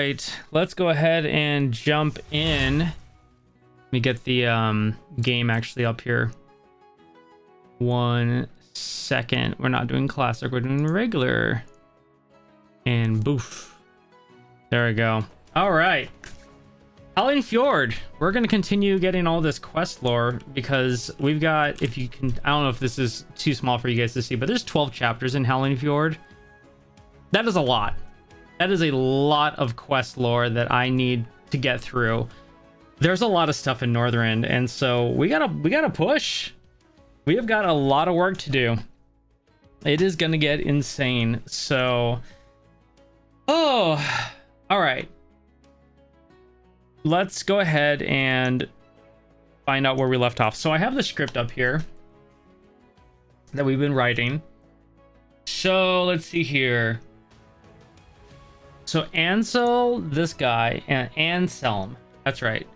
right, let's go ahead and jump in. Let me get the game actually up here. 1 second. We're not doing classic, we're doing regular. And boof. There we go. All right. Howling Fjord. We're going to continue getting all this quest lore because we've got, if you can, I don't know if this is too small for you guys to see, but there's 12 chapters in Howling Fjord. That is a lot. That is a lot of quest lore that I need to get through. There's a lot of stuff in Northrend, and so we gotta push. We have got a lot of work to do. It is gonna get insane. So, all right. Let's go ahead and find out where we left off. So I have the script up here that we've been writing. So let's see here. So Ansel, this guy, and Anselm. That's right.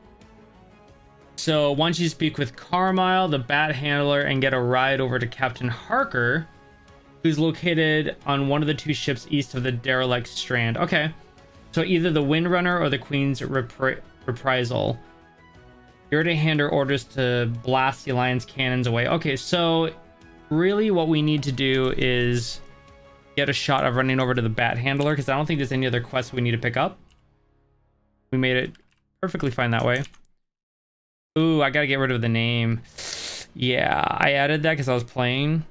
So once you speak with Carmyle, the bat handler, and get a ride over to Captain Harker, who's located on one of the 2 ships east of the derelict strand. Okay. So either the Windrunner or the Queen's Reprisal. You're to hand her orders to blast the Alliance cannons away. Okay, so really what we need to do is get a shot of running over to the bat handler, because I don't think there's any other quests we need to pick up. We made it perfectly fine that way. Ooh, I gotta get rid of the name. Yeah, I added that because I was playing.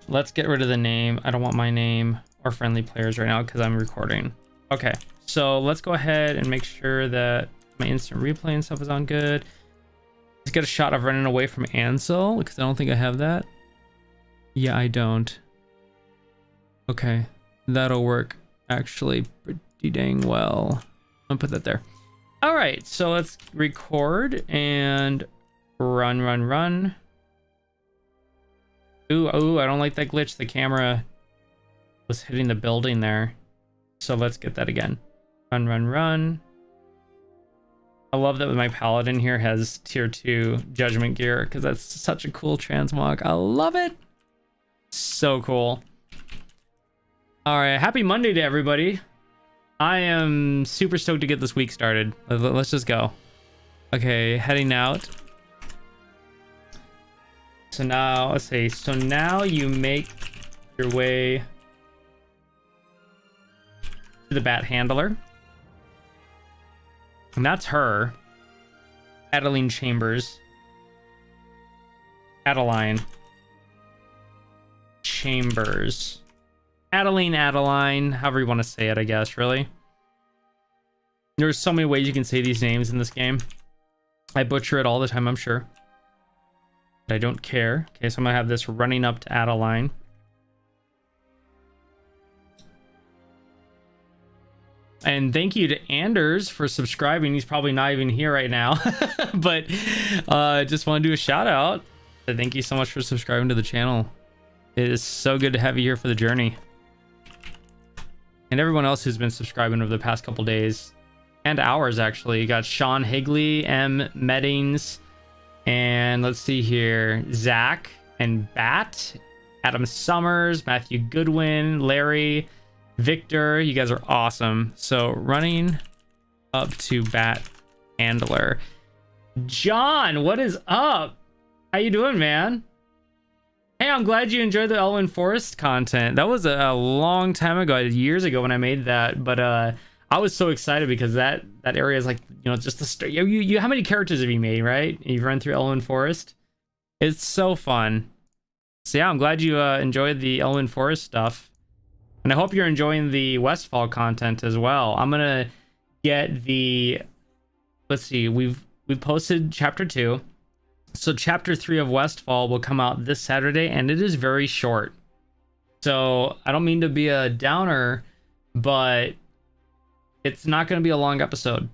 Let's get rid of the name. I don't want my name or friendly players right now because I'm recording. Okay, so let's go ahead and make sure that my instant replay and stuff is on good. Let's get a shot of running away from Ansel, because I don't think I have that. Yeah, I don't. Okay, that'll work actually pretty dang well. I'll put that there. All right, so let's record and run. Ooh, I don't like that glitch. The camera was hitting the building there. So let's get that again. Run. I love that my paladin here has tier 2 judgment gear, because that's such a cool transmog. I love it. So cool. All right, happy Monday to everybody. I am super stoked to get this week started. Let's just go. Okay, heading out. So now, let's see. So now you make your way to the bat handler. And that's her. Adeline Chambers. Adeline Chambers. Adeline, however you want to say it, I guess, really. There's so many ways you can say these names in this game. I butcher it all the time, I'm sure. But I don't care. Okay, so I'm gonna have this running up to Adeline. And thank you to Anders for subscribing. He's probably not even here right now. But just want to do a shout out. Thank you so much for subscribing to the channel. It is so good to have you here for the journey. And everyone else who's been subscribing over the past couple days and hours, actually. You got Sean Higley, M. Meddings, and let's see here, Zach and Bat, Adam Summers, Matthew Goodwin, Larry, Victor. You guys are awesome. So running up to Bat Handler. John, what is up? How you doing, man? Hey, I'm glad you enjoyed the Elwyn Forest content. That was a long time ago, years ago when I made that. But I was so excited because that area is like, you know, just the start. You how many characters have you made, right? You've run through Elwyn Forest. It's so fun. So yeah, I'm glad you enjoyed the Elwyn Forest stuff. And I hope you're enjoying the Westfall content as well. I'm gonna get the, let's see, we've posted chapter 2. So chapter 3 of Westfall will come out this Saturday, and it is very short. So I don't mean to be a downer, but it's not going to be a long episode.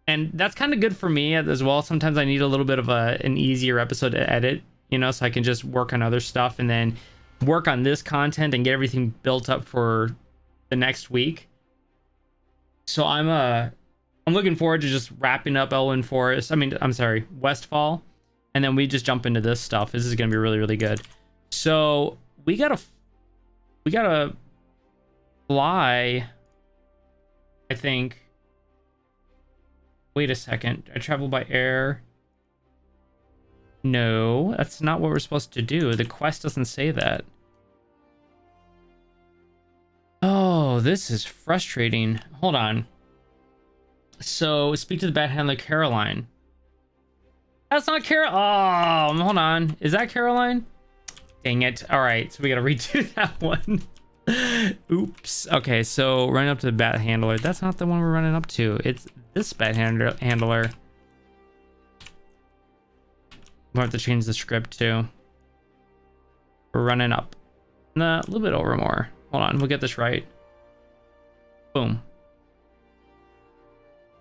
And that's kind of good for me as well. Sometimes I need a little bit of an easier episode to edit, you know, so I can just work on other stuff and then work on this content and get everything built up for the next week. So I'm looking forward to just wrapping up Elwyn Forest. Westfall. And then we just jump into this stuff. This is going to be really, really good. So we gotta fly I think. Wait a second. I travel by air. No, that's not what we're supposed to do. The quest doesn't say that. Oh, this is frustrating. Hold on. So, speak to the bat handler, Caroline. That's not Carol. Oh, hold on. Is that Caroline? Dang it. All right, so we gotta redo that one. Oops. Okay, so running up to the bat handler. That's not the one we're running up to. It's this bat handler. We'll have to change the script too. We're running up. Nah, a little bit over more. Hold on, we'll get this right. Boom.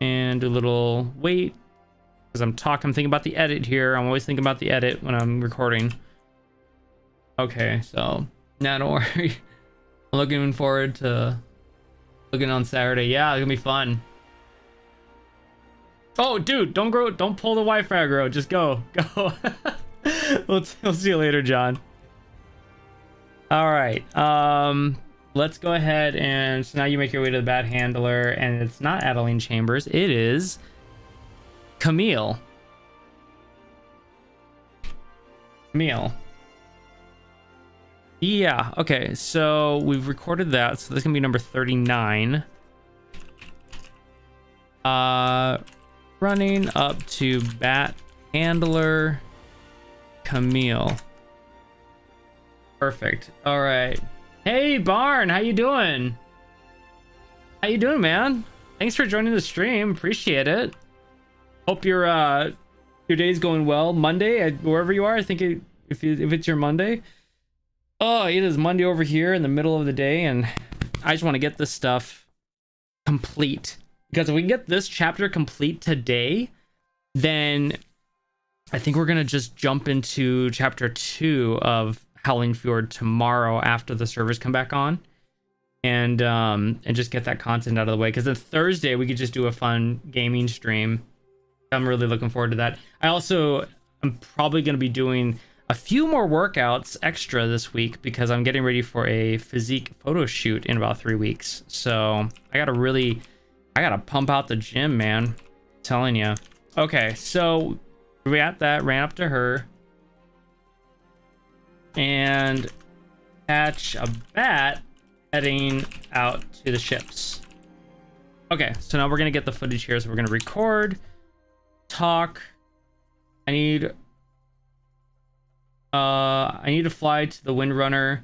And do a little wait. Because I'm thinking about the edit here. I'm always thinking about the edit when I'm recording. Okay, so now don't worry. I'm looking forward to looking on Saturday. Yeah, it's gonna be fun. Oh, dude, don't pull the Wi-Fi aggro. Just go. We'll see you later, John. All right. Let's go ahead and so now you make your way to the bat handler, and it's not Adeline Chambers. It is Camille. Yeah, okay, so we've recorded that, so this is gonna be number 39. Running up to bat handler Camille. Perfect. All right. Hey, Barn, how you doing? How you doing, man? Thanks for joining the stream. Appreciate it. Hope your day's going well. Monday, wherever you are. I think if it's your Monday. Oh, it is Monday over here in the middle of the day, and I just want to get this stuff complete. Because if we can get this chapter complete today, then I think we're gonna just jump into chapter 2 of Howling Fjord tomorrow after the servers come back on, and just get that content out of the way. Because then Thursday we could just do a fun gaming stream. I'm really looking forward to that. I'm probably gonna be doing a few more workouts extra this week because I'm getting ready for a physique photo shoot in about 3 weeks. So I gotta pump out the gym, man. I'm telling you. Okay, so we at that, ran up to her and catch a bat heading out to the ships. Okay, so now we're gonna get the footage here. So we're gonna record, talk. I need to fly to the Windrunner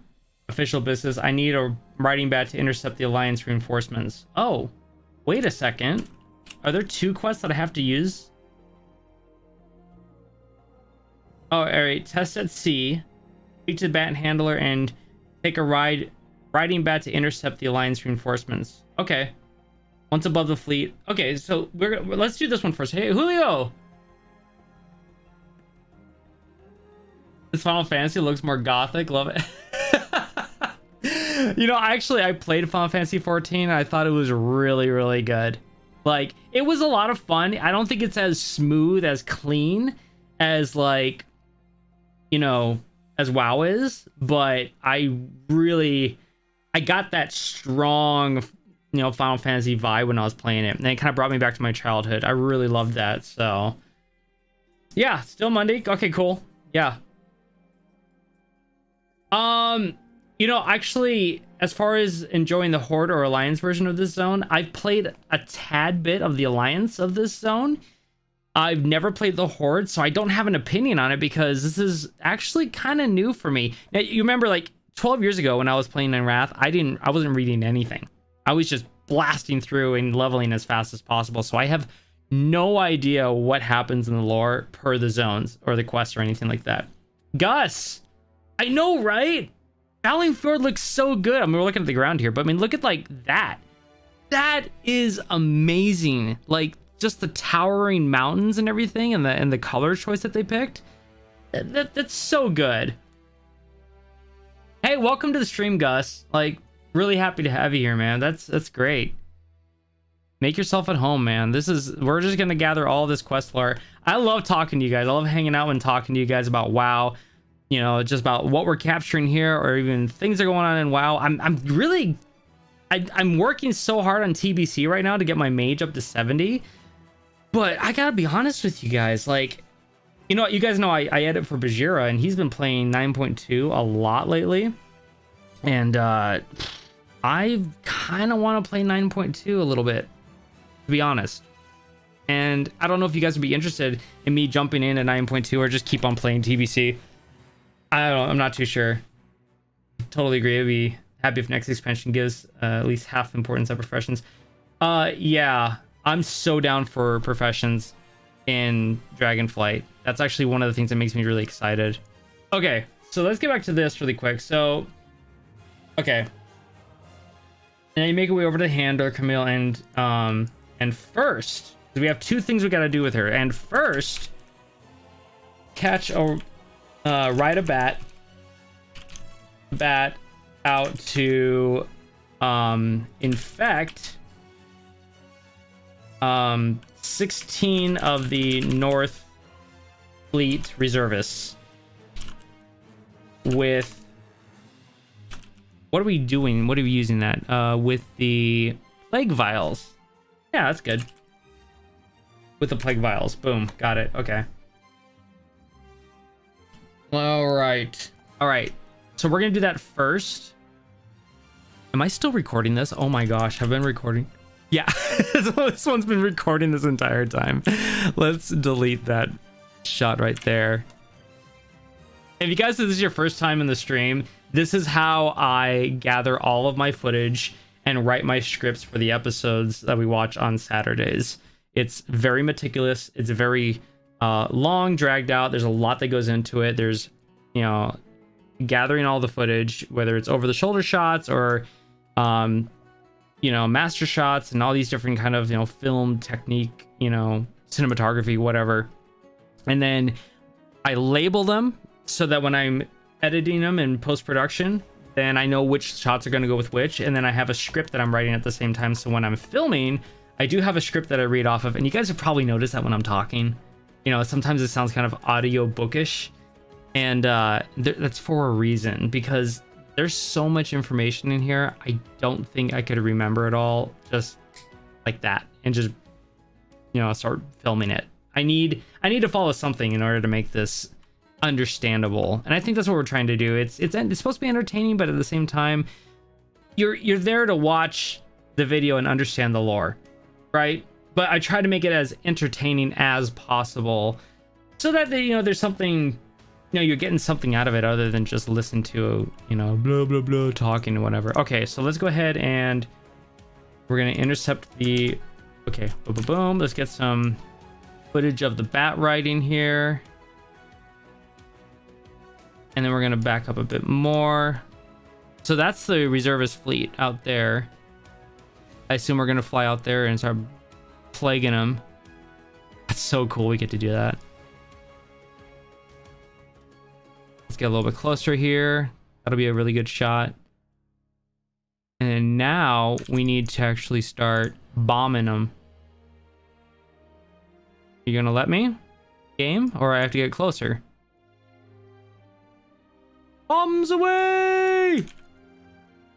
official business. I need a riding bat to intercept the Alliance reinforcements. Oh, wait a second. Are there 2 quests that I have to use? Oh, all right. Test at sea. Speak to the bat handler and take a riding bat to intercept the Alliance reinforcements. Okay. Once above the fleet. Okay, so let's do this one first. Hey, Julio. This Final Fantasy looks more gothic. Love it. You know, I played Final Fantasy 14. I thought it was really, really good. Like, it was a lot of fun. I don't think it's as smooth, as clean as, like, you know, as WoW is. But I got that strong, you know, Final Fantasy vibe when I was playing it. And it kind of brought me back to my childhood. I really loved that. So, yeah, still Monday. Okay, cool. Yeah. You know, actually, as far as enjoying the Horde or Alliance version of this zone, I've played a tad bit of the Alliance of this zone. I've never played the Horde, so I don't have an opinion on it because this is actually kind of new for me. Now, you remember, like, 12 years ago when I was playing in Wrath, I wasn't reading anything. I was just blasting through and leveling as fast as possible, so I have no idea what happens in the lore per the zones or the quests or anything like that. Gus! I know, right? Howling Fjord looks so good. I mean, we're looking at the ground here, but I mean, look at like that. That is amazing. Like just the towering mountains and everything, and the color choice that they picked. That's so good. Hey, welcome to the stream, Gus. Like, really happy to have you here, man. That's great. Make yourself at home, man. We're just gonna gather all this quest lore. I love talking to you guys. I love hanging out and talking to you guys about WoW. You know, just about what we're capturing here, or even things that are going on in WoW. I'm working so hard on TBC right now to get my mage up to 70. But I gotta be honest with you guys, like, you know, you guys know I edit for Bajira, and he's been playing 9.2 a lot lately. And I kind of want to play 9.2 a little bit, to be honest. And I don't know if you guys would be interested in me jumping in at 9.2 or just keep on playing TBC. I don't know, I'm not too sure. Totally agree. I'd be happy if next expansion gives at least half the importance of professions. Yeah, I'm so down for professions in Dragonflight. That's actually one of the things that makes me really excited. Okay, so let's get back to this really quick. So, okay. Now you make your way over to Handler, Camille, and first, we have two things we got to do with her. And first, catch a ride a bat out to infect 16 of the North Fleet reservists with, what are we doing? What are we using that? With the plague vials. Yeah, that's good. With the plague vials. Boom. Got it. Okay. All right. All right. So we're going to do that first. Am I still recording this? Oh my gosh. I've been recording. Yeah. This one's been recording this entire time. Let's delete that shot right there. If you guys, this is your first time in the stream, this is how I gather all of my footage and write my scripts for the episodes that we watch on Saturdays. It's very meticulous. It's very long, dragged out. There's a lot that goes into it. There's, you know, gathering all the footage, whether it's over the shoulder shots or, you know, master shots and all these different kind of, you know, film technique, you know, cinematography, whatever. And then I label them so that when I'm editing them in post-production, then I know which shots are going to go with which. And then I have a script that I'm writing at the same time. So when I'm filming, I do have a script that I read off of. And you guys have probably noticed that when I'm talking, you know, sometimes it sounds kind of audio bookish. And that's for a reason, because there's so much information in here. I don't think I could remember it all just like that and just, you know, start filming it. I need to follow something in order to make this understandable, and I think that's what we're trying to do. It's supposed to be entertaining, but at the same time, you're there to watch the video and understand the lore, right? But I try to make it as entertaining as possible, so that you know, there's something, you know, you're getting something out of it other than just listen to, you know, blah blah blah talking and whatever. Okay, so let's go ahead and we're gonna intercept the. Okay, boom boom boom. Let's get some footage of the bat riding here. And then we're going to back up a bit more. So that's the reservist fleet out there. I assume we're going to fly out there and start plaguing them. That's so cool. We get to do that. Let's get a little bit closer here. That'll be a really good shot. And then now we need to actually start bombing them. You going to let me? Game? Or I have to get closer? Bombs away!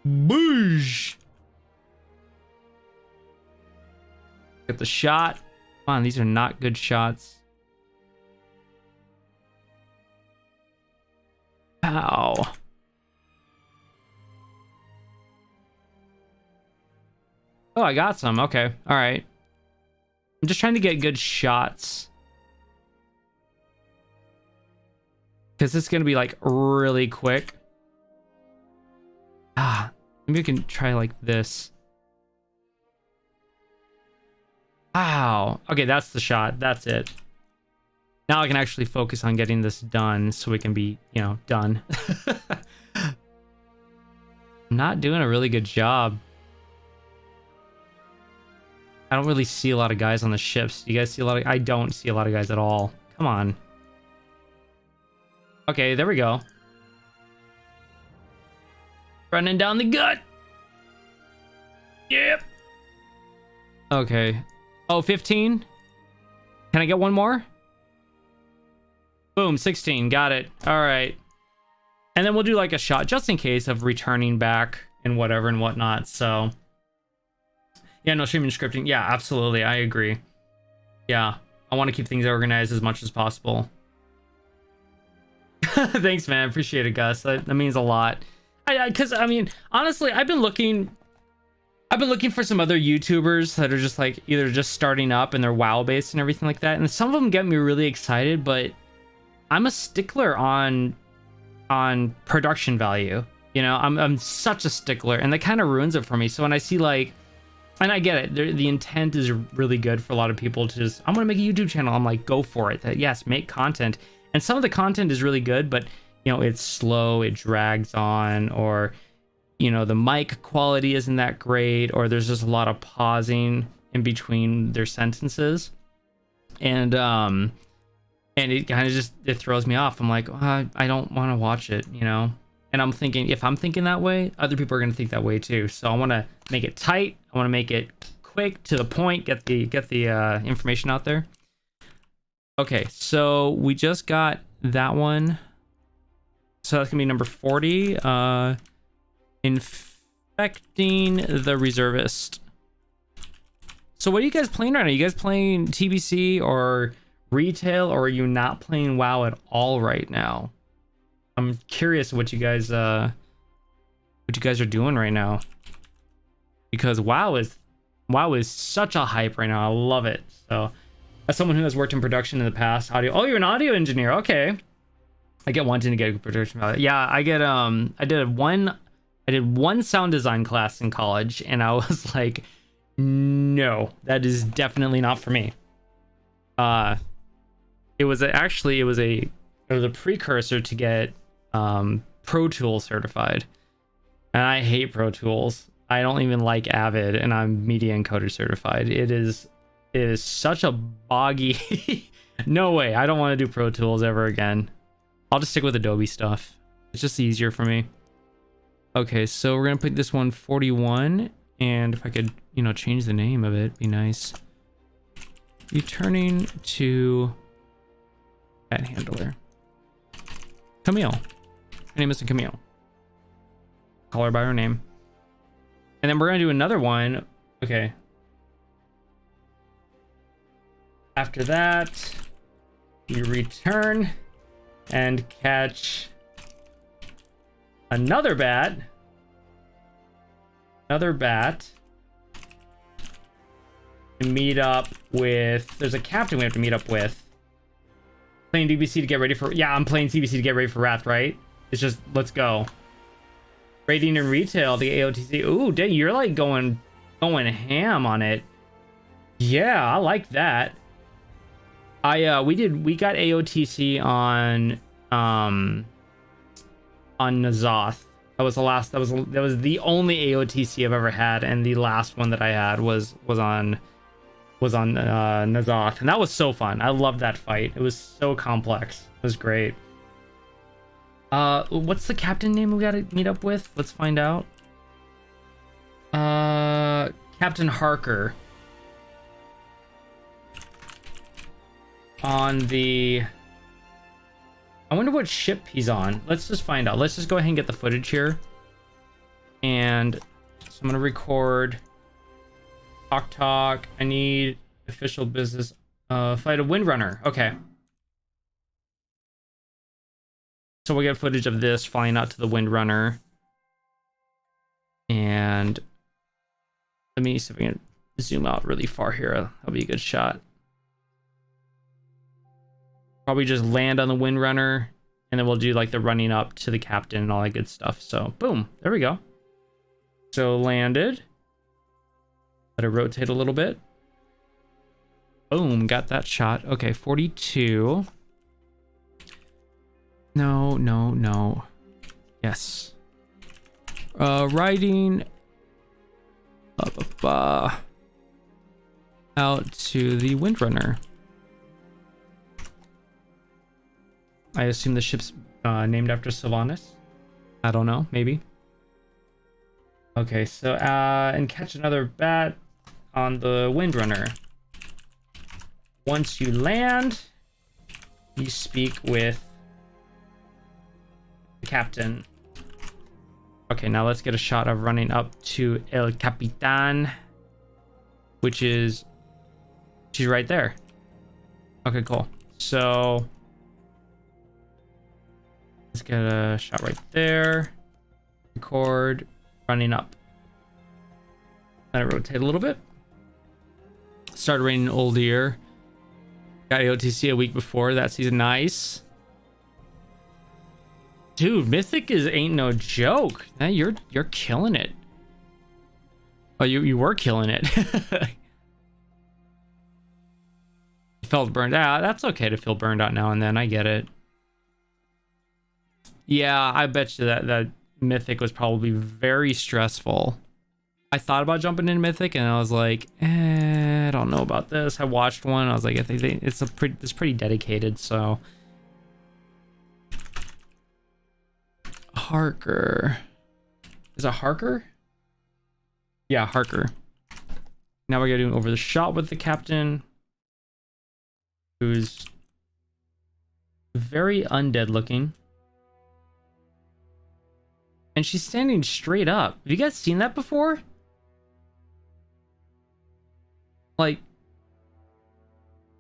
Boosh! Get the shot. Come on, these are not good shots. Ow. Oh, I got some. Okay. All right. I'm just trying to get good shots. Because it's going to be like really quick. Maybe we can try like this. Wow. Okay, that's the shot. That's it. Now I can actually focus on getting this done so we can be, you know, done. I'm not doing a really good job. I don't really see a lot of guys on the ships. Do you guys see a lot of... I don't see a lot of guys at all. Come on. Okay, there we go. Running down the gut. Yep. Okay. Oh, 15? Can I get one more? Boom, 16. Got it. All right. And then we'll do like a shot just in case of returning back and whatever and whatnot. So Yeah, no, streaming scripting. Yeah, absolutely. I agree. Yeah, I want to keep things organized as much as possible. Thanks, man. Appreciate it, Gus. That means a lot. Because I mean, honestly, I've been looking for some other YouTubers that are just like either just starting up and they're WoW based and everything like that. And some of them get me really excited, but I'm a stickler on production value. You know, I'm such a stickler, and that kind of ruins it for me. So when I see like, and I get it, the intent is really good for a lot of people to just, I'm gonna make a YouTube channel. I'm like, go for it. That yes, make content. And some of the content is really good, but you know, it's slow, it drags on, or you know, the mic quality isn't that great, or there's just a lot of pausing in between their sentences, and it kind of just, it throws me off. I'm like, oh, I don't want to watch it, you know. And I'm thinking, if I'm thinking that way, other people are gonna think that way too. So I want to make it tight. I want to make it quick, to the point, get the information out there. Okay, so we just got that one. So that's gonna be number 40. Infecting the reservist. So what are you guys playing right now? Are you guys playing TBC or retail, or are you not playing WoW at all right now? I'm curious what you guys are doing right now, because WoW is such a hype right now. I love it. So as someone who has worked in production in the past, audio. Oh, you're an audio engineer. Okay. I get wanting to get a production value. Yeah, I get I did one sound design class in college, and I was like, no, that is definitely not for me. It was a precursor to get Pro Tools certified, and I hate Pro Tools. I don't even like Avid, and I'm media encoder certified. It is such a boggy no way. I don't want to do Pro Tools ever again. I'll just stick with Adobe stuff. It's just easier for me. Okay, so we're gonna put this one 41, and if I could, you know, change the name of it, be nice. Returning to pet handler. Camille. Her name is Camille. Call her by her name. And then we're gonna do another one. Okay. After that, you return and catch another bat. Another bat. And meet up with, there's a captain we have to meet up with. Playing DBC to get ready for, yeah, I'm playing CBC to get ready for Wrath, right? It's just, let's go. Rating and retail, the AOTC. Ooh, dang, you're like going ham on it. Yeah, I like that. We got AOTC on Nazoth. That was the last, that was the only AOTC I've ever had, and the last one that I had was on Nazoth, and that was so fun. I loved that fight. It was so complex. It was great. What's the captain name we gotta meet up with? Let's find out. Captain Harker. On the, I wonder what ship he's on. Let's just find out. Let's just go ahead and get the footage here. And so I'm gonna record. Talk. I need official business. Fight a Windrunner. Okay. So we'll get footage of this flying out to the Windrunner. And let me see if I can zoom out really far here. That'll be a good shot. Probably just land on the Windrunner, and then we'll do like the running up to the captain and all that good stuff. So boom, there we go. So landed. Let it rotate a little bit. Boom, got that shot. Okay, 42. No. Yes. Riding out to the Windrunner. I assume the ship's named after Sylvanas. I don't know, maybe. Okay, so and catch another bat on the Windrunner. Once you land, you speak with the captain. Okay, now let's get a shot of running up to El Capitan. which is she's right there. Okay, cool. So let's get a shot right there. Record, running up. Let it rotate a little bit. Started raining old year. Got AOTC a week before that season. Nice. Dude, Mythic ain't no joke. Now you're killing it. Oh, you were killing it. Felt burned out. That's okay to feel burned out now and then. I get it. Yeah, I bet you that Mythic was probably very stressful. I thought about jumping in Mythic and I was like, I don't know about this. I watched one. I was like, I think it's pretty dedicated. So Harker. Is it Harker? Yeah, Harker. Now we're gonna do over the shot with the captain, who's very undead looking. And she's standing straight up. Have you guys seen that before? Like,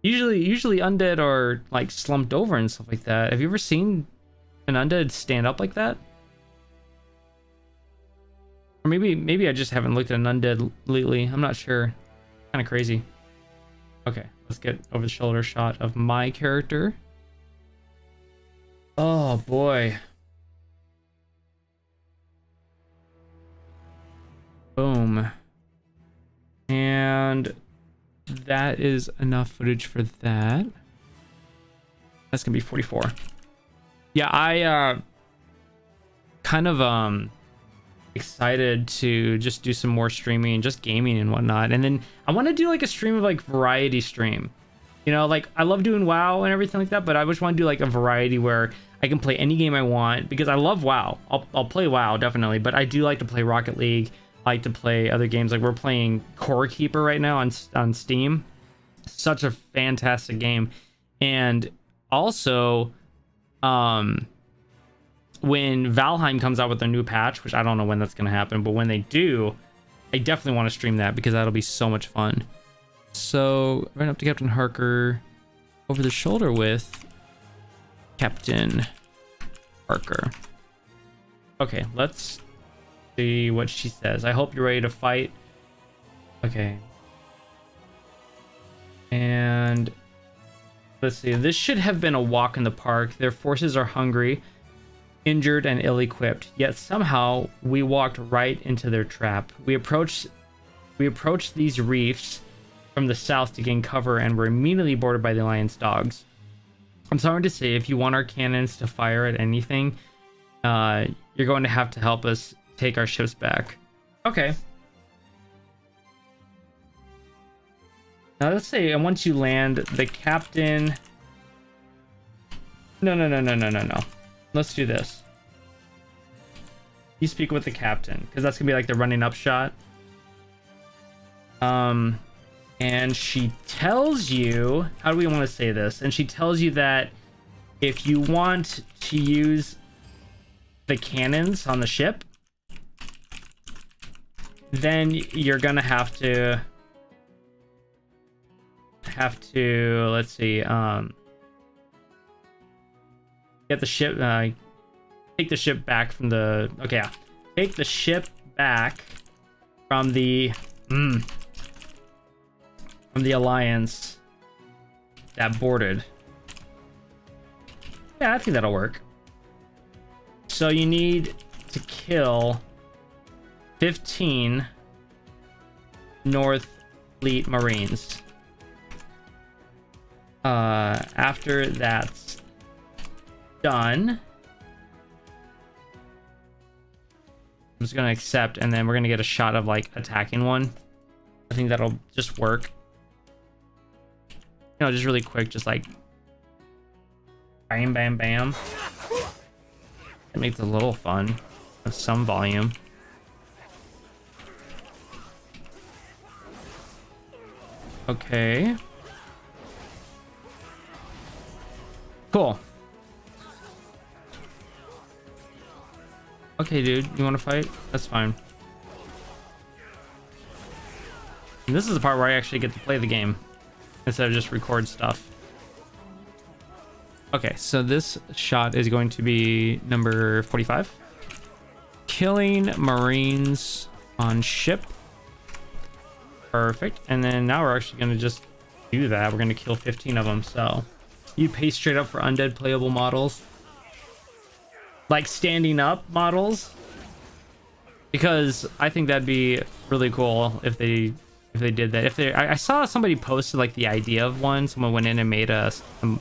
usually undead are like slumped over and stuff like that. Have you ever seen an undead stand up like that? Or maybe I just haven't looked at an undead lately. I'm not sure. Kind of crazy. Okay, let's get over the shoulder shot of my character. Oh boy. Boom. And that is enough footage for that. That's gonna be 44. Yeah, I kind of excited to just do some more streaming, just gaming and whatnot. And then I want to do like a stream of like variety stream. You know, like I love doing WoW and everything like that, but I just want to do like a variety where I can play any game I want because I love WoW. I'll play WoW definitely, but I do like to play Rocket League. I like to play other games. Like we're playing Core Keeper right now on Steam. Such a fantastic game. And also when Valheim comes out with their new patch, which I don't know when that's going to happen, but when they do, I definitely want to stream that because that'll be so much fun. So right up to Captain Harker, over the shoulder with Captain Harker. Okay, let's see what she says. I hope you're ready to fight. Okay. And let's see. This should have been a walk in the park. Their forces are hungry, injured, and ill-equipped. Yet somehow we walked right into their trap. We approached these reefs from the south to gain cover and were immediately boarded by the Alliance dogs. I'm sorry to say, if you want our cannons to fire at anything, you're going to have to help us take our ships back. Okay. Now let's say, and once you land, the captain... No. Let's do this. You speak with the captain, because that's gonna be like the running up shot. And she tells you, how do we want to say this? And she tells you that if you want to use the cannons on the ship, then you're gonna have to let's see, get the ship, take the ship back from the, okay, yeah. Take the ship back from the Alliance that boarded. Yeah, I think that'll work. So you need to kill 15 North Fleet Marines. After that's done, I'm just gonna accept, and then we're gonna get a shot of like attacking one. I think that'll just work. You know, just really quick, just like bam, bam, bam. It makes it a little fun with some volume. Okay. Cool. Okay, dude, you want to fight? That's fine. And this is the part where I actually get to play the game instead of just record stuff. Okay, so this shot is going to be number 45. Killing Marines on ship. Perfect. And then now we're actually going to just do that. We're going to kill 15 of them. So you pay straight up for undead playable models. Like standing up models. Because I think that'd be really cool if they did that. I saw somebody posted like the idea of one. Someone went in and made a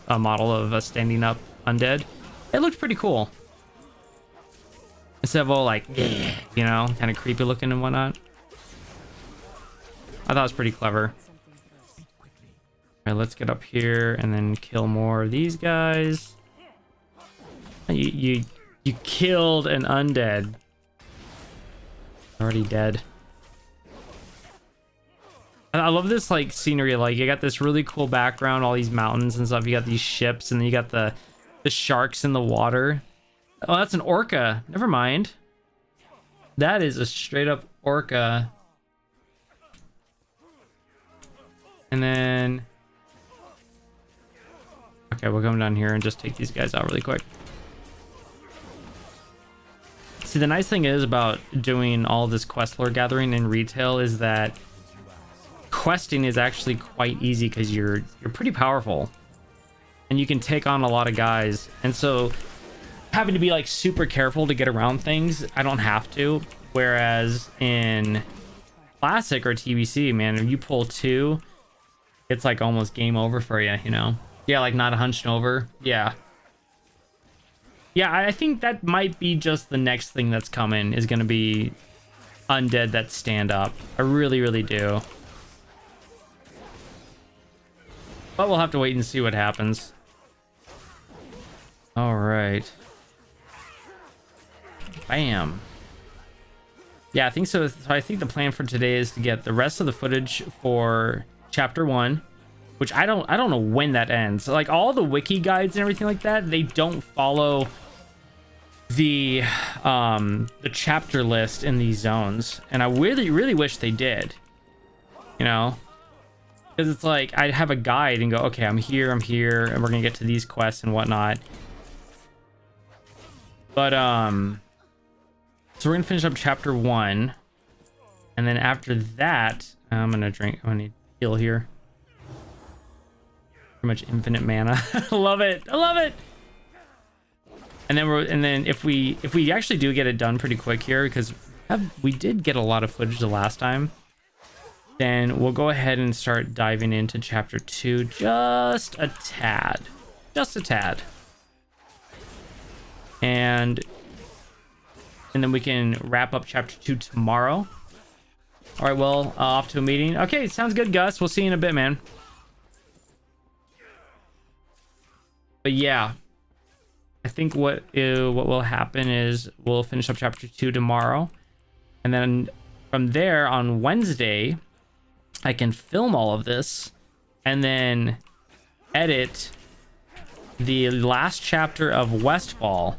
model of a standing up undead. It looked pretty cool. Instead of all like, you know, kind of creepy looking and whatnot. I thought it was pretty clever. All right, let's get up here and then kill more of these guys. You killed an undead. Already dead. I love this like scenery. Like you got this really cool background, all these mountains and stuff. You got these ships, and then you got the sharks in the water. Oh, that's an orca. Never mind. That is a straight up orca. And then, okay, we'll come down here and just take these guys out really quick. See, the nice thing is about doing all this quest lore gathering in retail is that questing is actually quite easy because you're pretty powerful and you can take on a lot of guys. And so having to be like super careful to get around things, I don't have to. Whereas in classic or TBC, man, if you pull two, it's like almost game over for you, you know? Yeah, like not hunched over. Yeah, I think that might be just the next thing that's coming is going to be undead that stand up. I really do. But we'll have to wait and see what happens. All right. Bam. Yeah, I think so. So I think the plan for today is to get the rest of the footage for chapter 1, which I don't know when that ends. Like all the wiki guides and everything like that, they don't follow the chapter list in these zones, and I really wish they did, you know, because it's like I'd have a guide and go, okay, I'm here, and we're gonna get to these quests and whatnot. But so we're gonna finish up chapter 1, and then after that I'm gonna need heal here. Pretty much infinite mana. I love it. And then if we actually do get it done pretty quick here, because we did get a lot of footage the last time, then we'll go ahead and start diving into chapter 2 just a tad. And then we can wrap up chapter 2 tomorrow. All right, well, off to a meeting. Okay, sounds good, Gus. We'll see you in a bit, man. But yeah, I think what will happen is we'll finish up chapter 2 tomorrow, and then from there on Wednesday I can film all of this and then edit the last chapter of Westfall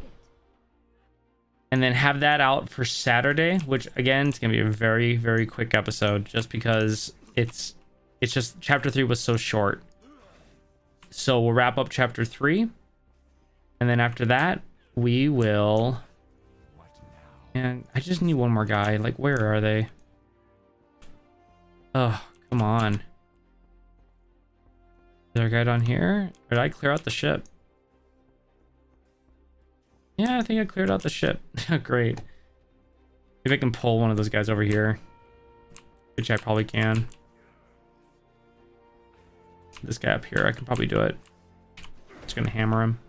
and then have that out for Saturday, which again it's gonna be a very quick episode just because it's just chapter 3 was so short. So we'll wrap up chapter 3. And then after that, we will... And I just need one more guy. Like, where are they? Oh, come on. Is there a guy down here? Or did I clear out the ship? Yeah, I think I cleared out the ship. Great. Maybe I can pull one of those guys over here. Which I probably can. This guy up here, I can probably do it. Just gonna hammer him.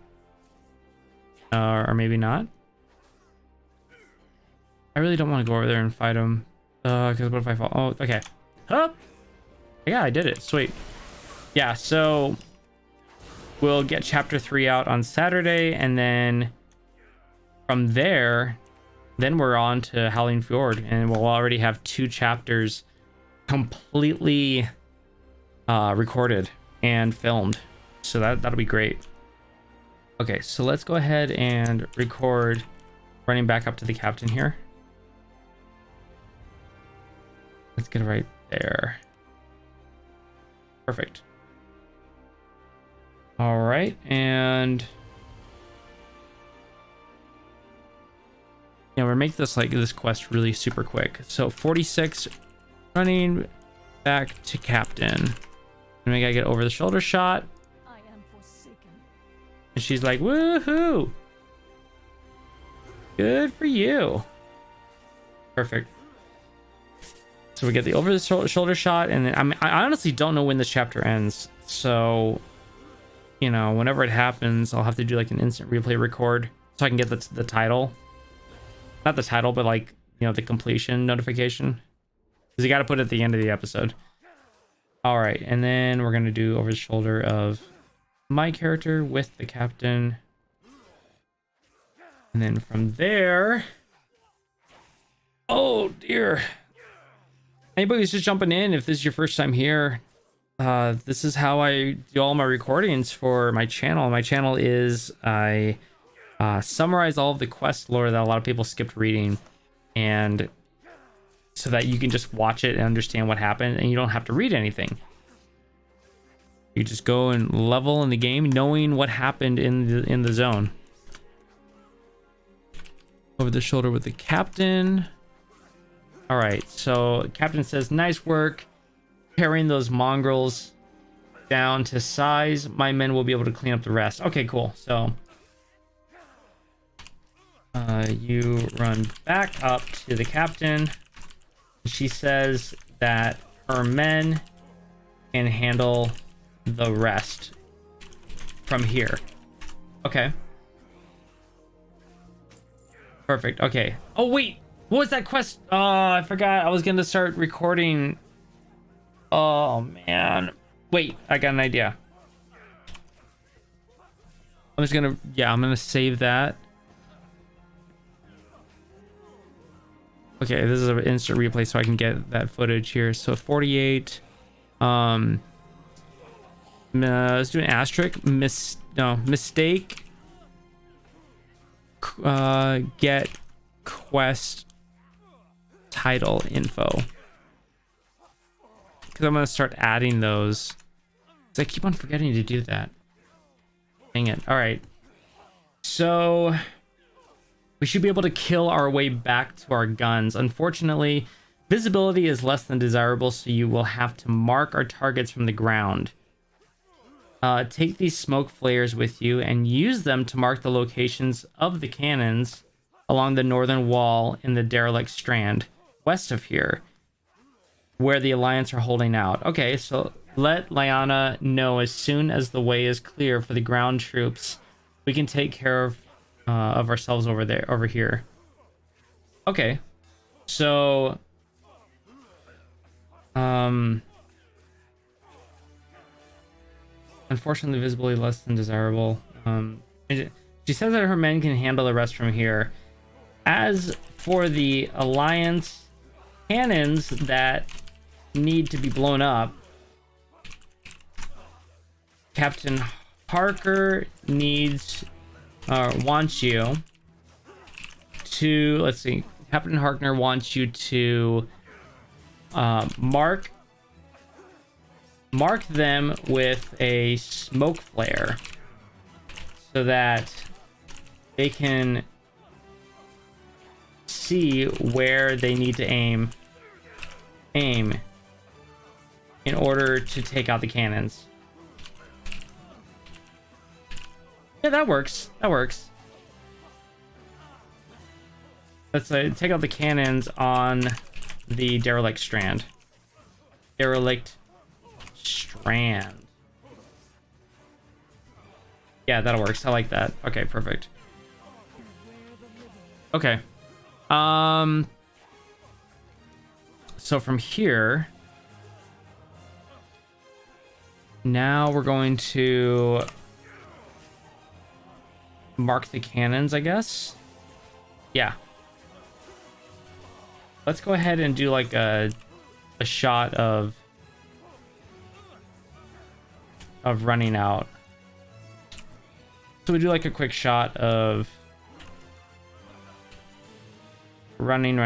Or maybe not. I really don't want to go over there and fight him. Because what if I fall? Oh, okay. Up. Yeah, I did it. Sweet. Yeah, so we'll get chapter 3 out on Saturday, and then from there, then we're on to Howling Fjord, and we'll already have 2 chapters completely recorded and filmed. So that'll be great. Okay, so let's go ahead and record running back up to the captain here. Let's get it right there. Perfect. All right, and yeah, we're making this quest really super quick. So 46, running back to captain. And we gotta get over the shoulder shot. I am forsaken. And she's like, woohoo! Good for you. Perfect. So we get the over the shoulder shot, and then I honestly don't know when this chapter ends. So, you know, whenever it happens, I'll have to do like an instant replay record so I can get the title. Not the title, but like, you know, the completion notification. Because you got to put it at the end of the episode. All right, and then we're gonna do over the shoulder of my character with the captain, and then from there, oh dear, anybody who's just jumping in, if this is your first time here, this is how I do all my recordings for my channel. My channel is I summarize all of the quest lore that a lot of people skipped reading, and so that you can just watch it and understand what happened, and you don't have to read anything. You just go and level in the game knowing what happened in the zone. Over the shoulder with the captain. All right, so captain says, nice work carrying those mongrels down to size. My men will be able to clean up the rest. Okay, cool. So you run back up to the captain. She says that her men can handle the rest from here. Okay. Perfect. Okay. Oh, wait. What was that quest? Oh, I forgot. I was going to start recording. Oh, man. Wait, I got an idea. I'm just going to... Yeah, I'm going to save that. Okay, this is an instant replay so I can get that footage here. So 48. Let's do an asterisk. Mistake. Get quest title info. Because I'm going to start adding those. Because I keep on forgetting to do that. Dang it. All right. So... we should be able to kill our way back to our guns. Unfortunately, visibility is less than desirable, so you will have to mark our targets from the ground. Take these smoke flares with you and use them to mark the locations of the cannons along the northern wall in the derelict strand, west of here, where the Alliance are holding out. Okay, so let Lyanna know as soon as the way is clear for the ground troops. We can take care of ourselves over here. Okay, so unfortunately visibility less than desirable. She says that her men can handle the rest from here. As for the Alliance cannons that need to be blown up, Captain Harker wants you to, let's see, Captain Harkner wants you to mark them with a smoke flare so that they can see where they need to aim in order to take out the cannons. Yeah, that works. Let's take out the cannons on the derelict strand. Derelict strand. Yeah, that'll work. I like that. Okay, perfect. Okay. So from here, now we're going to mark the cannons, I guess. Yeah. Let's go ahead and do like a shot of running out. So we do like a quick shot of running.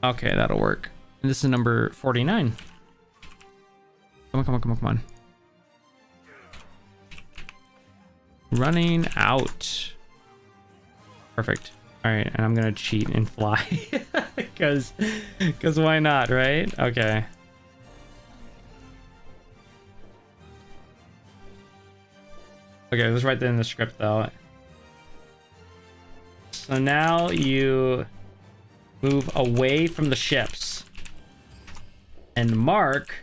Okay, that'll work. And this is number 49. Come on, come on, come on, come on. Running out. Perfect. All right, and I'm gonna cheat and fly because why not, right? Okay. Okay, let's write that in the script though. So now you move away from the ships and mark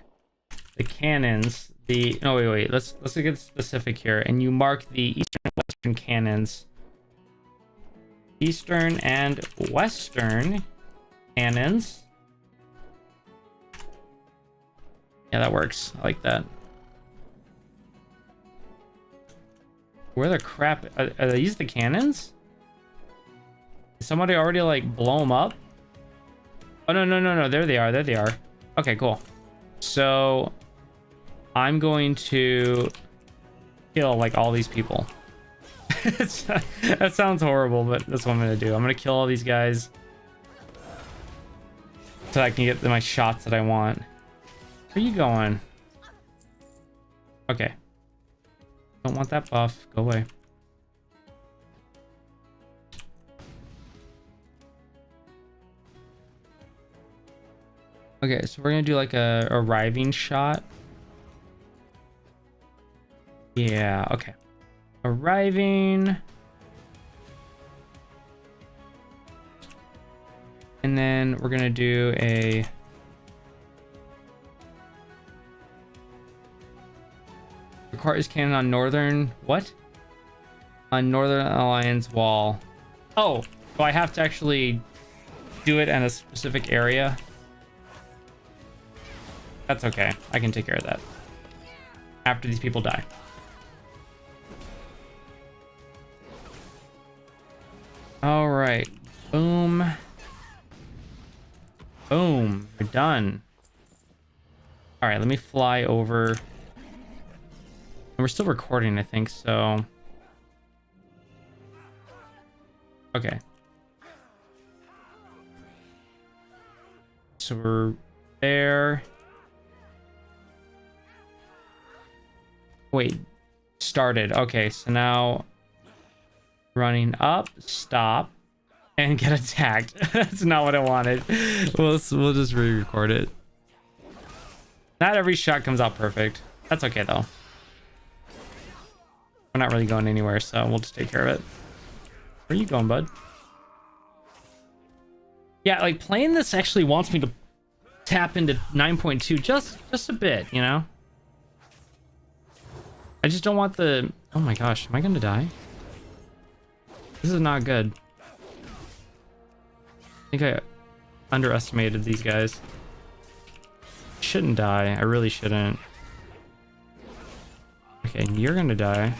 the cannons. No, wait. Let's get specific here. And you mark the eastern and western cannons. Eastern and western cannons. Yeah, that works. I like that. Where the crap are these the cannons? Did somebody already like blow them up? Oh no, there they are. Okay, cool. So I'm going to kill like all these people. That sounds horrible, but that's what I'm gonna do. I'm gonna kill all these guys so I can get my shots that I want. Where are you going? Okay. Don't want that buff. Go away. Okay, so we're gonna do like a arriving shot. Yeah, okay. Arriving. And then we're gonna do a requires cannon on northern what? On Northern Alliance wall. Oh, so I have to actually do it in a specific area. That's okay. I can take care of that after these people die. All right. Boom. Boom. We're done. All right. Let me fly over. And we're still recording, I think, so. Okay. So we're there. Wait. Started. Okay, so now running up, stop, and get attacked. That's not what I wanted. We'll just re-record it. Not every shot comes out perfect. That's okay though. We're not really going anywhere, so we'll just take care of it. Where are you going, bud? Yeah, like playing this actually wants me to tap into 9.2 just a bit, you know? I just don't want the... Oh my gosh, am I gonna die? This is not good. I think I underestimated these guys. Shouldn't die. I really shouldn't. Okay, you're gonna die. I'm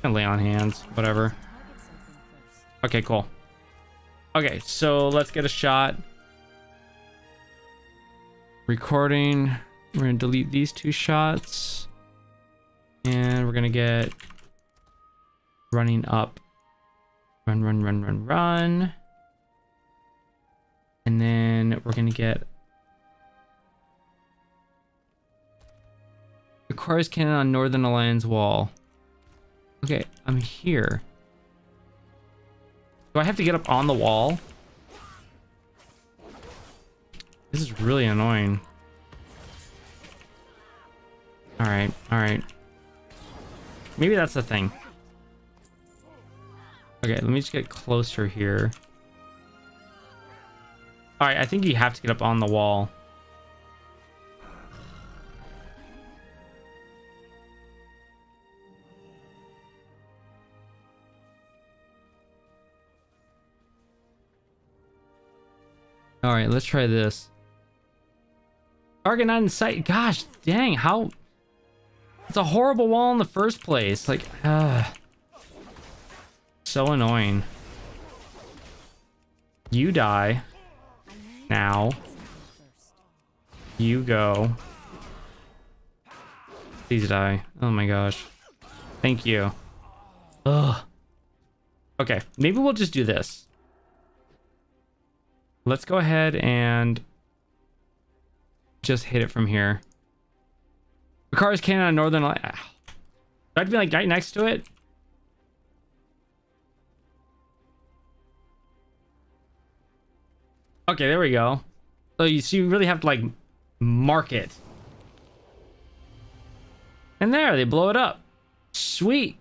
gonna lay on hands. Whatever. Okay, cool. Okay, so let's get a shot. Recording. We're gonna delete these two shots. And we're gonna get running up. Run, run, run, run, run. And then we're gonna get requires cannon on Northern Alliance wall. Okay, I'm here. Do I have to get up on the wall? This is really annoying. Alright, alright. Maybe that's the thing. Okay, let me just get closer here. Alright, I think you have to get up on the wall. Alright, let's try this. Target not in sight. Gosh, dang, how... It's a horrible wall in the first place. Like, so annoying. You die. Now. You go. Please die. Oh my gosh. Thank you. Ugh. Okay, maybe we'll just do this. Let's go ahead and just hit it from here. Ricard's cannon on northern line. I'd be like right next to it. Okay, there we go. So you really have to like mark it. And there, they blow it up. Sweet.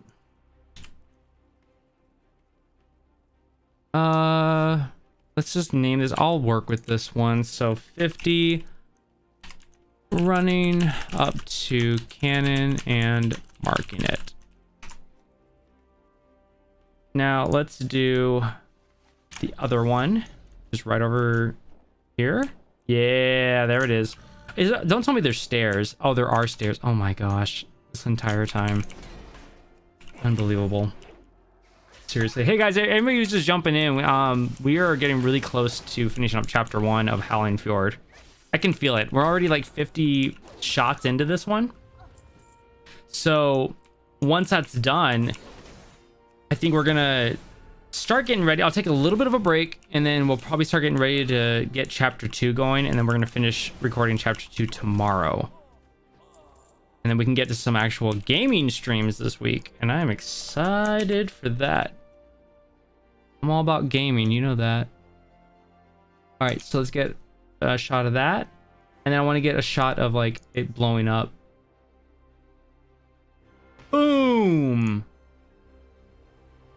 Let's just name this. I'll work with this one. So 50 running up to cannon and marking it. Now let's do the other one. Just right over here. Yeah, there it is. Don't tell me there's stairs. Oh, there are stairs. Oh my gosh. This entire time. Unbelievable. Seriously. Hey guys, anybody who's just jumping in, we are getting really close to finishing up chapter 1 of Howling Fjord. I can feel it. We're already like 50 shots into this one. So once that's done, I think we're gonna start getting ready. I'll take a little bit of a break, and then we'll probably start getting ready to get chapter 2 going, and then we're gonna finish recording chapter 2 tomorrow. And then we can get to some actual gaming streams this week, and I'm excited for that. I'm all about gaming, you know that. All right, so let's get a shot of that, and then I want to get a shot of like it blowing up. Boom.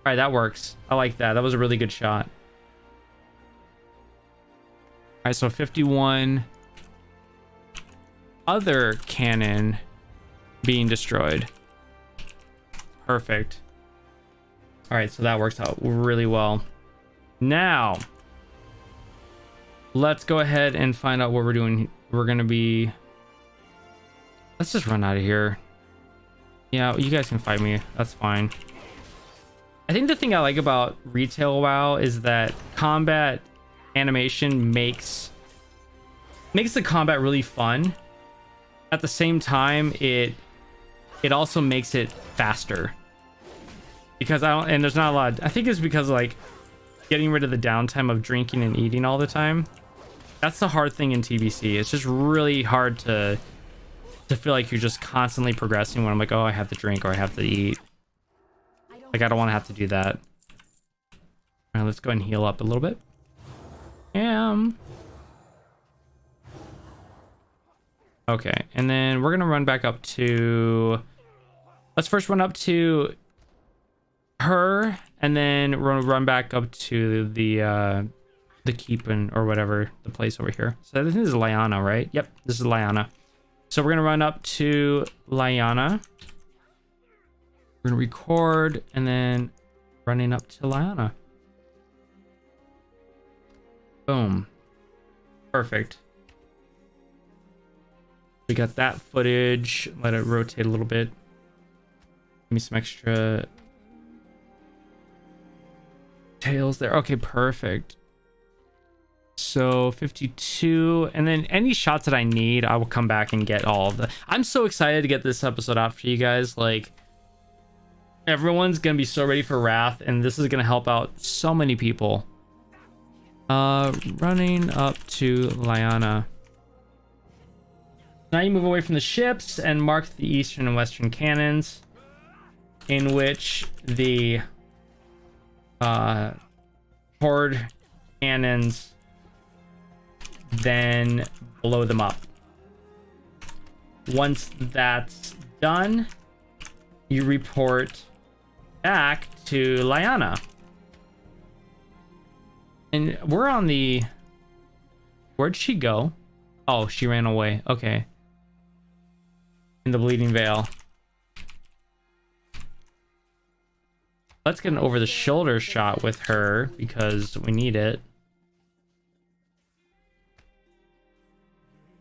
All right, that works. I like that. That was a really good shot. All right, so 51 other cannon being destroyed. Perfect. All right, so that works out really well. Now let's go ahead and find out what we're doing. We're gonna be, let's just run out of here. Yeah, you guys can fight me, that's fine. I think the thing I like about retail WoW is that combat animation makes the combat really fun. At the same time, it also makes it faster, because there's not a lot. I think it's because like getting rid of the downtime of drinking and eating all the time. That's the hard thing in TBC. It's just really hard to feel like you're just constantly progressing when I'm like, oh, I have to drink or I have to eat. Like, I don't want to have to do that. All right, let's go ahead and heal up a little bit. Okay, and then we're gonna run back up to, let's first run up to her, and then run back up to the keeping or whatever, the place over here. So I think this is Lyanna, right? Yep, this is Lyanna. So we're gonna run up to Lyanna. We're gonna record, and then running up to Lyanna. Boom. Perfect. We got that footage. Let it rotate a little bit. Give me some extra tails there. Okay, perfect. So 52, and then any shots that I need, I will come back and get all of the. I'm so excited to get this episode out for you guys. Like, everyone's gonna be so ready for Wrath, and this is gonna help out so many people. Running up to Lyanna. Now you move away from the ships and mark the eastern and western cannons, in which the horde cannons then blow them up. Once that's done, you report back to Lyanna. And we're on the... Where'd she go? Oh, she ran away. Okay. In the Bleeding Vale. Let's get an over-the-shoulder shot with her, because we need it.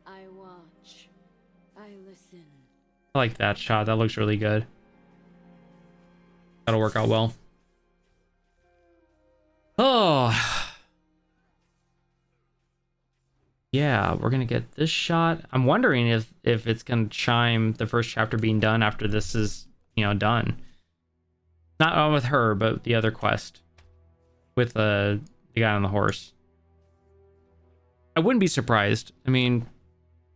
I watch. I listen. I like that shot. That looks really good. That'll work out well. Oh. Yeah, we're gonna get this shot. I'm wondering if it's gonna chime the first chapter being done after this is, you know, done. Not with her, but the other quest with the guy on the horse. I wouldn't be surprised. I mean,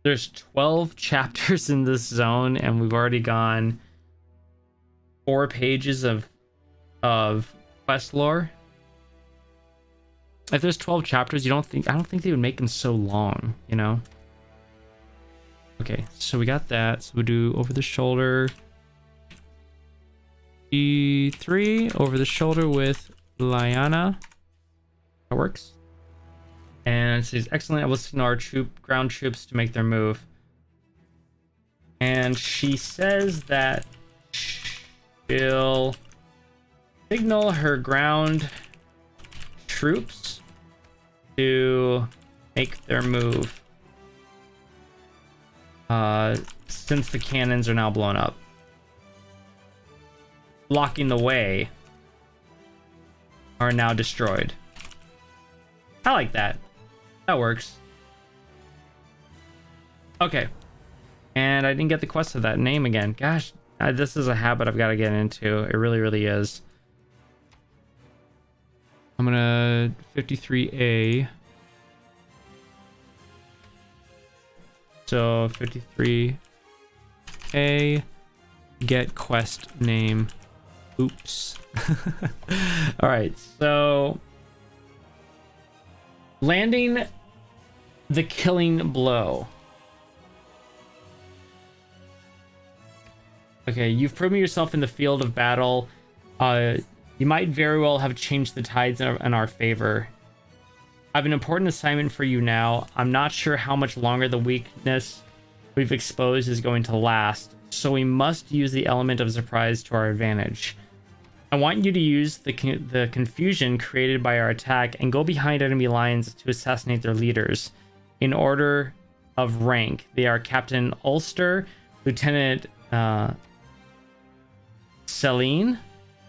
there's 12 chapters in this zone, and we've already gone 4 pages of quest lore. If there's 12 chapters, I don't think they would make them so long, you know? Okay, so we got that. So we do over the shoulder. E3 over the shoulder with Lyanna. That works. And it says, excellent. I will signal our ground troops to make their move. And she says that she'll signal her ground troops to make their move. Since the cannons are now blown up. Blocking the way are now destroyed. I like that. That works. Okay. And I didn't get the quest of that name again. Gosh, this is a habit I've got to get into. It really, really is. I'm gonna 53A. So 53A, get quest name. Oops. All right, so landing the killing blow. Okay, you've proven yourself in the field of battle. You might very well have changed the tides in our favor. I have an important assignment for you now. I'm not sure how much longer the weakness we've exposed is going to last, so we must use the element of surprise to our advantage. I want you to use the confusion created by our attack and go behind enemy lines to assassinate their leaders. In order of rank, they are Captain Ulster, Lieutenant Celine?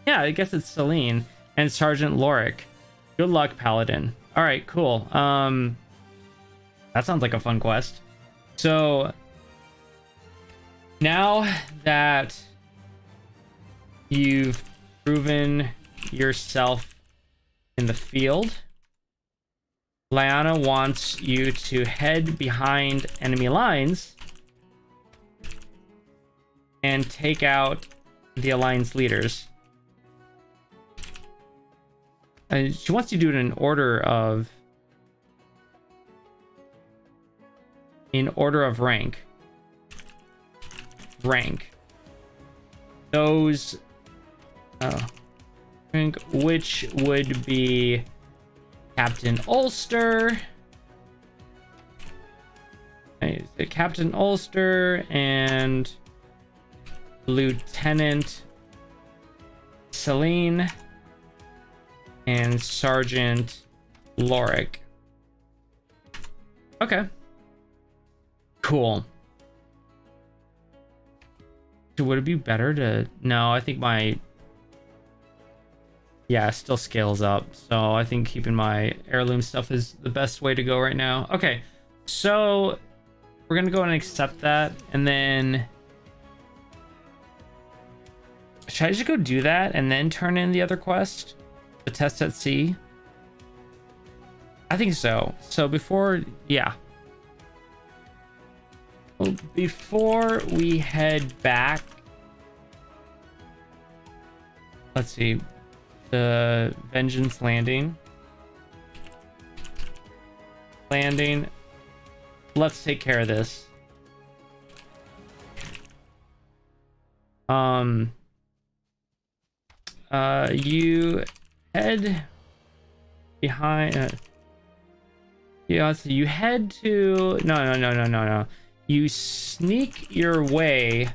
Yeah, I guess it's Celine, and Sergeant Lorik. Good luck, Paladin. All right, cool. That sounds like a fun quest. So now that you've proven yourself in the field, Lyanna wants you to head behind enemy lines and take out the Alliance leaders. She wants you to do it in order of rank. Those rank, which would be Captain Ulster. Captain Ulster and Lieutenant Celine and Sergeant Lorik. Okay. Cool. So would it be better to... No, I think my... Yeah, it still scales up. So I think keeping my heirloom stuff is the best way to go right now. Okay. So we're going to go and accept that. And then... Should I just go do that and then turn in the other quest? The test at sea? I think so. So before... Yeah. Well, before we head back... Let's see. The Vengeance Landing. Let's take care of this. You head behind. Yeah, so you head to. No. You sneak your way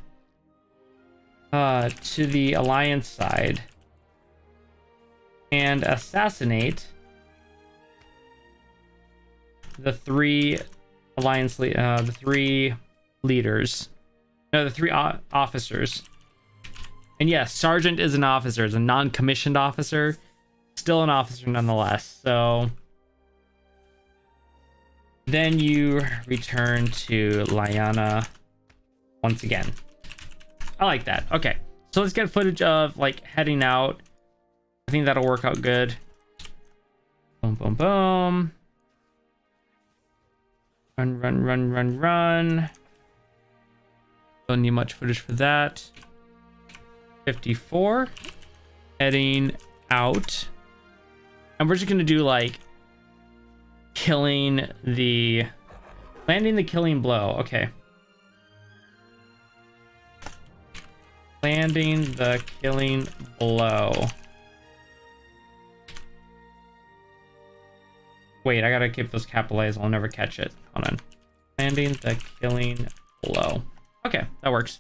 to the Alliance side and assassinate the three Alliance the three leaders. No, the three officers. And yes, Sergeant is an officer. It's a non-commissioned officer. Still an officer nonetheless. So then you return to Lyanna once again. I like that. Okay. So let's get footage of like heading out. I think that'll work out good. Boom, boom, boom. Run, run, run, run, run. Don't need much footage for that. 54. Heading out. And we're just gonna do like landing the killing blow. Okay. Landing the killing blow. Wait, I gotta keep those capitalized. I'll never catch it. Hold on. Landing the killing blow. Okay, that works.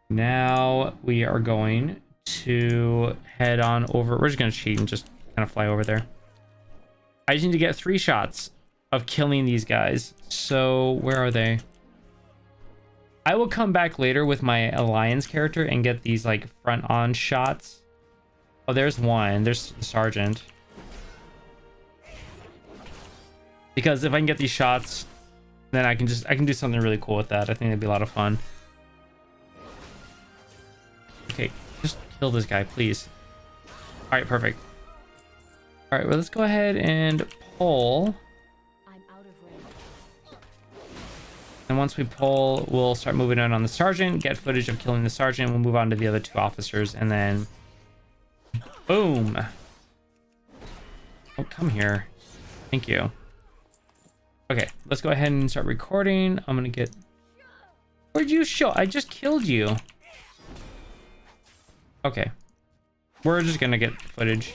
Now we are going to head on over. We're just gonna cheat and just kind of fly over there. I just need to get 3 shots of killing these guys. So where are they? I will come back later with my Alliance character and get these like front on shots. Oh, there's one. There's the Sergeant. Because if I can get these shots, then I can do something really cool with that. I think it'd be a lot of fun. Okay, just kill this guy, please. All right, perfect. All right, well, let's go ahead and pull. I'm out of range. And once we pull, we'll start moving in on the Sergeant, get footage of killing the Sergeant. We'll move on to the other 2 officers, and then boom. Oh, come here. Thank you. Okay, let's go ahead and start recording. I'm gonna get... Where'd you show? I just killed you. Okay. We're just gonna get footage.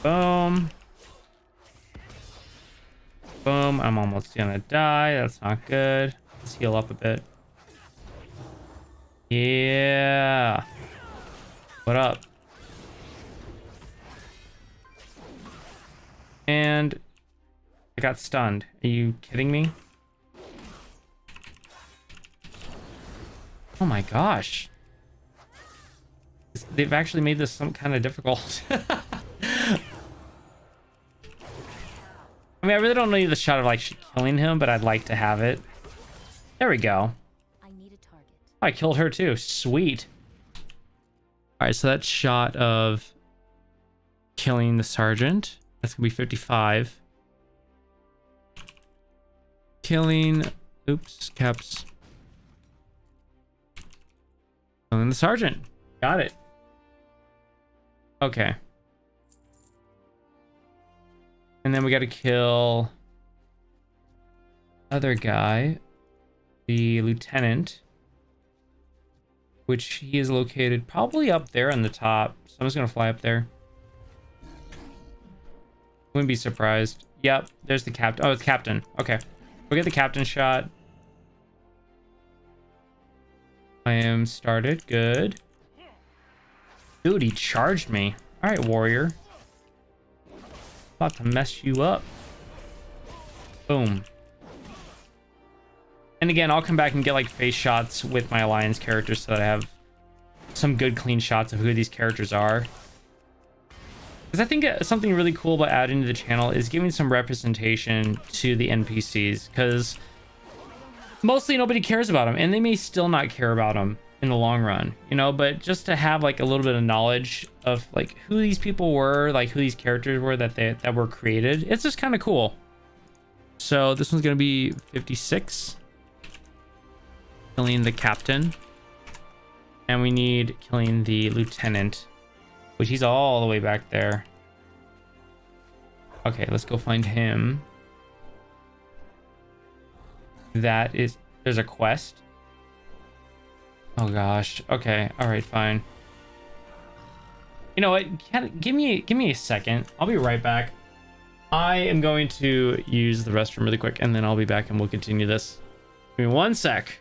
Boom. Boom. I'm almost gonna die. That's not good. Let's heal up a bit. Yeah. What up? And I got stunned. Are you kidding me? Oh my gosh. They've actually made this some kind of difficult. I mean, I really don't need the shot of like killing him, but I'd like to have it. There we go. I need a target. I killed her too. Sweet. All right, so that shot of killing the Sergeant. That's gonna be 55. Killing, oops, caps. Killing the Sergeant. Got it. Okay. And then we gotta kill other guy, the lieutenant, which he is located probably up there on the top. So I'm just gonna fly up there. Wouldn't be surprised. Yep, there's the captain. Oh, it's captain. Okay, we'll get the captain shot. I am started. Good. Dude, he charged me. All right, warrior. About to mess you up. Boom. And again, I'll come back and get like face shots with my Alliance characters so that I have some good clean shots of who these characters are. Because I think something really cool about adding to the channel is giving some representation to the NPCs, because mostly nobody cares about them, and they may still not care about them in the long run, you know, but just to have like a little bit of knowledge of like who these people were, like who these characters were that were created, it's just kind of cool. So this one's gonna be 56. Killing the captain. And we need killing the lieutenant, which he's all the way back there. Okay, let's go find him. That is, there's a quest. Oh gosh. Okay. All right, fine. You know what? Give me a second. I'll be right back. I am going to use the restroom really quick, and then I'll be back and we'll continue this. Give me 1 sec.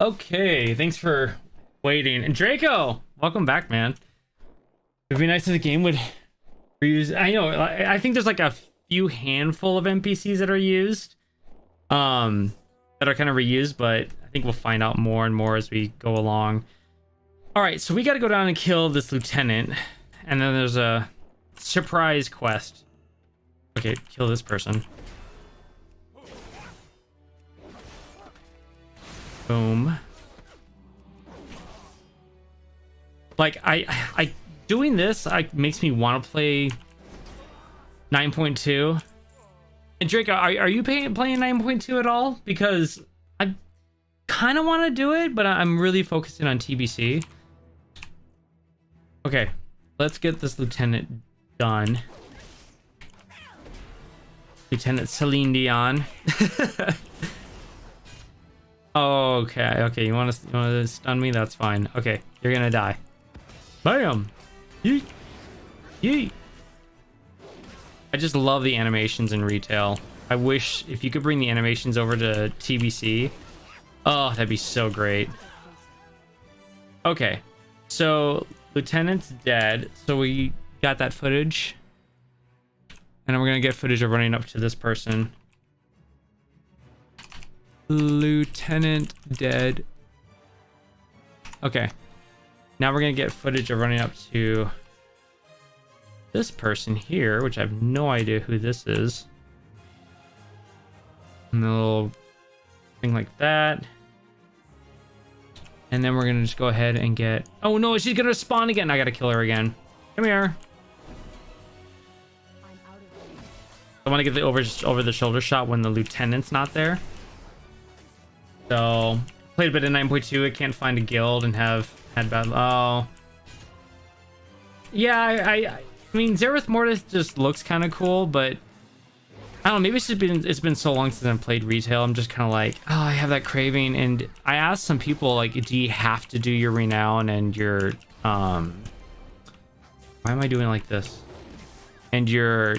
Okay, thanks for waiting. And Draco, welcome back, man. It'd be nice if the game would reuse. I know. I think there's like a few handful of NPCs that are used, that are kind of reused, but I think we'll find out more and more as we go along. All right, so we got to go down and kill this lieutenant, and then there's a surprise quest. Okay, kill this person. Boom. Like I doing this makes me want to play 9.2. And Drake, are you playing 9.2 at all? Because I kind of want to do it, but I'm really focusing on TBC. Okay, let's get this lieutenant done. Lieutenant Celine Dion. Okay, you want to stun me? That's fine. Okay, you're gonna die. Bam! Yeet! Yeet! I just love the animations in retail. I wish if you could bring the animations over to TBC. Oh, that'd be so great. Okay, so Lieutenant's dead. So we got that footage. And we're gonna get footage of running up to this person. Lieutenant dead. Okay. Now we're gonna get footage of running up to this person here, which I have no idea who this is. And a little thing like that. And then we're gonna just go ahead and get... Oh no, she's gonna spawn again. I gotta kill her again. Come here. I want to get the over the shoulder shot when the lieutenant's not there. So played a bit of 9.2. I can't find a guild and had bad. Oh, yeah. I mean, Zereth Mortis just looks kind of cool, but I don't know. Maybe it's been so long since I've played retail. I'm just kind of like, oh, I have that craving. And I asked some people like, do you have to do your renown and your why am I doing like this? And your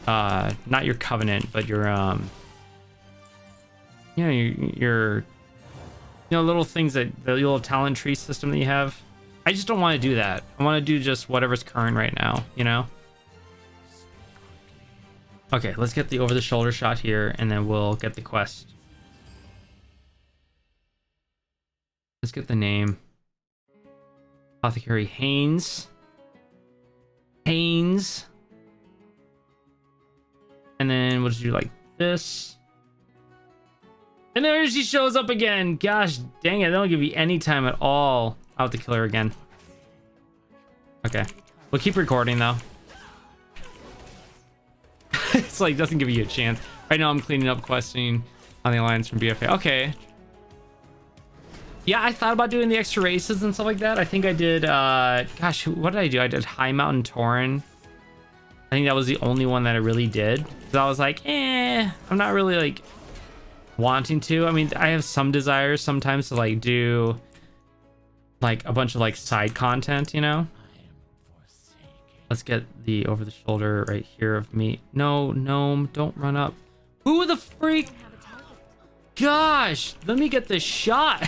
not your covenant, but your you know, your little things that the little talent tree system that you have. I just don't want to do that. I want to do just whatever's current right now, you know? Okay, let's get the over the shoulder shot here and then we'll get the quest. Let's get the name. Apothecary Haynes. And then we'll just do like this. And there she shows up again. Gosh dang it. They don't give you any time at all. I'll have to kill her again. Okay. We'll keep recording though. It's like, doesn't give you a chance. Right now I'm cleaning up questing on the Alliance from BFA. Okay. Yeah, I thought about doing the extra races and stuff like that. I think I did, gosh, what did I do? I did High Mountain Tauren. I think that was the only one that I really did. Because I was like, I'm not really like wanting to. I mean, I have some desires sometimes to like do like a bunch of like side content, you know? Let's get the over the shoulder right here of me. No, gnome, don't run up. Who the freak? Gosh, let me get this shot.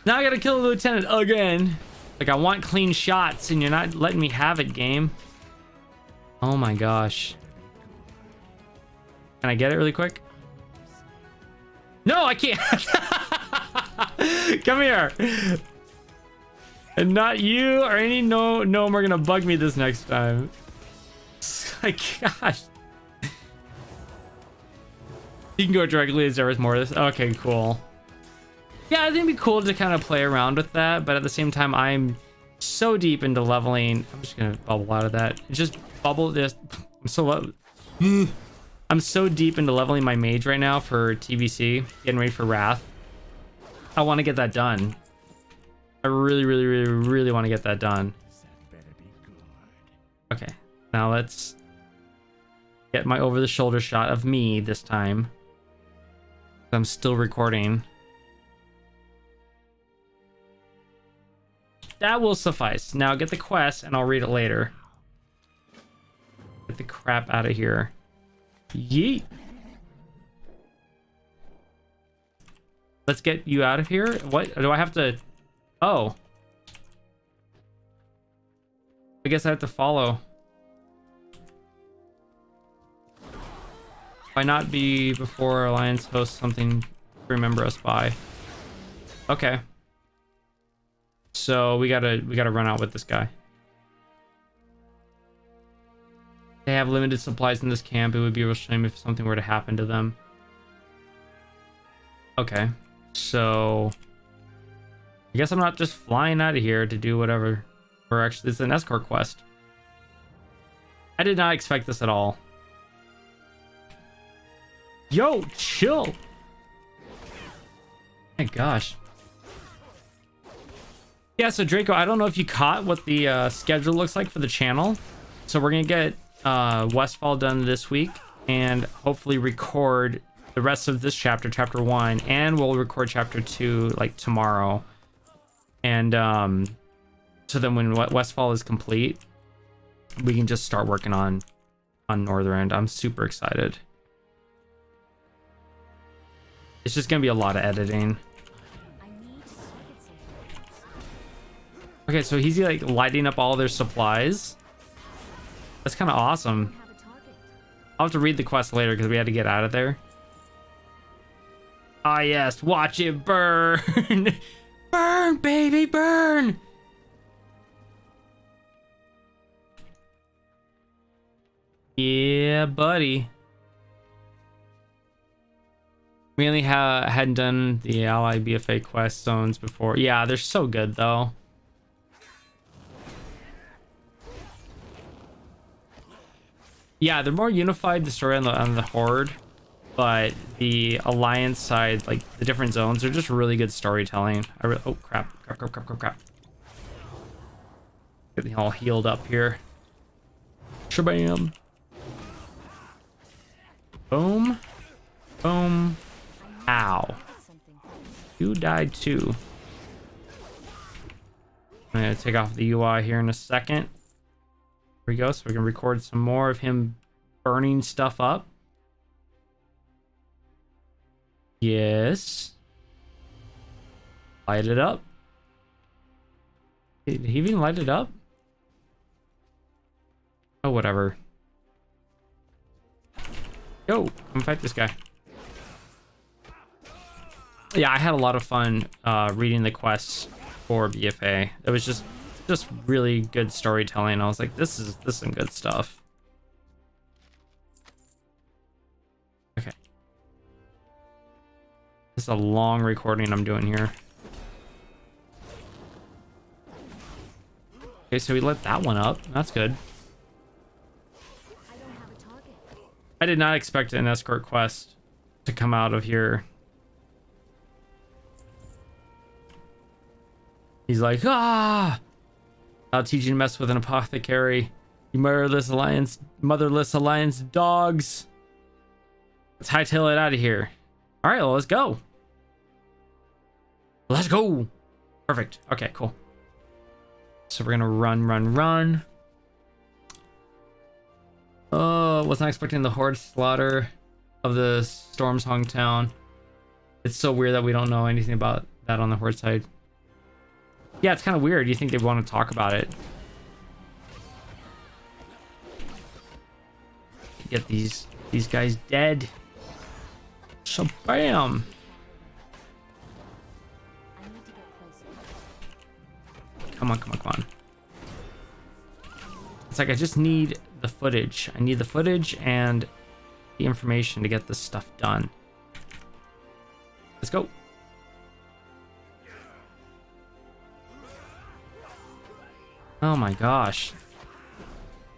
Now I gotta kill the lieutenant again. Like, I want clean shots and you're not letting me have it, game. Oh my gosh. Can I get it really quick? No, I can't. Come here. And not you or any gnome are gonna bug me this next time. Like, gosh. You can go directly as Zereth Mortis. Okay, cool. Yeah, I think it'd be cool to kind of play around with that, but at the same time, I'm so deep into leveling. I'm just gonna bubble out of that. Just bubble this. I'm so deep into leveling my mage right now for TBC, getting ready for Wrath. I want to get that done. I really want to get that done. Okay, now let's get my over-the-shoulder shot of me this time. I'm still recording. That will suffice. Now get the quest and I'll read it later. Get the crap out of here. Yeet. Let's get you out of here. What do I have to? Oh, I guess I have to follow. Why not be before Alliance hosts something to remember us by? Okay. So we gotta run out with this guy. They have limited supplies in this camp. It would be a real shame if something were to happen to them. Okay. So I guess I'm not just flying out of here to do whatever. Or actually, it's an escort quest. I did not expect this at all. Yo, chill. My gosh. Yeah, so Draco, I don't know if you caught what the schedule looks like for the channel. So we're gonna get Westfall done this week and hopefully record the rest of this chapter, chapter 1, and we'll record chapter 2 like tomorrow. And so then when Westfall is complete, we can just start working on Northrend. I'm super excited. It's just gonna be a lot of editing. Okay, so he's like lighting up all their supplies. That's kind of awesome. I'll have to read the quest later because we had to get out of there. Ah, yes, watch it burn. Burn, baby, burn. Yeah, buddy. We only hadn't done the Ally BFA quest zones before. Yeah, they're so good though. Yeah, they're more unified, the story on the Horde, but the Alliance side, like the different zones, are just really good storytelling. Oh crap. Getting all healed up here. Shabam. Boom. Boom. Ow. You died too. I'm gonna take off the UI here in a second. Here we go, so we can record some more of him burning stuff up. Yes. Light it up. Did he even light it up? Oh, whatever. Yo, come fight this guy. Yeah, I had a lot of fun reading the quests for BFA. It was just really good storytelling. I was like, this is some good stuff. Okay. This is a long recording I'm doing here. Okay, so we lit that one up. That's good. I did not expect an escort quest to come out of here. He's like, ah! I'll teach you to mess with an apothecary. You motherless alliance dogs. Let's hightail it out of here. All right, well, let's go. Let's go. Perfect. Okay, cool. So we're gonna run. Oh, wasn't expecting the horde slaughter of the Storm's Town. It's so weird that we don't know anything about that on the horde side. Yeah, it's kind of weird. You think they want to talk about it? Get these guys dead. So bam. Come on. It's like I just need the footage. I need the footage and the information to get this stuff done. Let's go. Oh my gosh.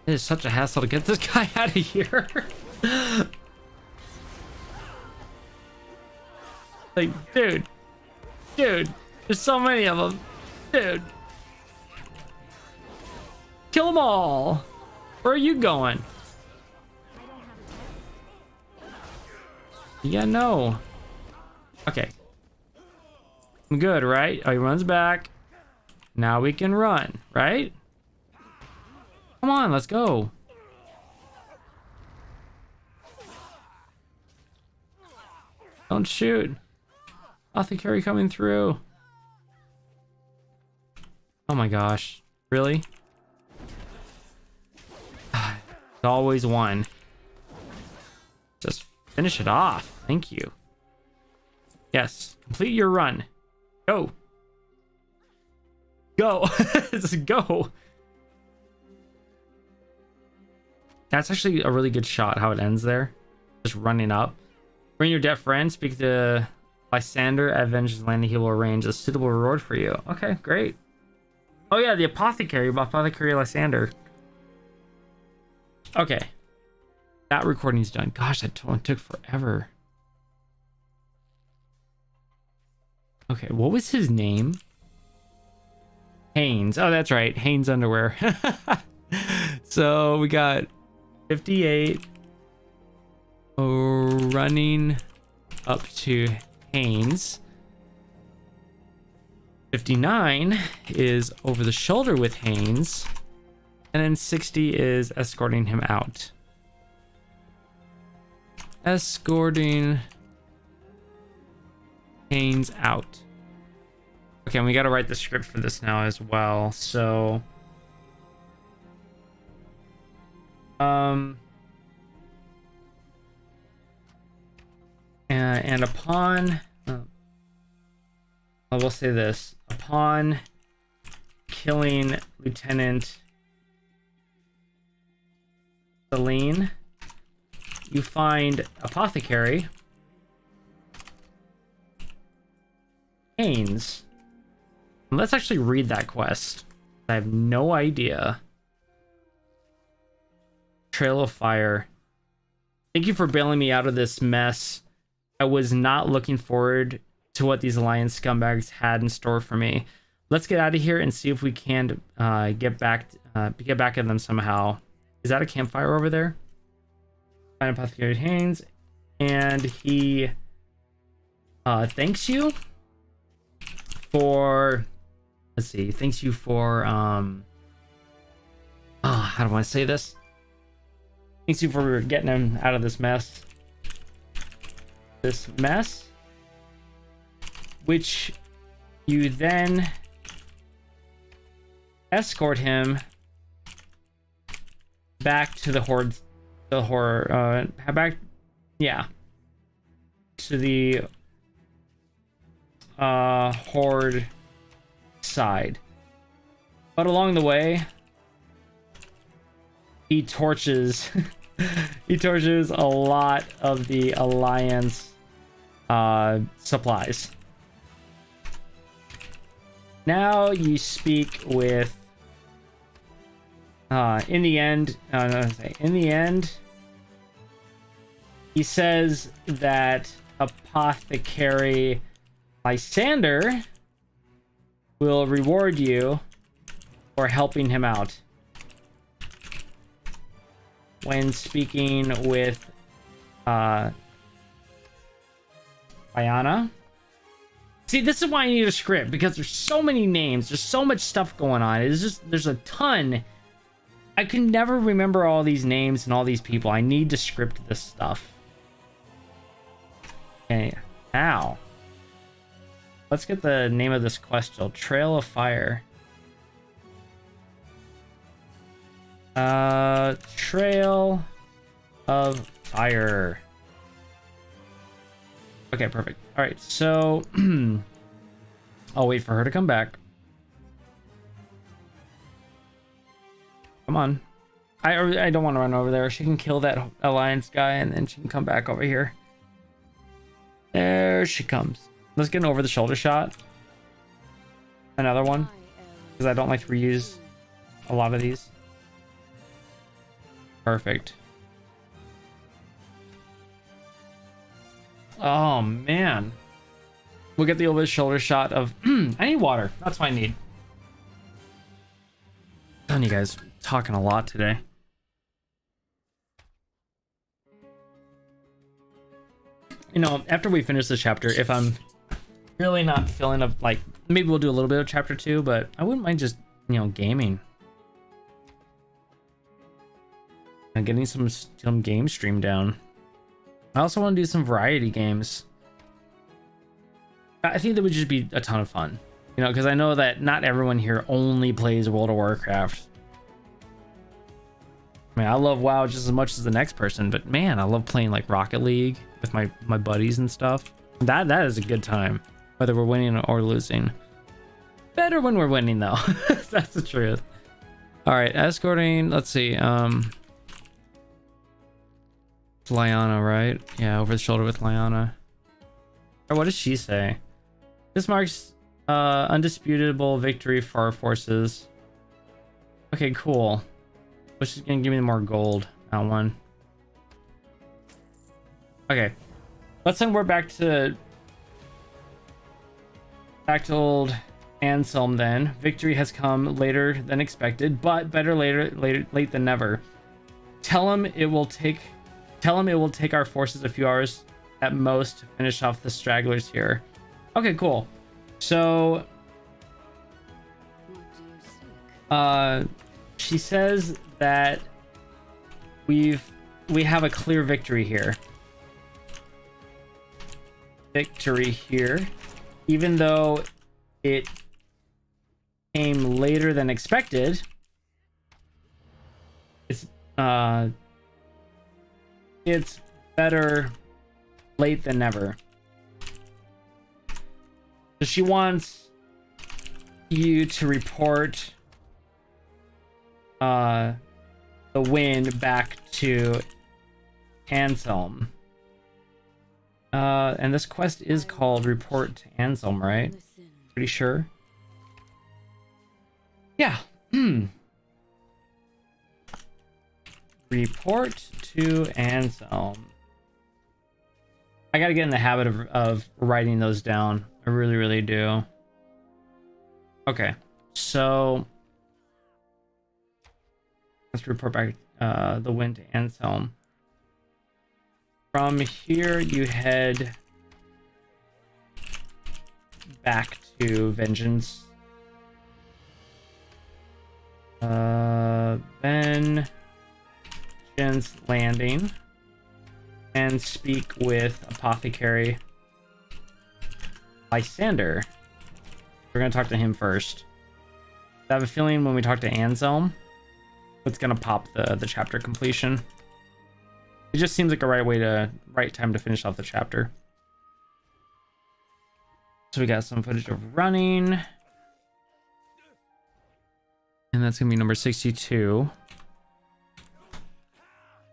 It is such a hassle to get this guy out of here. Like, dude, there's so many of them. Dude. Kill them all. Where are you going? Yeah, no. Okay. I'm good, right? Oh, he runs back. Now we can run, right? Come on, let's go. Don't shoot. Apothecary coming through. Oh my gosh. Really? It's always one. Just finish it off. Thank you. Yes. Complete your run. Go. Go. Just go. That's actually a really good shot, how it ends there. Just running up. Bring your dead friend. Speak to Lysander at Vengeance Landing. He will arrange a suitable reward for you. Okay, great. Oh yeah, the Apothecary. Apothecary Lysander. Okay. That recording's done. Gosh, that one took forever. Okay, what was his name? Haynes. Oh, that's right. Haynes underwear. So we got 58 running up to Haynes. 59 is over the shoulder with Haynes. And then 60 is escorting him out. Escorting Haynes out. Okay, and we got to write the script for this now as well. So, and upon, I will say this: upon killing Lieutenant Celine, you find Apothecary Haynes. Let's actually read that quest. I have no idea. Trail of Fire. Thank you for bailing me out of this mess. I was not looking forward to what these Alliance scumbags had in store for me. Let's get out of here and see if we can get back at them somehow. Is that a campfire over there? Find Apothecary Haynes, and he thanks you for, let's see, thanks you for how do I say this? Thanks you for getting him out of this mess. Which you then escort him back to the Horde, to the Horde side. But along the way, he torches a lot of the Alliance supplies. Now you speak with in the end, he says that Apothecary Lysander will reward you for helping him out. When speaking with Diana. See, this is why I need a script, because there's so many names, there's so much stuff going on. It's just, there's a ton. I can never remember all these names and all these people. I need to script this stuff. Okay, now let's get the name of this quest still. Trail of Fire. Trail of Fire. Okay, perfect. All right, so I'll wait for her to come back. Come on. I don't want to run over there. She can kill that Alliance guy and then she can come back over here. There she comes. Let's get an over the shoulder shot. Another one. Because I don't like to reuse a lot of these. Perfect. Oh man. We'll get the over the shoulder shot of I need water. That's what I need. Telling you guys, talking a lot today. You know, after we finish this chapter, if I'm really not feeling of like, maybe we'll do a little bit of chapter 2, but I wouldn't mind just, you know, gaming. And getting some game stream down. I also want to do some variety games. I think that would just be a ton of fun, you know, because I know that not everyone here only plays World of Warcraft. I mean, I love WoW just as much as the next person, but man, I love playing like Rocket League with my buddies and stuff. That is a good time, whether we're winning or losing. Better when we're winning though. That's the truth. All right, escorting. Let's see. Lyanna, right? Yeah, over the shoulder with Lyanna. Or what does she say? This marks undisputable victory for our forces. Okay, cool. Which is gonna give me more gold. That one. Okay. Let's send word back to old Anselm then. Victory has come later than expected, but better late than never. Tell him it will take our forces a few hours at most to finish off the stragglers here. Okay, cool. So she says that we have a clear victory here. Even though it came later than expected. It's better late than never. So she wants you to report the win back to Anselm. And this quest is called Report to Anselm, right? Pretty sure. Yeah. Report to Anselm. I gotta get in the habit of writing those down. I really, really do. Okay, so let's report back the win to Anselm. From here, you head back to Vengeance. Vengeance Landing. And speak with Apothecary Lysander. We're gonna talk to him first. I have a feeling when we talk to Anselm, it's gonna pop the chapter completion. It just seems like a right time to finish off the chapter. So we got some footage of running. And that's gonna be number 62.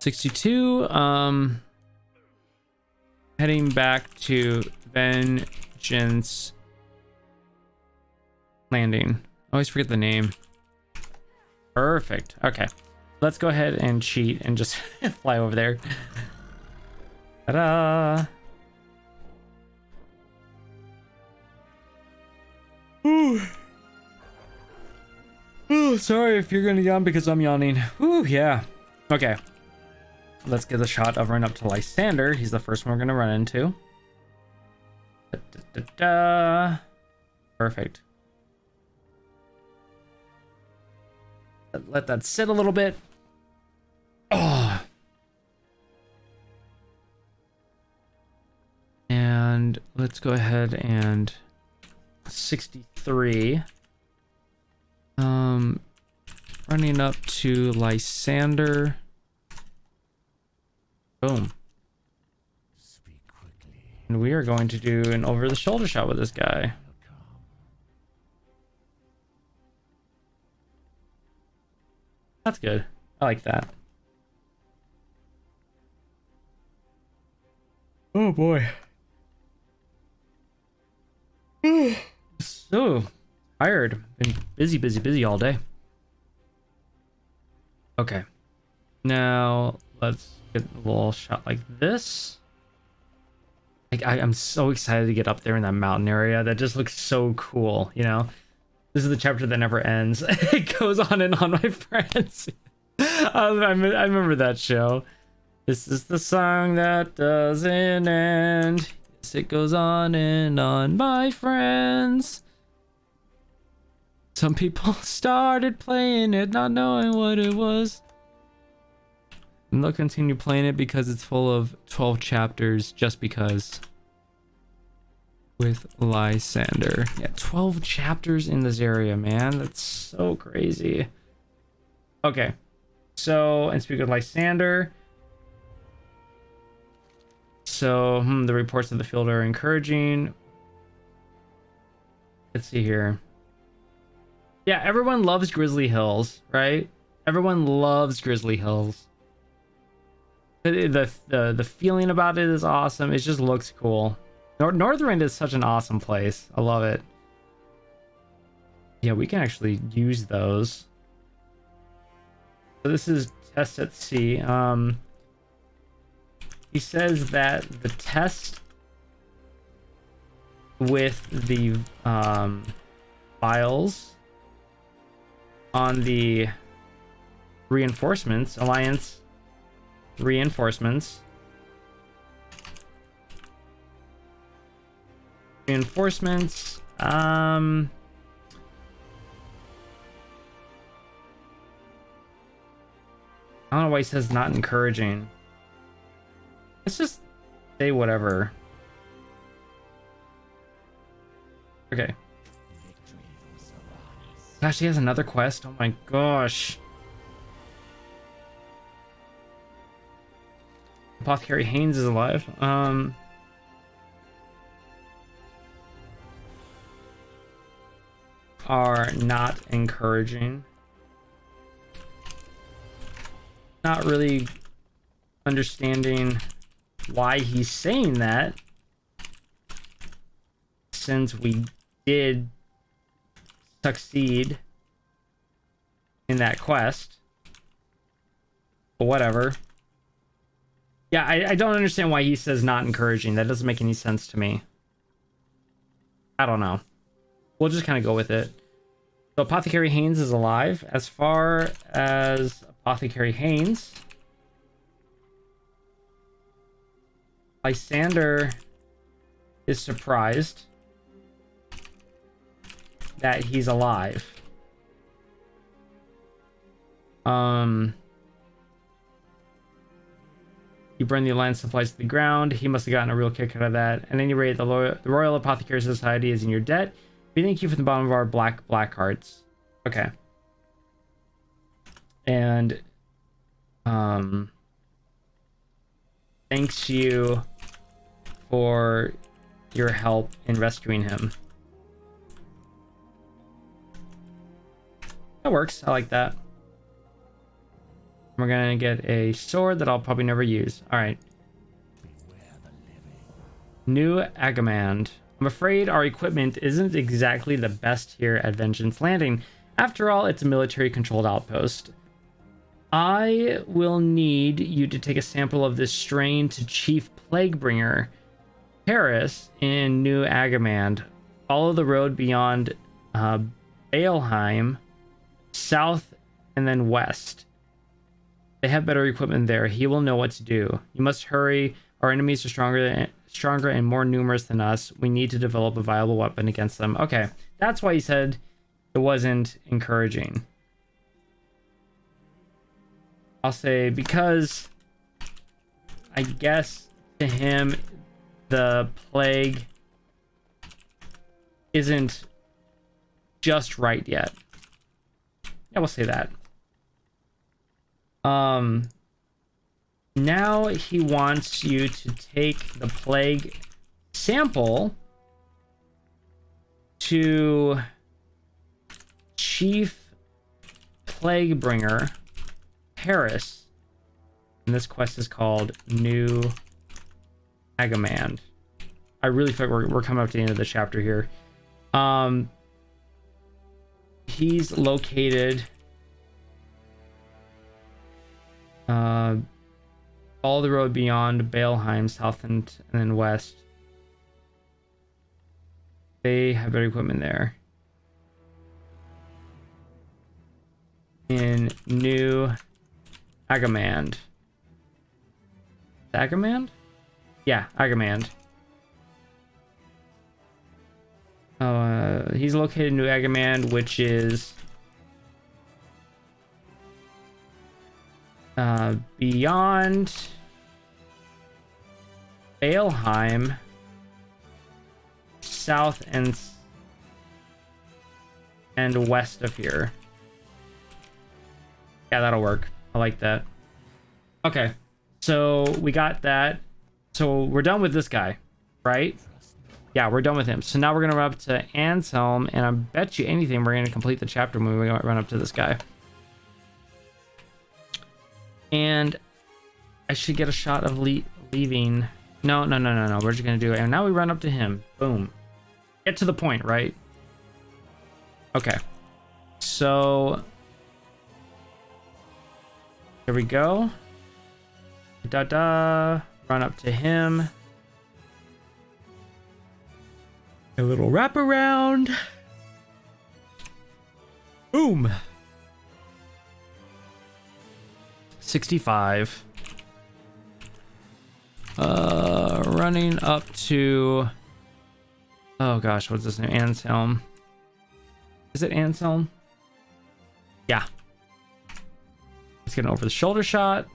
62, heading back to Vengeance Landing. I always forget the name. Perfect. Okay. Let's go ahead and cheat and just fly over there. Ta-da! Ooh. Ooh, sorry if you're gonna yawn because I'm yawning. Ooh, yeah. Okay. Let's get a shot of running up to Lysander. He's the first one we're gonna run into. Perfect. Let that sit a little bit. Oh. And let's go ahead and 63. Running up to Lysander. Boom. And we are going to do an over-the-shoulder shot with this guy. That's good. I like that. Oh boy. So tired. Been busy all day. Okay. Now let's get a little shot like this. Like I'm so excited to get up there in that mountain area. That just looks so cool, you know? This is the chapter that never ends. It goes on and on, my friends. I remember that show. This is the song that doesn't end. Yes, it goes on and on, my friends. Some people started playing it, not knowing what it was. And they'll continue playing it because it's full of 12 chapters, just because. with Lysander. Yeah, 12 chapters in this area, man. That's so crazy. Okay. So, and speak of Lysander. So, the reports of the field are encouraging. Let's see here. Yeah, everyone loves Grizzly Hills, right? Everyone loves Grizzly Hills. The feeling about it is awesome. It just looks cool. Northrend is such an awesome place. I love it. Yeah, we can actually use those. So this is test at sea. He says that the test with the files on the reinforcements, Alliance reinforcements, I don't know why he says not encouraging. Let's just say whatever. Okay. Gosh, he has another quest? Oh my gosh. Apothecary Haynes is alive. Are not encouraging. Not really understanding why he's saying that, since we did succeed in that quest. But whatever. Yeah, I don't understand why he says not encouraging. That doesn't make any sense to me. I don't know. We'll just kind of go with it. So Apothecary Haynes is alive. As far as Apothecary Haynes, Lysander is surprised that he's alive. You burn the Alliance supplies to the ground. He must have gotten a real kick out of that. At any rate, the Royal Apothecary Society is in your debt. We thank you from the bottom of our black hearts. Okay. And thanks you for your help in rescuing him. That works. I like that. We're gonna get a sword that I'll probably never use. All right. New Agamand. I'm afraid our equipment isn't exactly the best here at Vengeance Landing. After all, it's a military-controlled outpost. I will need you to take a sample of this strain to Chief Plaguebringer Paris in New Agamand. Follow the road beyond Baleheim, south and then west. They have better equipment there. He will know what to do. You must hurry. Our enemies are stronger and more numerous than us. We need to develop a viable weapon against them. Okay, that's why he said it wasn't encouraging. I'll say because I guess to him the plague isn't just right yet. Yeah, we'll say that. Now he wants you to take the plague sample to Chief Plaguebringer Paris. And this quest is called New Agamand. I really feel like we're coming up to the end of the chapter here. He's located all the road beyond Baleheim, south and then west. They have better equipment there. In New Agamand. Agamand? Yeah, Agamand. He's located in New Agamand, which is beyond Baleheim, south and west of here. Yeah, that'll work. I like that. Okay, so we got that. So we're done with this guy, right? Yeah, we're done with him. So now we're gonna run up to Anselm, and I bet you anything we're gonna complete the chapter when we run up to this guy. And I should get a shot of leaving. No. We're just gonna do it. And now we run up to him. Boom. Get to the point, right? Okay. So here we go. Run up to him. A little wraparound. Boom. 65. Running up to, oh gosh, what's this name? Anselm. Is it Anselm? Yeah. Let's get an over the shoulder shot.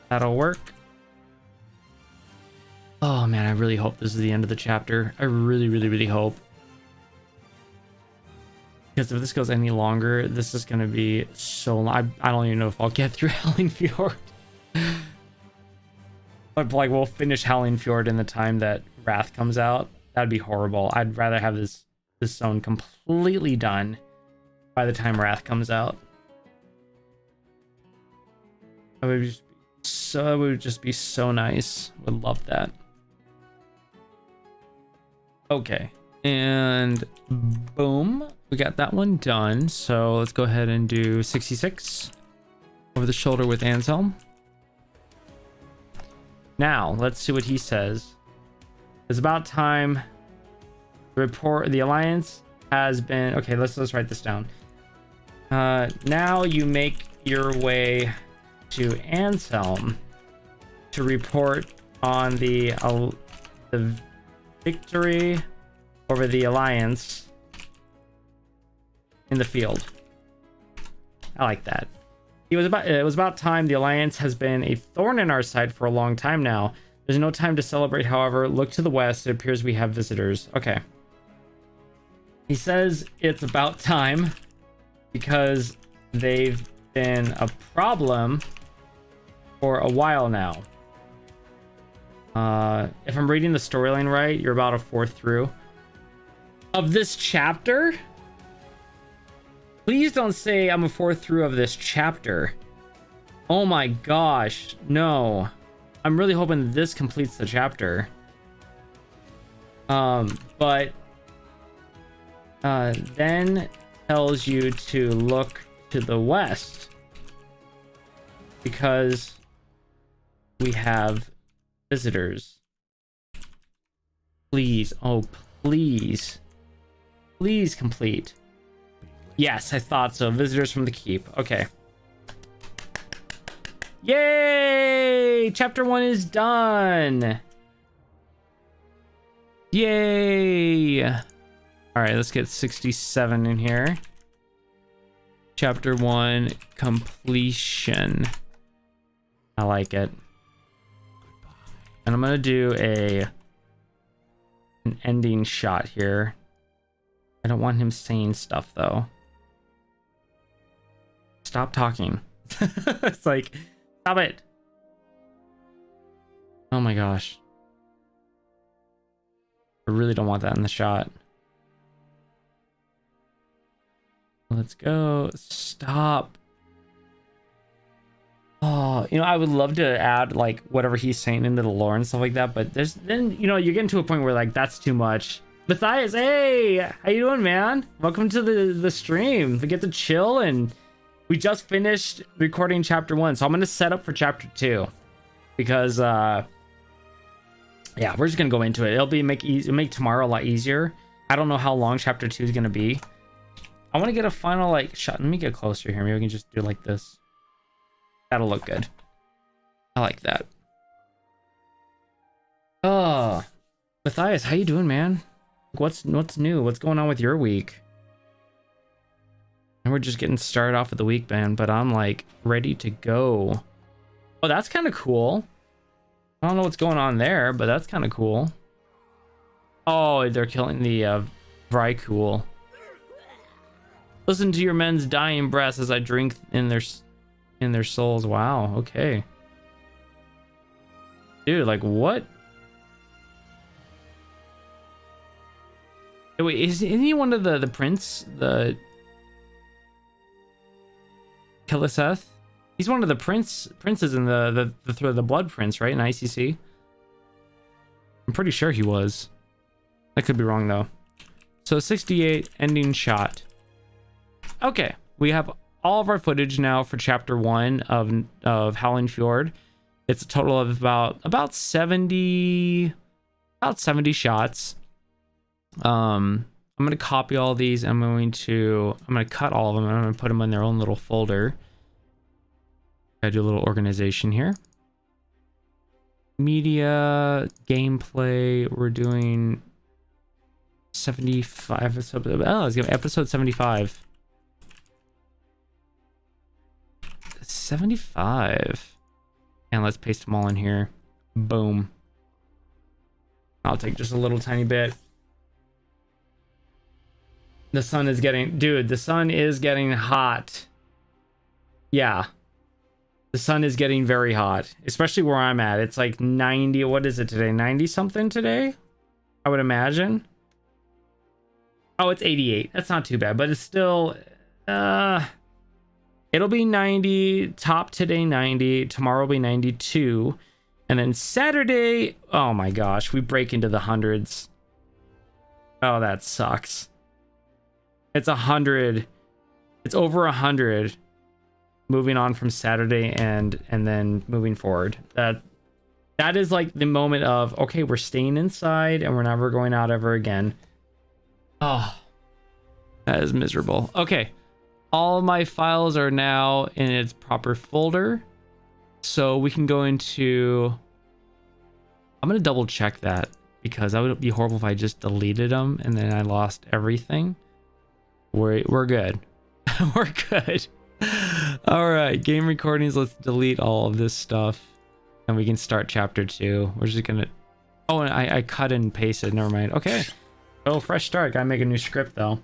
That'll work. Oh man, I really hope this is the end of the chapter. I really hope. Because if this goes any longer, this is going to be so long. I don't even know if I'll get through Howling Fjord. But like, we'll finish Howling Fjord in the time that Wrath comes out. That'd be horrible. I'd rather have this zone completely done by the time Wrath comes out. It would just be so nice. Would love that. Okay, and boom, we got that one done. So let's go ahead and do 66 over the shoulder with Anselm. Now let's see what he says. It's about time. Report the alliance has been, okay, let's write this down. Now you make your way to Anselm to report on the victory over the alliance in the field. I like that. It was about time. The alliance has been a thorn in our side for a long time now. There's no time to celebrate, however. Look to the west. It appears we have visitors. Okay. He says it's about time because they've been a problem for a while now. If I'm reading the storyline right, you're about a fourth through of this chapter. Please don't say I'm a fourth through of this chapter. Oh my gosh, no. I'm really hoping this completes the chapter. But then tells you to look to the west because we have visitors. Please, oh please, please complete. Yes, I thought so. Visitors from the keep. Okay. Yay! Chapter 1 is done. Yay! All right, let's get 67 in here. Chapter 1 completion. I like it. And I'm gonna do an ending shot here. I don't want him saying stuff though. Stop talking. It's like, stop it. Oh my gosh. I really don't want that in the shot. Let's go. Stop. Oh, you know, I would love to add like whatever he's saying into the lore and stuff like that, but then you know, you're getting to a point where like that's too much. Matthias, hey, how you doing, man? Welcome to the stream. We get to chill, and we just finished recording chapter 1, so I'm gonna set up for chapter 2 because yeah, we're just gonna go into it. It'll make tomorrow a lot easier. I don't know how long chapter 2 is gonna be. I want to get a final like shot. Let me get closer here. Maybe we can just do it like this. That'll look good. I like that. Oh, Matthias, how you doing, man? What's new? What's going on with your week? And we're just getting started off with the week, man, but I'm like ready to go. Oh, that's kind of cool. I don't know what's going on there, but that's kind of cool. Oh, they're killing the Vrykul. Listen to your men's dying breaths as I drink in their souls. Wow, okay. Dude, like what? Wait, isn't he one of the prince? The Killiseth? He's one of the princes in the Blood Prince, right? In ICC. I'm pretty sure he was. I could be wrong though. So 68 ending shot. Okay, we have all of our footage now for chapter 1 of Howling Fjord. It's a total of about 70 shots. I'm gonna copy all these. I'm gonna cut all of them. I'm gonna put them in their own little folder. I do a little organization here. Media, gameplay. We're doing 75. Oh, let's give episode 75. 75. And let's paste them all in here. Boom. I'll take just a little tiny bit. The sun is getting... Dude, the sun is getting hot. Yeah. The sun is getting very hot. Especially where I'm at. It's like 90... What is it today? 90 something today? I would imagine. Oh, it's 88. That's not too bad. But it's still... It'll be 90. Top today 90. Tomorrow will be 92. And then Saturday... Oh my gosh. We break into the hundreds. Oh, that sucks. It's 100. It's over 100. Moving on from Saturday and then moving forward. That is like the moment of, okay, we're staying inside and we're never going out ever again. Oh, that is miserable. Okay, all my files are now in its proper folder, so we can go into... I'm gonna double check that because that would be horrible if I just deleted them and then I lost everything. We're good. We're good. All right, game recordings. Let's delete all of this stuff and we can start chapter 2. We're just gonna... Oh, and I cut and pasted. Never mind. Okay. Oh, fresh start. Gotta make a new script though.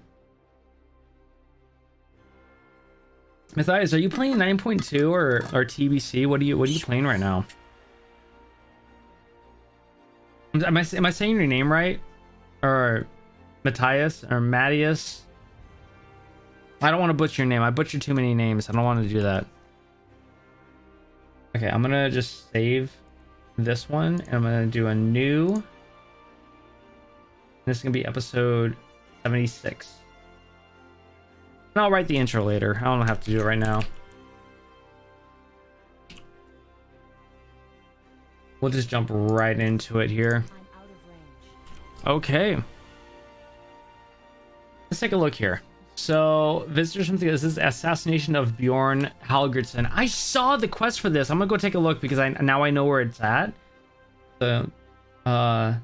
Matthias, are you playing 9.2 or TBC? What are you playing right now? Am I saying your name right? Or Matthias or Matthias? I don't want to butcher your name. I butcher too many names. I don't want to do that. Okay, I'm gonna just save this one and I'm gonna do a new. This is gonna be episode 76. And I'll write the intro later. I don't have to do it right now. We'll just jump right into it here. I'm out of range. Okay. Let's take a look here. So, visitors from this is Assassination of Bjorn Halgerson. I saw the quest for this. I'm gonna go take a look because now I know where it's at. So, oh,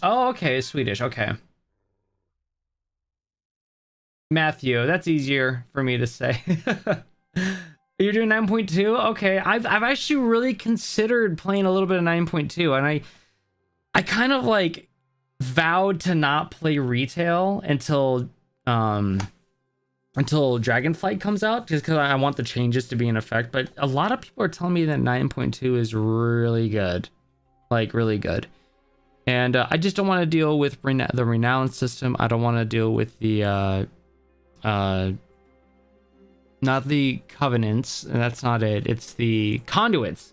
okay, Swedish. Okay. Matthew, that's easier for me to say. You're doing 9.2? Okay, I've actually really considered playing a little bit of 9.2, and I kind of like vowed to not play retail until Dragonflight comes out, just because I want the changes to be in effect. But a lot of people are telling me that 9.2 is really good, like really good. And I just don't want to deal with the renown system. I don't want to deal with the not the covenants, and that's not it. It's the conduits.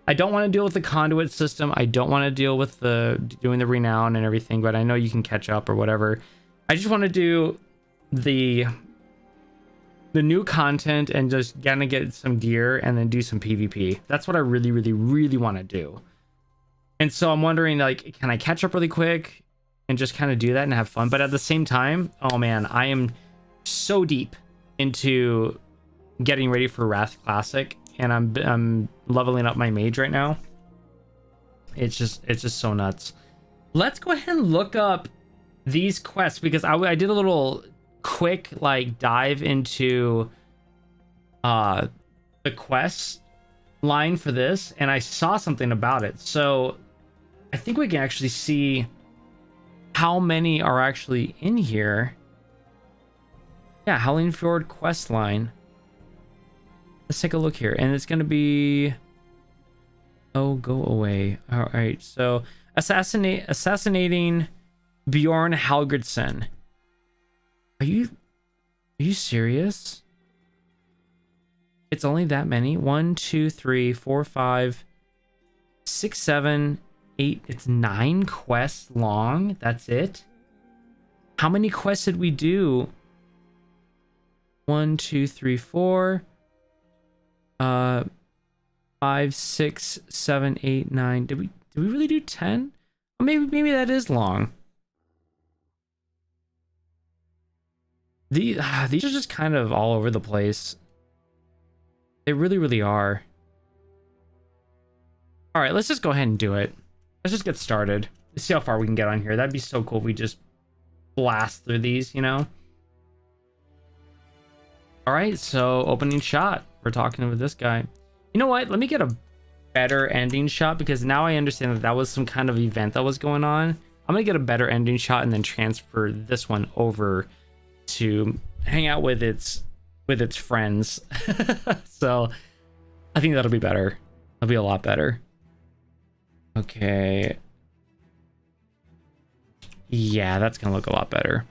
I don't want to deal with the conduit system. I don't want to deal with doing the renown and everything, but I know you can catch up or whatever. I just want to do the new content and just gonna get some gear and then do some PvP. That's what I really, really, really want to do. And so I'm wondering, like, can I catch up really quick and just kind of do that and have fun? But at the same time, oh man, I am so deep into getting ready for Wrath Classic, and I'm leveling up my mage right now. It's just so nuts. Let's go ahead and look up these quests because I did a little quick like dive into the quests line for this, and I saw something about it. So I think we can actually see how many are actually in here. Yeah, Howling Fjord quest line. Let's take a look here, and it's gonna be, oh, go away. All right, so assassinating Bjorn Halgardson. Are you serious? It's only that many? 1, 2, 3, 4, 5, 6, 7, 8. It's 9 quests long. That's it. How many quests did we do? 1, 2, 3, 4. 5, 6, 7, 8, 9. Did we really do 10? Well, maybe that is long. These are just kind of all over the place. They really are. All right, let's just go ahead and do it. Let's just get started. Let's see how far we can get on here. That'd be so cool if we just blast through these, you know? All right, so opening shot. We're talking with this guy. You know what? Let me get a better ending shot, because now I understand that that was some kind of event that was going on. I'm gonna get a better ending shot and then transfer this one over to hang out with its friends. So I think that'll be better. That'll be a lot better. Okay. Yeah, that's gonna look a lot better.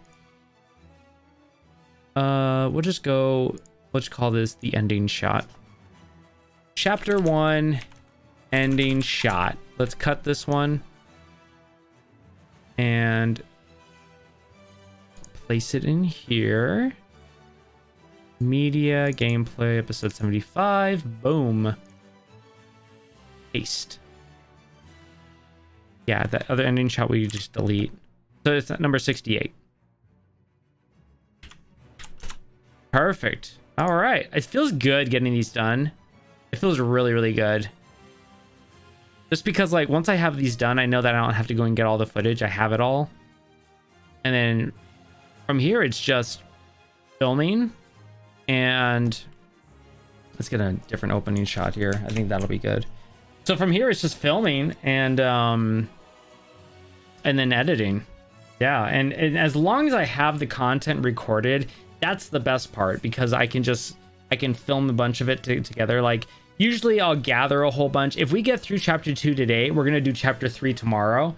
We'll just go, let's call this the ending shot. Chapter 1 ending shot. Let's cut this one and place it in here. Media, gameplay, episode 75. Boom. Paste. Yeah, that other ending shot we just delete. So it's at number 68. Perfect. All right. It feels good getting these done. It feels really good. Just because, like, once I have these done, I know that I don't have to go and get all the footage. I have it all. And then from here, it's just filming. And let's get a different opening shot here. I think that'll be good. So from here, it's just filming and then editing. Yeah, and as long as I have the content recorded, that's the best part, because I can film a bunch of it together. Like, usually I'll gather a whole bunch. If we get through chapter 2 today, we're gonna do chapter 3 tomorrow,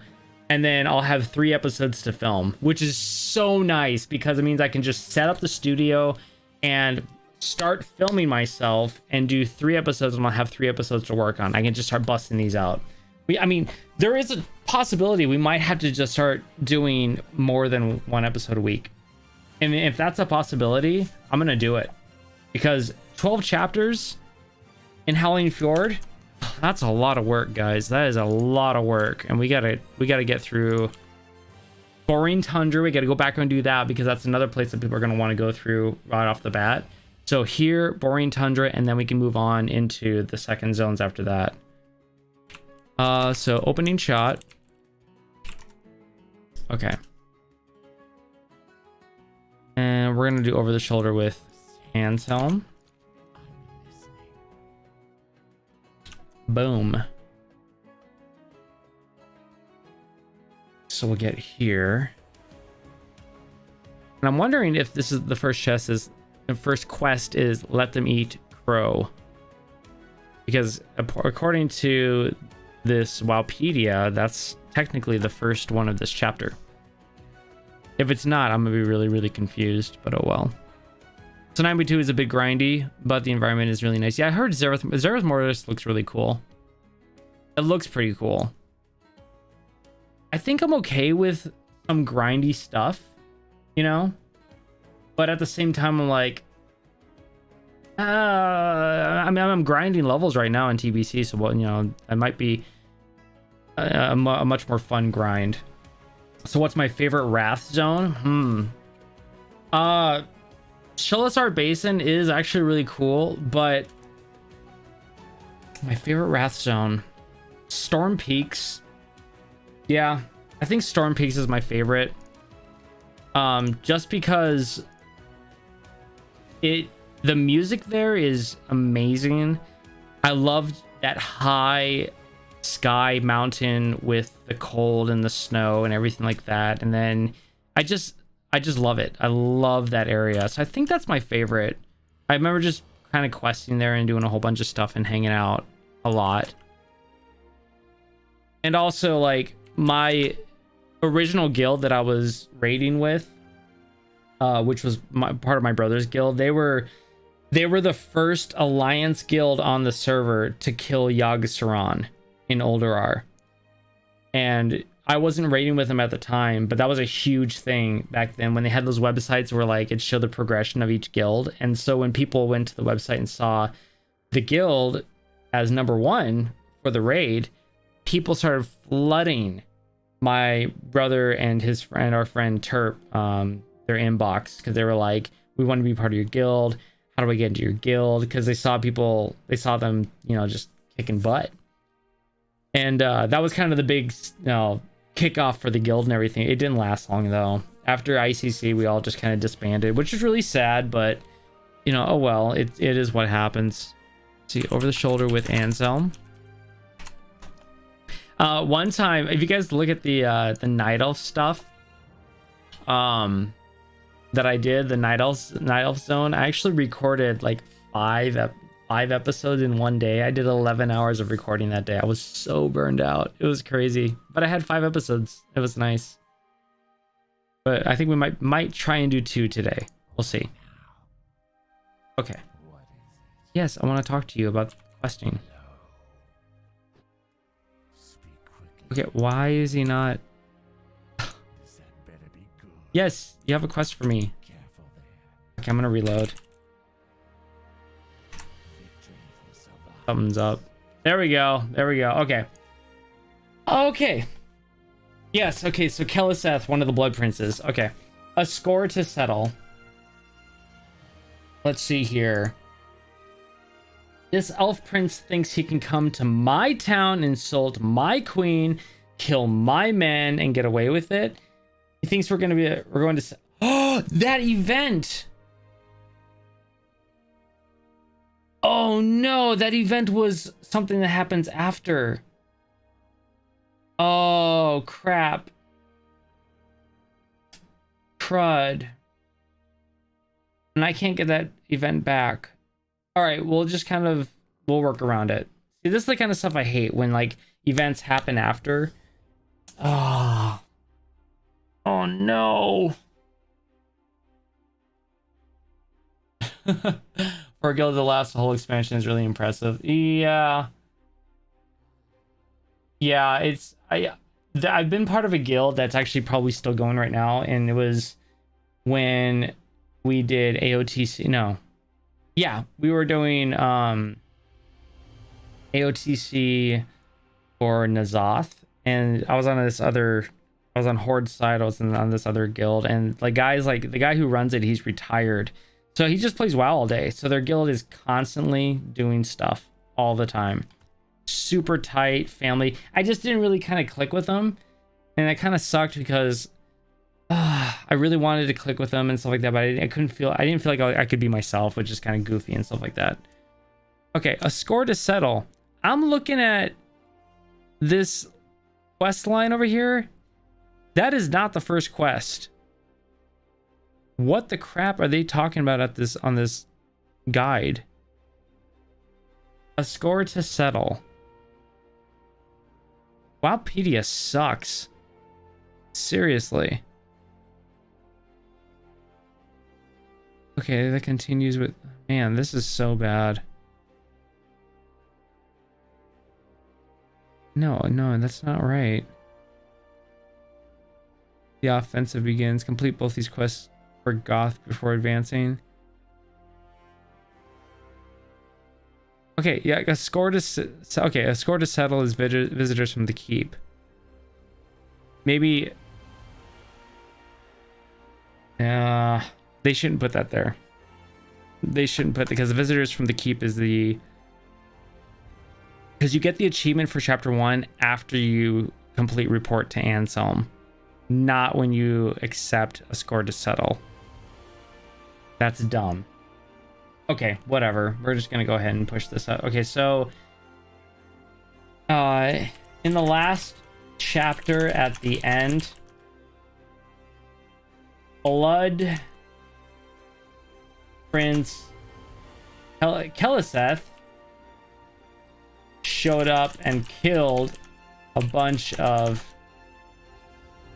and then I'll have 3 episodes to film, which is so nice because it means I can just set up the studio and start filming myself and do 3 episodes, and I'll have 3 episodes to work on. I can just start busting these out. I mean, there is a possibility we might have to just start doing more than 1 episode a week. And if that's a possibility, I'm going to do it. Because 12 chapters in Howling Fjord, that's a lot of work, guys. That is a lot of work. And we got to get through Boring Tundra. We got to go back and do that, because that's another place that people are going to want to go through right off the bat. So here, Boring Tundra, and then we can move on into the second zones after that. So opening shot. Okay. And we're going to do over the shoulder with Anselm. Boom. So we'll get here. And I'm wondering if this is the first chest is the first quest is let them eat crow. Because according to this Wowpedia, that's technically the first one of this chapter. If it's not, I'm gonna be really confused, but oh well. So 9x2 is a bit grindy, but the environment is really nice. Yeah, I heard Zereth Mortis looks really cool. It looks pretty cool. I think I'm okay with some grindy stuff, you know? But at the same time, I'm like, I mean, I'm grinding levels right now in TBC, so, well, you know, it might be a much more fun grind. So what's my favorite Wrath zone? Shellasar Basin is actually really cool, but my favorite Wrath zone, Storm Peaks. Yeah, I think Storm Peaks is my favorite. Just because the music there is amazing, I loved that high sky mountain with the cold and the snow and everything like that. And then I just love it. I love that area. So I think that's my favorite. I remember just kind of questing there and doing a whole bunch of stuff and hanging out a lot. And also, like, my original guild that I was raiding with, which was part of my brother's guild, they were the first alliance guild on the server to kill Yogg-Saron in Ulduar. And I wasn't raiding with them at the time, but that was a huge thing back then when they had those websites where, like, it showed the progression of each guild. And so when people went to the website and saw the guild as number 1 for the raid, people started flooding my brother and his friend, our friend Terp, their inbox, because they were like, we want to be part of your guild. How do I get into your guild? Because they saw them, you know, just kicking butt. And that was kind of the big, you know, kickoff for the guild and everything. It didn't last long though. After ICC, we all just kind of disbanded, which is really sad, but you know, oh well, it is what happens. See, over the shoulder with Anselm. One time, if you guys look at the Night Elf stuff, that I did, the Night Elf zone, I actually recorded like five episodes in one day. I did 11 hours of recording that day. I was so burned out. It was crazy, but I had 5 episodes. It was nice. But I think we might try and do 2 today. We'll see. Okay. Yes, I want to talk to you about questing. Okay, why is he not? Yes, you have a quest for me. Okay, I'm gonna reload. Something's up. There we go. There we go. Okay. Okay. Yes, okay, so Keliseth, one of the Blood Princes. Okay. A score to settle. Let's see here. This elf prince thinks he can come to my town, insult my queen, kill my men, and get away with it. He thinks we're going to oh, that event. Oh no, that event was something that happens after. Oh crap. Crud. And I can't get that event back. All right, we'll work around it. See, this is the kind of stuff I hate when like events happen after. Oh. Oh no. For a guild that lasts the whole expansion is really impressive. Yeah. Yeah, I've been part of a guild that's actually probably still going right now, and it was when we did AOTC. No. Yeah, we were doing AOTC for Nazoth, and I was on Horde side. I was on this other guild, and like guys, like the guy who runs it, he's retired, so he just plays WoW all day. So their guild is constantly doing stuff all the time. Super tight family. I just didn't really kind of click with them, and that kind of sucked because I really wanted to click with them and stuff like that, but I didn't feel like I could be myself, which is kind of goofy and stuff like that. Okay, a score to settle. I'm looking at this quest line over here. That is not the first quest. What the crap are they talking about on this guide? A score to settle. Wowpedia sucks. Seriously. Okay, that continues with... Man, this is so bad. No, that's not right. The offensive begins. Complete both these quests for Goth before advancing. Okay, yeah, a score to settle is visitors from the keep. Maybe... they shouldn't put that there. They shouldn't put... Because the visitors from the keep is the... Because you get the achievement for chapter 1 after you complete report to Anselm. Not when you accept a score to settle. That's dumb. Okay, whatever. We're just gonna go ahead and push this up. Okay, so in the last chapter at the end, Blood Prince Keliseth showed up and killed a bunch of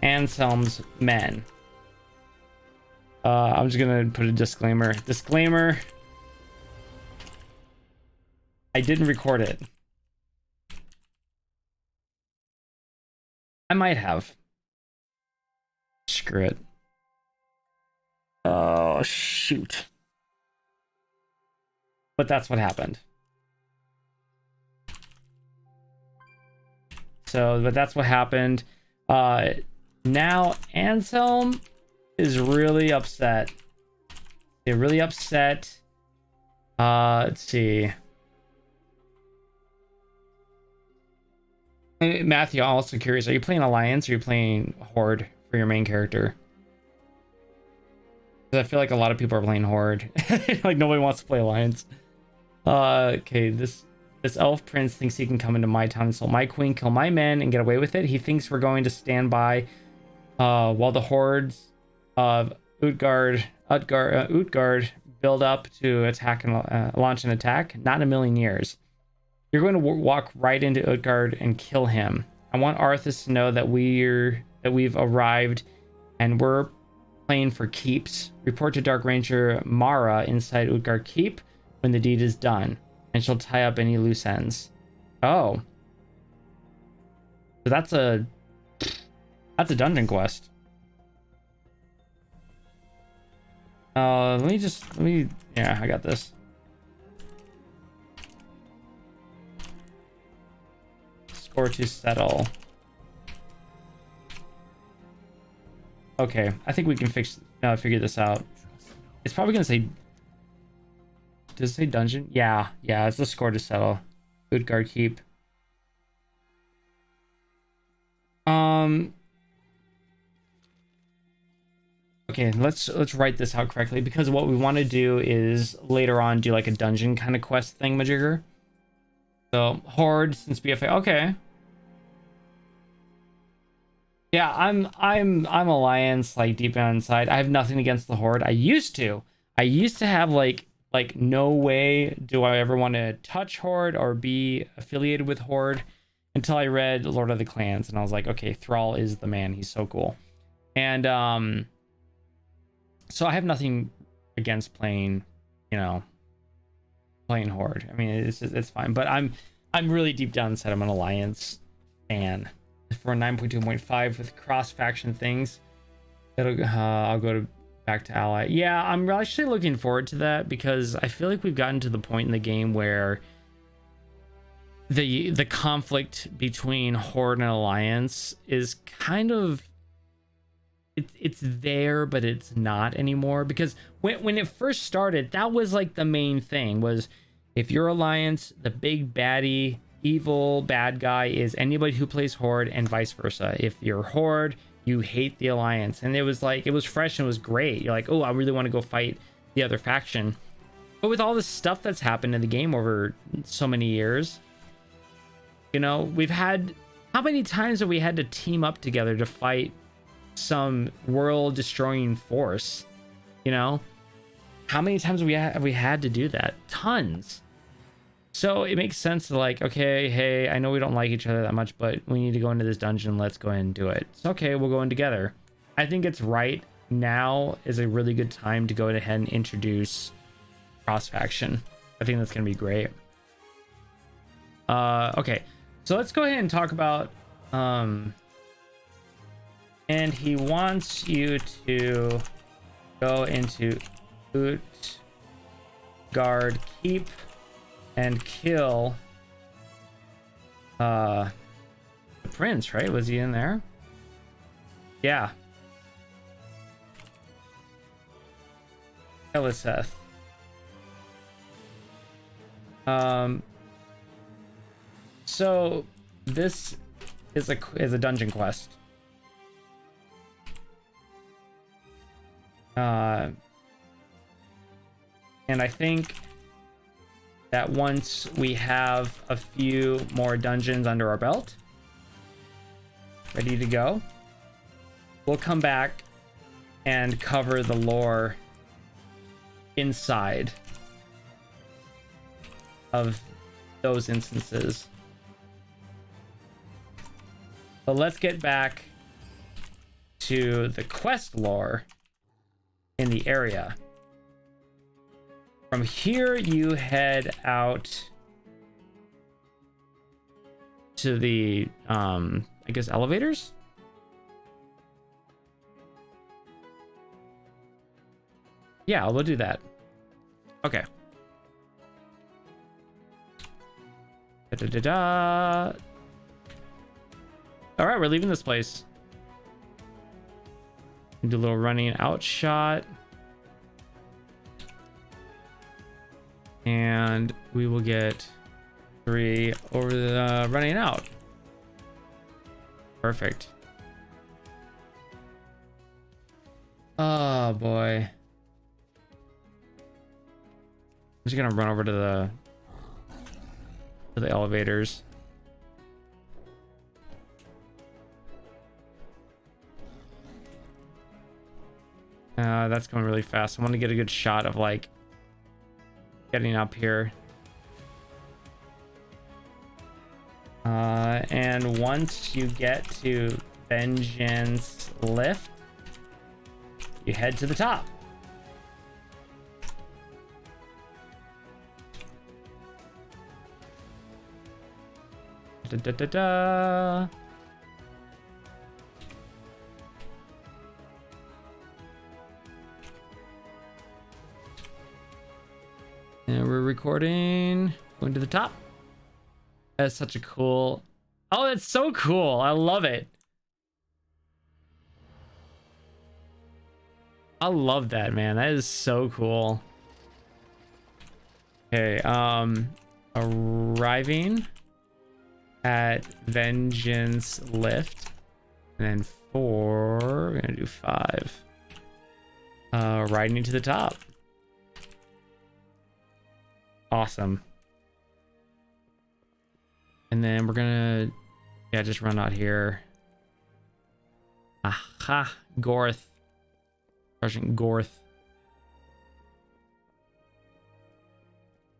Anselm's men. I'm just gonna put a disclaimer. Disclaimer. I didn't record it. I might have. Screw it. Oh, shoot. But that's what happened. But that's what happened. Now Anselm is really upset. They're really upset. Let's see. Matthew, I'm also curious. Are you playing Alliance or are you playing Horde for your main character? Because I feel like a lot of people are playing Horde. Like nobody wants to play Alliance. Okay, this elf prince thinks he can come into my town and insult my queen, kill my men, and get away with it. He thinks we're going to stand by while the hordes of Utgard build up to attack and launch an attack. Not in a million years. You're going to walk right into Utgard and kill him. I want Arthas to know that we've arrived and we're playing for keeps. Report to Dark Ranger Mara inside Utgard Keep when the deed is done, and she'll tie up any loose ends. Oh. So that's a dungeon quest. Yeah, I got this. Score to settle. Okay, I think we can figure this out. It's probably gonna say. Does it say dungeon? Yeah, it's the score to settle. Utgard Keep. Okay, let's write this out correctly, because what we want to do is later on do like a dungeon kind of quest thing, Majigger. So Horde since BFA. Okay. Yeah, I'm Alliance, like deep down inside. I have nothing against the Horde. I used to have like no way do I ever want to touch Horde or be affiliated with Horde until I read Lord of the Clans, and I was like, okay, Thrall is the man. He's so cool. And so I have nothing against playing Horde. I mean, it's fine, but I'm really deep down inside I'm an Alliance fan. For 9.2.5 with cross faction things, I'll go back to Ally. Yeah, I'm actually looking forward to that, because I feel like we've gotten to the point in the game where the conflict between Horde and Alliance is kind of it's there, but it's not anymore. Because when it first started, that was like the main thing, was if you're Alliance, the big baddie evil bad guy is anybody who plays Horde, and vice versa. If you're Horde, you hate the Alliance. And it was fresh and it was great. You're like, oh, I really want to go fight the other faction. But with all this stuff that's happened in the game over so many years, we've had, how many times have we had to team up together to fight some world destroying force? How many times have we had to do that? Tons. So it makes sense to like, okay, hey, I know we don't like each other that much, but we need to go into this dungeon. Let's go ahead and do it. It's okay. We'll go in together. I think it's right now is a really good time to go ahead and introduce cross faction. I think that's going to be great. Okay. So let's go ahead and talk about, and he wants you to go into Utgard Keep and kill the prince, right? Was he in there? Yeah. Keliseth. So this is a dungeon quest. And And I think that once we have a few more dungeons under our belt, ready to go, we'll come back and cover the lore inside of those instances. But let's get back to the quest lore in the area. From here, you head out to the, I guess, elevators? Yeah, we'll do that. Okay. Da-da-da-da. All right, we're leaving this place. Do a little running out shot. And we will get 3 over the running out. Perfect. Oh boy. I'm just gonna run over to the elevators. That's going really fast. I want to get a good shot of like getting up here. And once you get to Vengeance Lift, you head to the top. Da, da, da, da. And we're recording. Going to the top. That's such a cool. Oh, that's so cool. I love it. I love that, man. That is so cool. Okay, arriving at Vengeance Lift. And then 4. We're gonna do 5. Riding to the top. Awesome. And then we're gonna, yeah, just run out here. Aha, Gorth. Sergeant Gorth.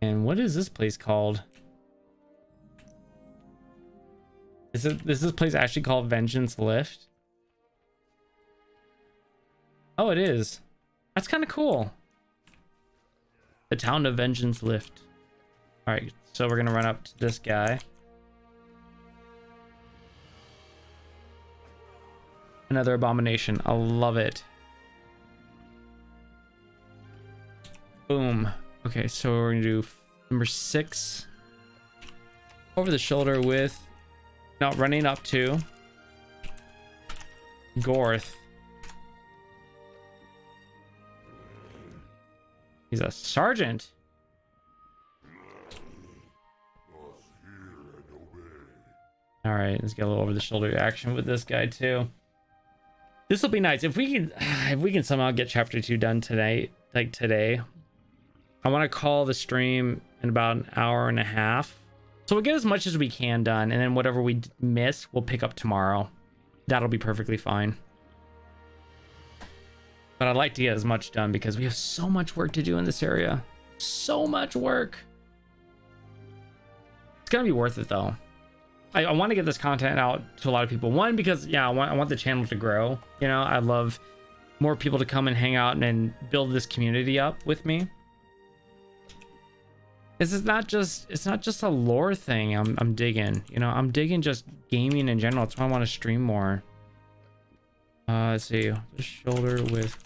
And what is this place called? Is this place actually called Vengeance Lift? Oh, it is. That's kind of cool. The town of Vengeance Lift. All right, so we're gonna run up to this guy. Another abomination. I love it. Boom. Okay, so we're gonna do number 6. Over the shoulder with, not running up to Gorth. He's a sergeant. All right, let's get a little over the shoulder action with this guy too. This will be nice if we can somehow get chapter 2 done tonight, like today. I want to call the stream in about an hour and a half, so we'll get as much as we can done, and then whatever we miss, we'll pick up tomorrow. That'll be perfectly fine. But I'd like to get as much done because we have so much work to do in this area. So much work. It's gonna be worth it though. I want to get this content out to a lot of people. One, because yeah, I want the channel to grow. You know, I love more people to come and hang out and build this community up with me. This is not just, it's not just a lore thing. I'm digging. You know, I'm digging just gaming in general. That's why I want to stream more. Let's see. The shoulder with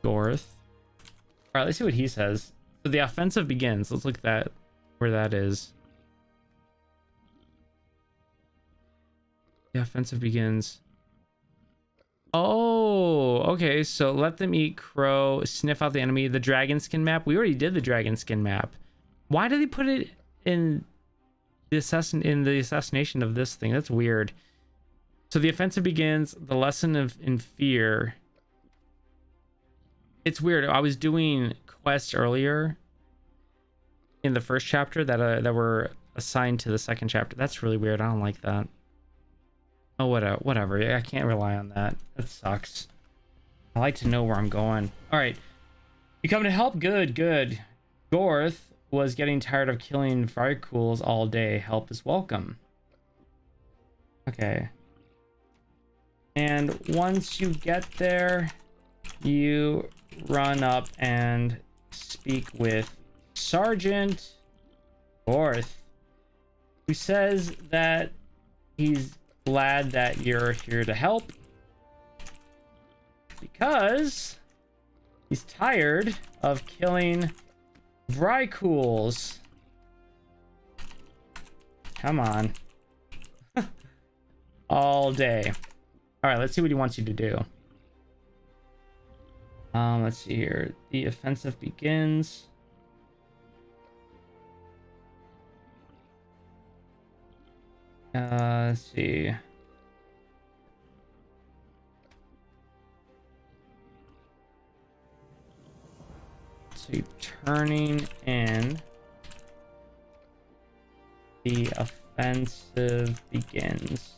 Gorth. All right, let's see what he says. So the offensive begins. Let's look at that, where that is. The offensive begins. Oh, okay. So let them eat crow, sniff out the enemy. The dragon skin map. We already did the dragon skin map. Why did they put it in the assassination of this thing? That's weird. So the offensive begins. The lesson in fear. It's weird. I was doing quests earlier in the first chapter that were assigned to the second chapter. That's really weird. I don't like that. Oh, whatever. Yeah, I can't rely on that. That sucks. I like to know where I'm going. All right. You come to help? Good, good. Gorth was getting tired of killing Vrykools all day. Help is welcome. Okay. And once you get there, you run up and speak with Sergeant Gorth, who says that he's glad that you're here to help because he's tired of killing Vrykools. Come on. All day. All right, let's see what he wants you to do. Let's see here. The offensive begins. Let's see. So turning in. The offensive begins.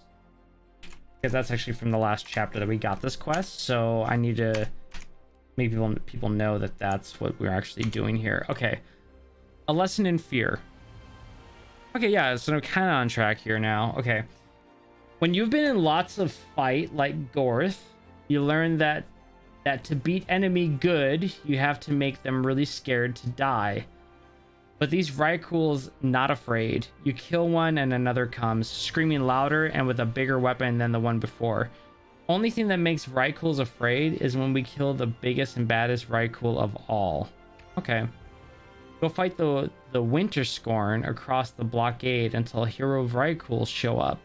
Because that's actually from the last chapter that we got this quest, so I need to make people know that that's what we're actually doing here. Okay. A lesson in fear. Okay, yeah, so I'm kind of on track here now. Okay. When you've been in lots of fight like Gorth, you learn that to beat enemy good, you have to make them really scared to die. But these Vrykools not afraid. You kill one and another comes, screaming louder and with a bigger weapon than the one before. Only thing that makes Vrykools afraid is when we kill the biggest and baddest Vrykool of all. Okay. Go fight the Winter Scorn across the blockade until hero Vrykools show up.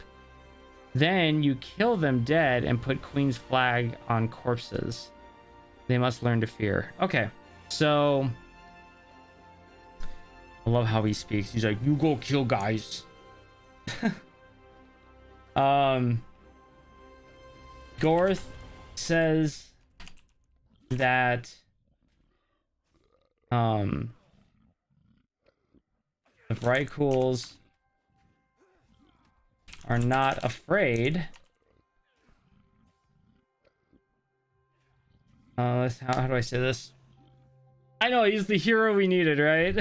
Then you kill them dead and put Queen's flag on corpses. They must learn to fear. Okay, so I love how he speaks. He's like, "You go kill guys." Gorth says that the Vrykools are not afraid. How do I say this? I know, he's the hero we needed, right?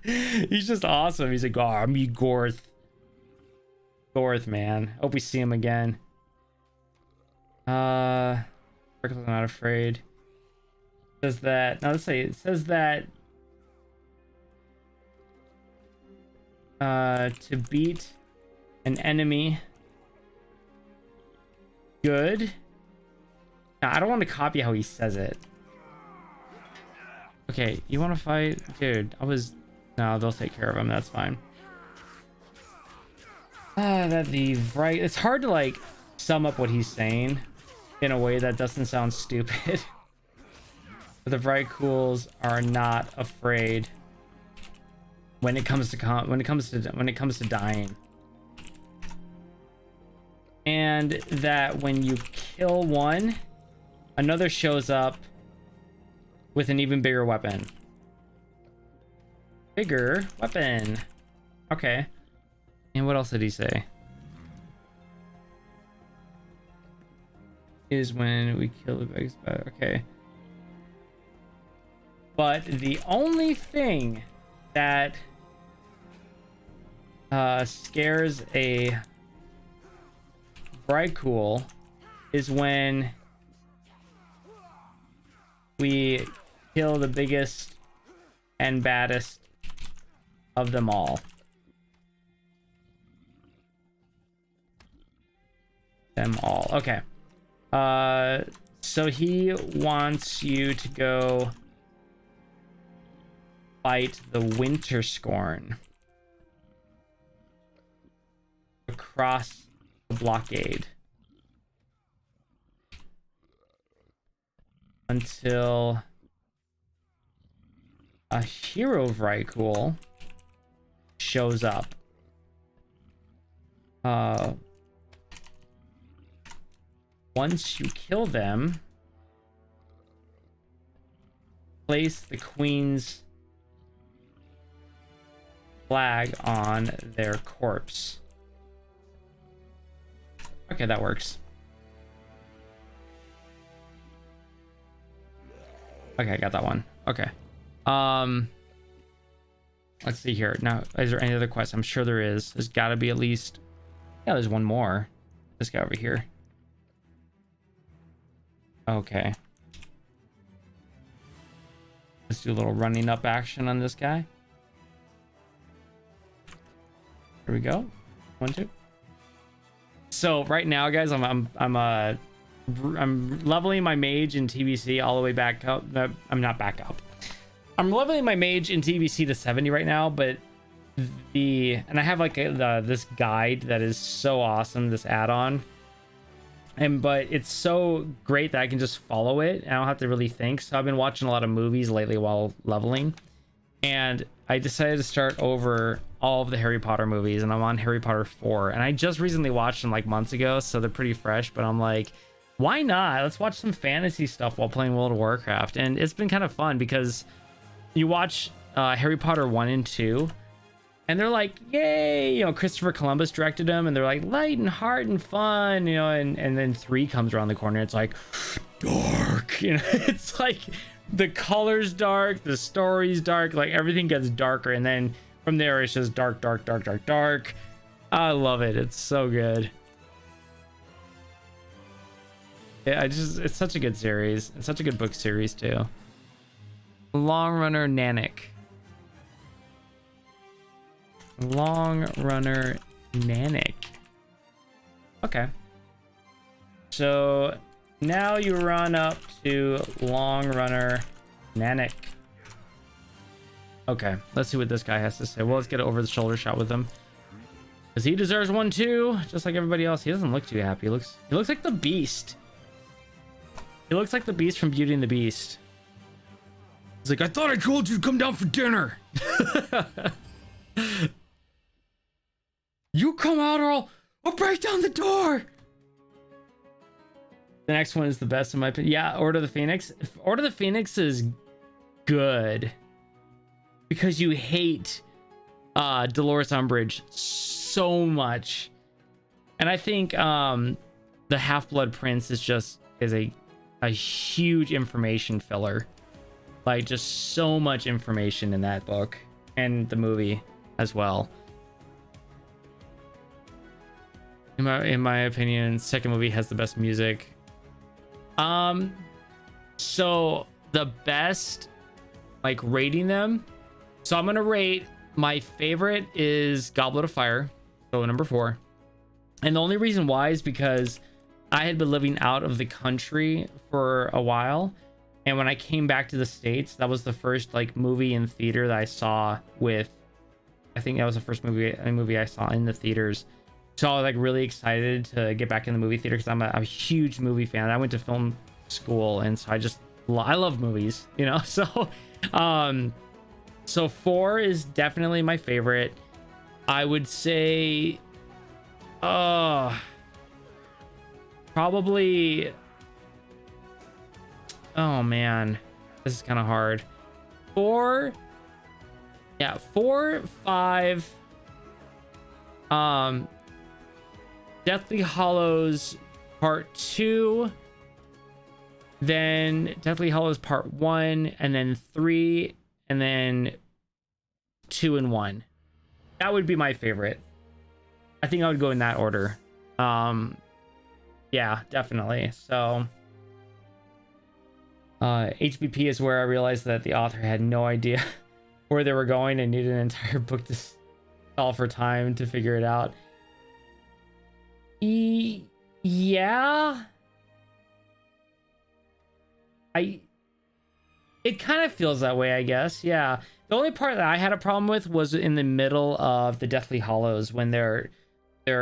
He's just awesome. He's like, "Oh, I'm Gorth." Gorth, man. Hope we see him again. Vrykools are not afraid. It says that. Now let's say it says that to beat an enemy good. Now, I don't want to copy how he says it. Okay, you want to fight? Dude, no, they'll take care of him. That's fine. It's hard to, like, sum up what he's saying in a way that doesn't sound stupid. But the Vrykools are not afraid when it comes to dying. And that when you kill one, another shows up with an even bigger weapon. Bigger weapon. Okay. And what else did he say? Is when we kill the biggest bad. Okay. But the only thing that scares a Vrykool is when we kill the biggest and baddest of them all. Okay. So he wants you to go fight the Winter Scorn across the blockade until a hero Vrykool shows up. Once you kill them, place the Queen's flag on their corpse. Okay, that works. Okay, I got that one. Okay. Let's see here. Now, is there any other quests? I'm sure there is. There's got to be at least... Yeah, there's one more. This guy over here. Okay. Let's do a little running up action on this guy. Here we go. 1, 2. So right now, guys, I'm leveling my mage in TBC all the way back up. I'm not back up. I'm leveling my mage in TBC to 70 right now, but and I have like this guide that is so awesome, this add-on. But it's so great that I can just follow it. I don't have to really think. So I've been watching a lot of movies lately while leveling, and I decided to start over all of the Harry Potter movies, and I'm on Harry Potter 4, and I just recently watched them like months ago, so they're pretty fresh. But I'm like, why not? Let's watch some fantasy stuff while playing World of Warcraft. And it's been kind of fun because you watch Harry Potter 1 and 2, and they're like, yay, you know, Christopher Columbus directed them, and they're like light and heart and fun, you know, and then 3 comes around the corner, it's like dark, you know. It's like the color's dark, the story's dark, like everything gets darker, and then from there it's just dark, dark, dark, dark, dark. I love it. It's so good. Yeah, it's such a good series. It's such a good book series too. Long Runner Nanak. Long Runner Nanak. Okay. So now you run up to Long Runner Nanak. Okay, let's see what this guy has to say. Well, let's get an over the shoulder shot with him, because he deserves one too, just like everybody else. He doesn't look too happy. He looks like the Beast. He looks like the Beast from Beauty and the Beast. He's like, I thought I told you to come down for dinner. You come out or I'll break down the door. The next one is the best in my opinion. Yeah, Order of the Phoenix. Order of the Phoenix is good because you hate Dolores Umbridge so much. And I think the Half-Blood Prince is a huge information filler. Like, just so much information in that book and the movie as well. In my opinion, second movie has the best music. So the best, like, rating them. So I'm gonna rate, my favorite is Goblet of Fire, so number 4. And the only reason why is because I had been living out of the country for a while, and when I came back to the States, that was the first like movie in theater that I saw with, I think that was the first movie I saw in the theaters. So I was like really excited to get back in the movie theater because I'm a huge movie fan. I went to film school, and so I love movies, you know. So 4 is definitely my favorite. I would say probably, oh man, this is kind of hard. 4, 5, Deathly Hallows Part 2, then Deathly Hallows Part 1, and then 3, and then 2 and 1. That would be my favorite. I think I would go in that order. Yeah, definitely. So HBP is where I realized that the author had no idea where they were going and needed an entire book to stall for time to figure it out. Yeah. It kind of feels that way, I guess. Yeah. The only part that I had a problem with was in the middle of the Deathly Hallows, when they're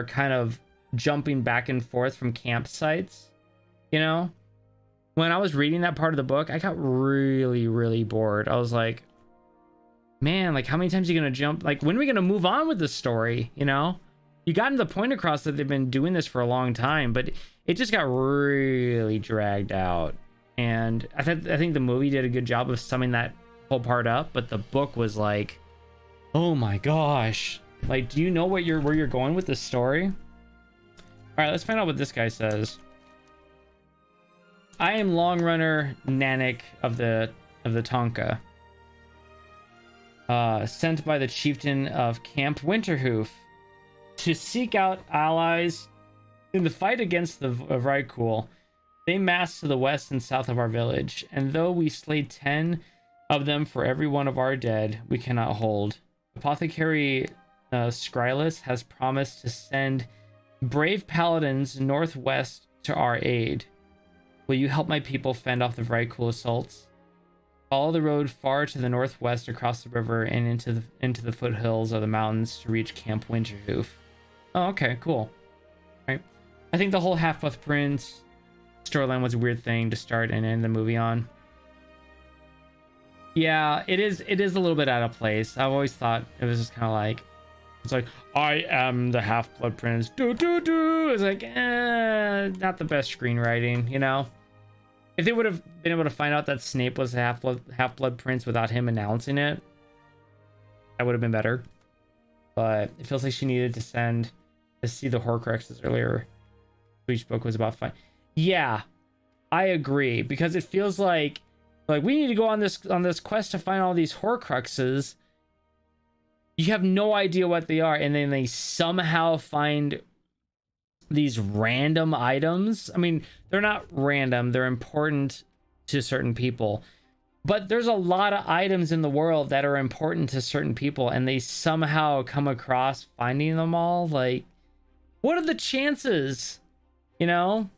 kind of jumping back and forth from campsites, you know. When I was reading that part of the book, I got really, really bored. I was like, man, like, how many times are you gonna jump? Like, when are we gonna move on with the story, you know? You gotten the point across that they've been doing this for a long time, but it just got really dragged out. And I think the movie did a good job of summing that whole part up, but the book was like, oh my gosh. Like, do you know where you're going with this story? All right, let's find out what this guy says. I am Long Runner Nanak of the Tonka, sent by the chieftain of Camp Winterhoof to seek out allies in the fight against the Vrykul. They massed to the west and south of our village, and though we slayed 10 of them for every one of our dead, we cannot hold. Apothecary Skrylus has promised to send brave paladins northwest to our aid. Will you help my people fend off the Vrykul assaults? Follow the road far to the northwest across the river and into the foothills of the mountains to reach Camp Winterhoof. Oh, okay, cool. Right. I think the whole Half-Blood Prince storyline was a weird thing to start and end the movie on. Yeah, it is a little bit out of place. I've always thought it was just kind of like, it's like, I am the Half-Blood Prince. Do do do. It's like, not the best screenwriting, you know? If they would have been able to find out that Snape was the Half-Blood Prince without him announcing it, that would have been better. But it feels like she needed to see the Horcruxes earlier. Each book was about fight. Yeah, I agree, because it feels like we need to go on this quest to find all these Horcruxes. You have no idea what they are, and then they somehow find these random items. I mean, they're not random, they're important to certain people, but there's a lot of items in the world that are important to certain people, and they somehow come across finding them all. Like, what are the chances, you know?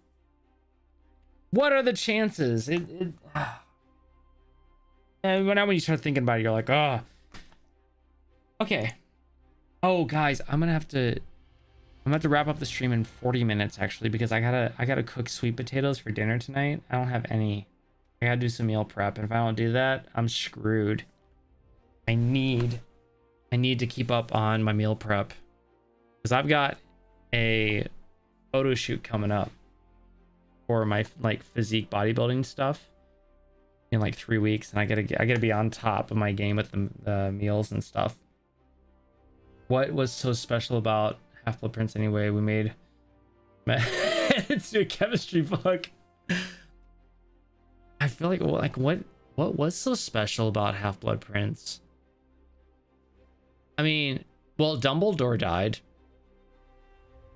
What are the chances? And when you start thinking about it, you're like, oh, okay. Oh, guys, I'm gonna have to wrap up the stream in 40 minutes, actually, because I gotta cook sweet potatoes for dinner tonight. I don't have any. I gotta do some meal prep, and if I don't do that, I'm screwed. I need to keep up on my meal prep, because I've got a photo shoot coming up for my like physique bodybuilding stuff in like 3 weeks, and I gotta be on top of my game with the meals and stuff. What was so special about Half-Blood Prince anyway? We made it's a chemistry book. I feel like what was so special about Half-Blood Prince? I mean, well, Dumbledore died.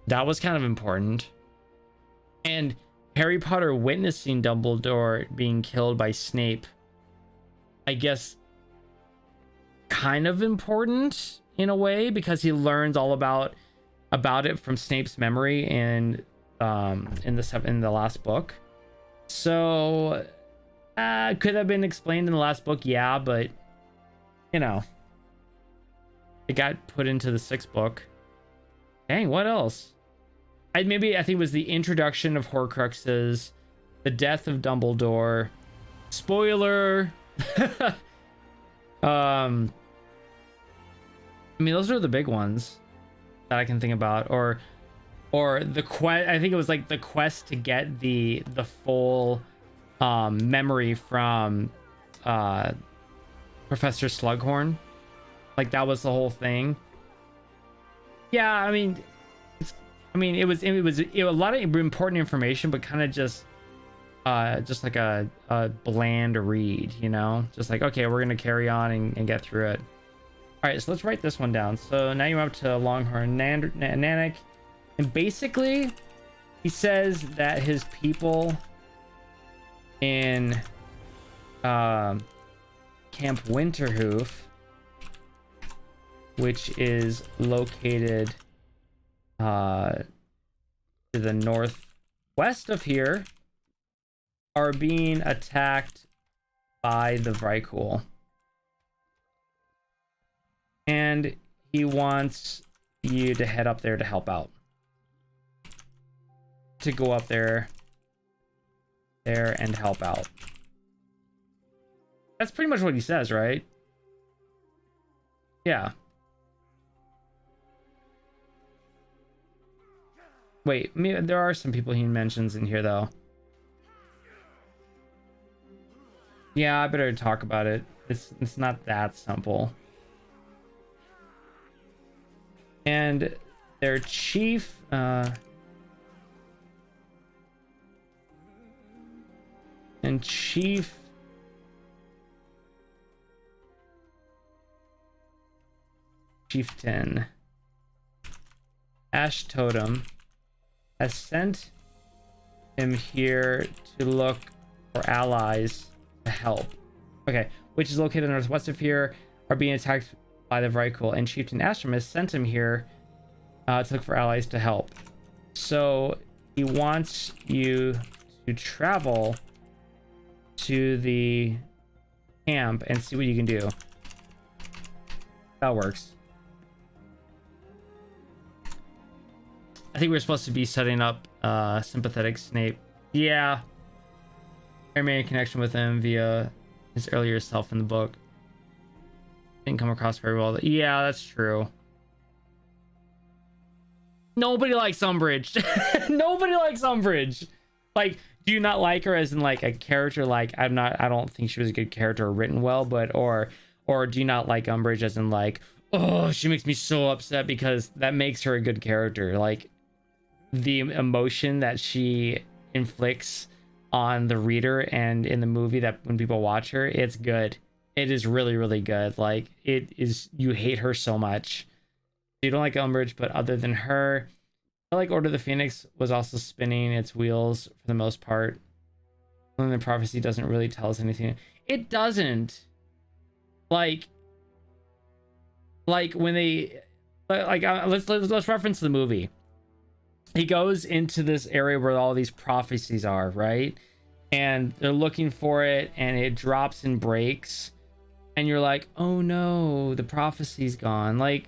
That was kind of important. And Harry Potter witnessing Dumbledore being killed by Snape, I guess, kind of important in a way, because he learns all about it from Snape's memory and in the last book. So could have been explained in the last book, yeah, but you know, it got put into the 6th book. Dang, what else? I think it was the introduction of Horcruxes, the death of Dumbledore, spoiler. I mean, those are the big ones that I can think about, or the quest. I think it was like the quest to get the full memory from Professor Slughorn. Like, that was the whole thing. Yeah, I mean, it was a lot of important information, but kind of just like a bland read, you know, just like, okay, we're gonna carry on and get through it. All right, so let's write this one down. So now you're up to Longhorn Nanak, and basically he says that his people in Camp Winterhoof, which is located to the northwest of here, are being attacked by the Vrykul. And he wants you to head up there to help out. To go up there and help out. That's pretty much what he says, right? Yeah. Wait, there are some people he mentions in here, though. Yeah, I better talk about it. It's not that simple. And their chief, and chieftain Ash Totem has sent him here to look for allies to help. Okay, which is located northwest of here, are being attacked by the Vrykul, and Chieftain Astrom has sent him here to look for allies to help. So he wants you to travel to the camp and see what you can do. That works. I think we're supposed to be setting up sympathetic Snape. Yeah. I made a connection with him via his earlier self in the book. Didn't come across very well. Yeah, that's true. Nobody likes Umbridge. Nobody likes Umbridge. Like, do you not like her as in like a character? Like, I don't think she was a good character or written well, but or do you not like Umbridge as in like, oh, she makes me so upset, because that makes her a good character. Like, the emotion that she inflicts on the reader and in the movie, that when people watch her, it's good. It is really, really good. Like, it is, you hate her so much. You don't like Umbridge, but other than her, I like Order of the Phoenix was also spinning its wheels for the most part. And the prophecy doesn't really tell us anything. It doesn't. Like when they, let's reference the movie. He goes into this area where all these prophecies are, right? And they're looking for it, and it drops and breaks, and you're like, oh no, the prophecy's gone. Like,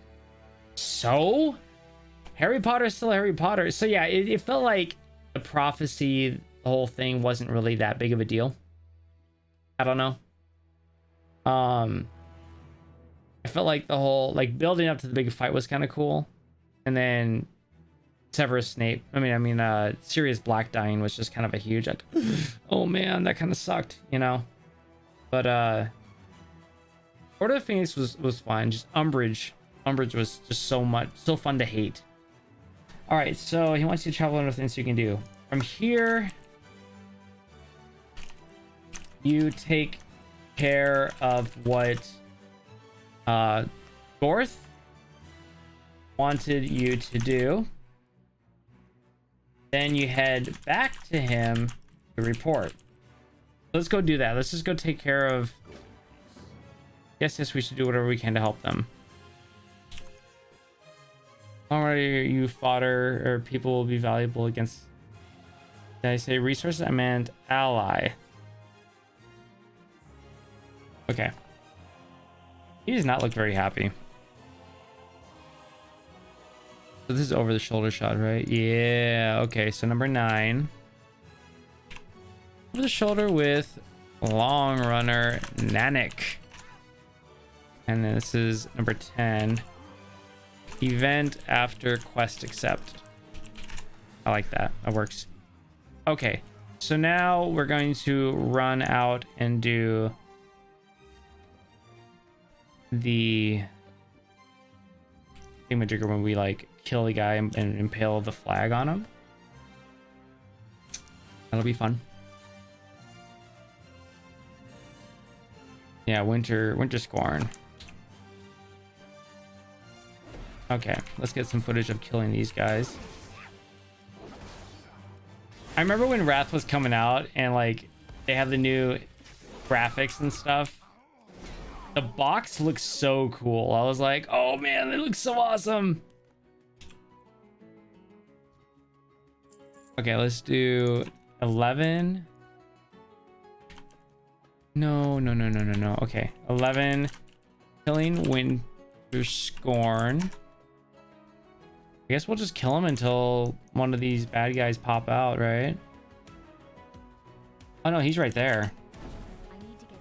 so Harry Potter's still Harry Potter. So yeah, it felt like the prophecy, the whole thing wasn't really that big of a deal. I don't know. I felt like the whole, like, building up to the big fight was kind of cool, and then Severus Snape, Sirius Black dying was just kind of a huge, like, oh man, that kind of sucked, you know. But Order of Phoenix was fine. Just Umbridge was just so fun to hate. All right, so he wants you to travel under things you can do from here. You take care of what Gorth wanted you to do. Then you head back to him to report. Let's go do that. Let's just go take care of... Yes, we should do whatever we can to help them. Already, you fodder or people will be valuable against... Did I say resources? I meant ally. Okay. He does not look very happy. So this is over the shoulder shot, right? Yeah. Okay, so number 9. Over the shoulder with long runner Nanik. And then this is number 10. Event after quest accept. I like that. That works. Okay. So now we're going to run out and do the thingamajigger when we like kill the guy and impale the flag on him. That'll be fun. Yeah, winter scorn. Okay, let's get some footage of killing these guys. I remember when Wrath was coming out and like they have the new graphics and stuff. The box looks so cool. I was like, oh man, it looks so awesome. Okay, let's do 11. No. Okay, 11. Killing Winter Scorn. I guess we'll just kill him until one of these bad guys pop out, right? Oh no, he's right there. I need to get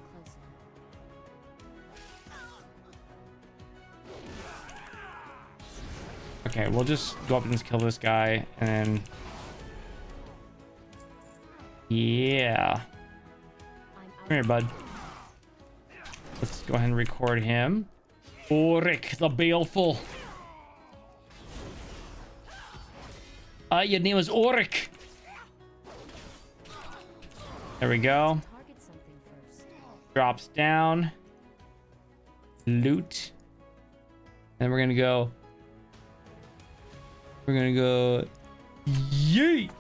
closer. Okay, we'll just go up and just kill this guy, and then... Yeah. Come here, bud. go ahead and record him. Ulrich the Baleful. Your name is Ulrich. There we go. Target something first. Drops down. Loot. And we're gonna go. We're gonna go. Yeet.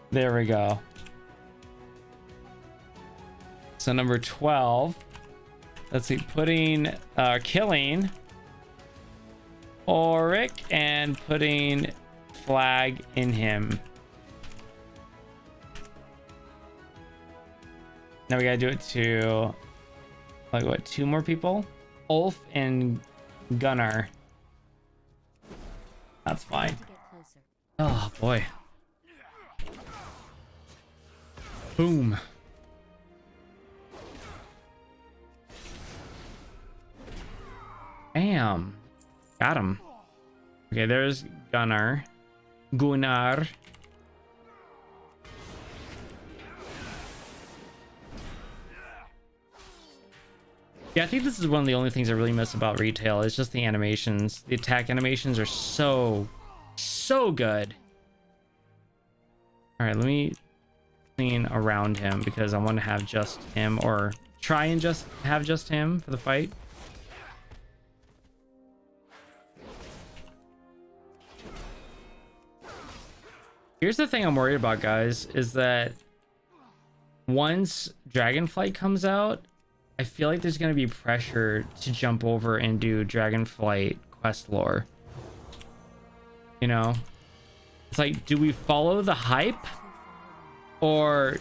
There we go. So number 12. Let's see, killing Ulrich and putting flag in him. Now we gotta do it to like what, 2 more people? Ulf and Gunnar. That's fine. To get closer. Oh boy. Boom. Bam. Got him. Okay, there's Gunnar. Gunnar. Yeah, I think this is one of the only things I really miss about retail. It's just the animations. The attack animations are so good. All right, let me clean around him because I want to have just him, or try and just have just him for the fight. Here's the thing I'm worried about, guys, is that once Dragonflight comes out, I feel like there's going to be pressure to jump over and do Dragonflight quest lore. You know? It's like, do we follow the hype? Or...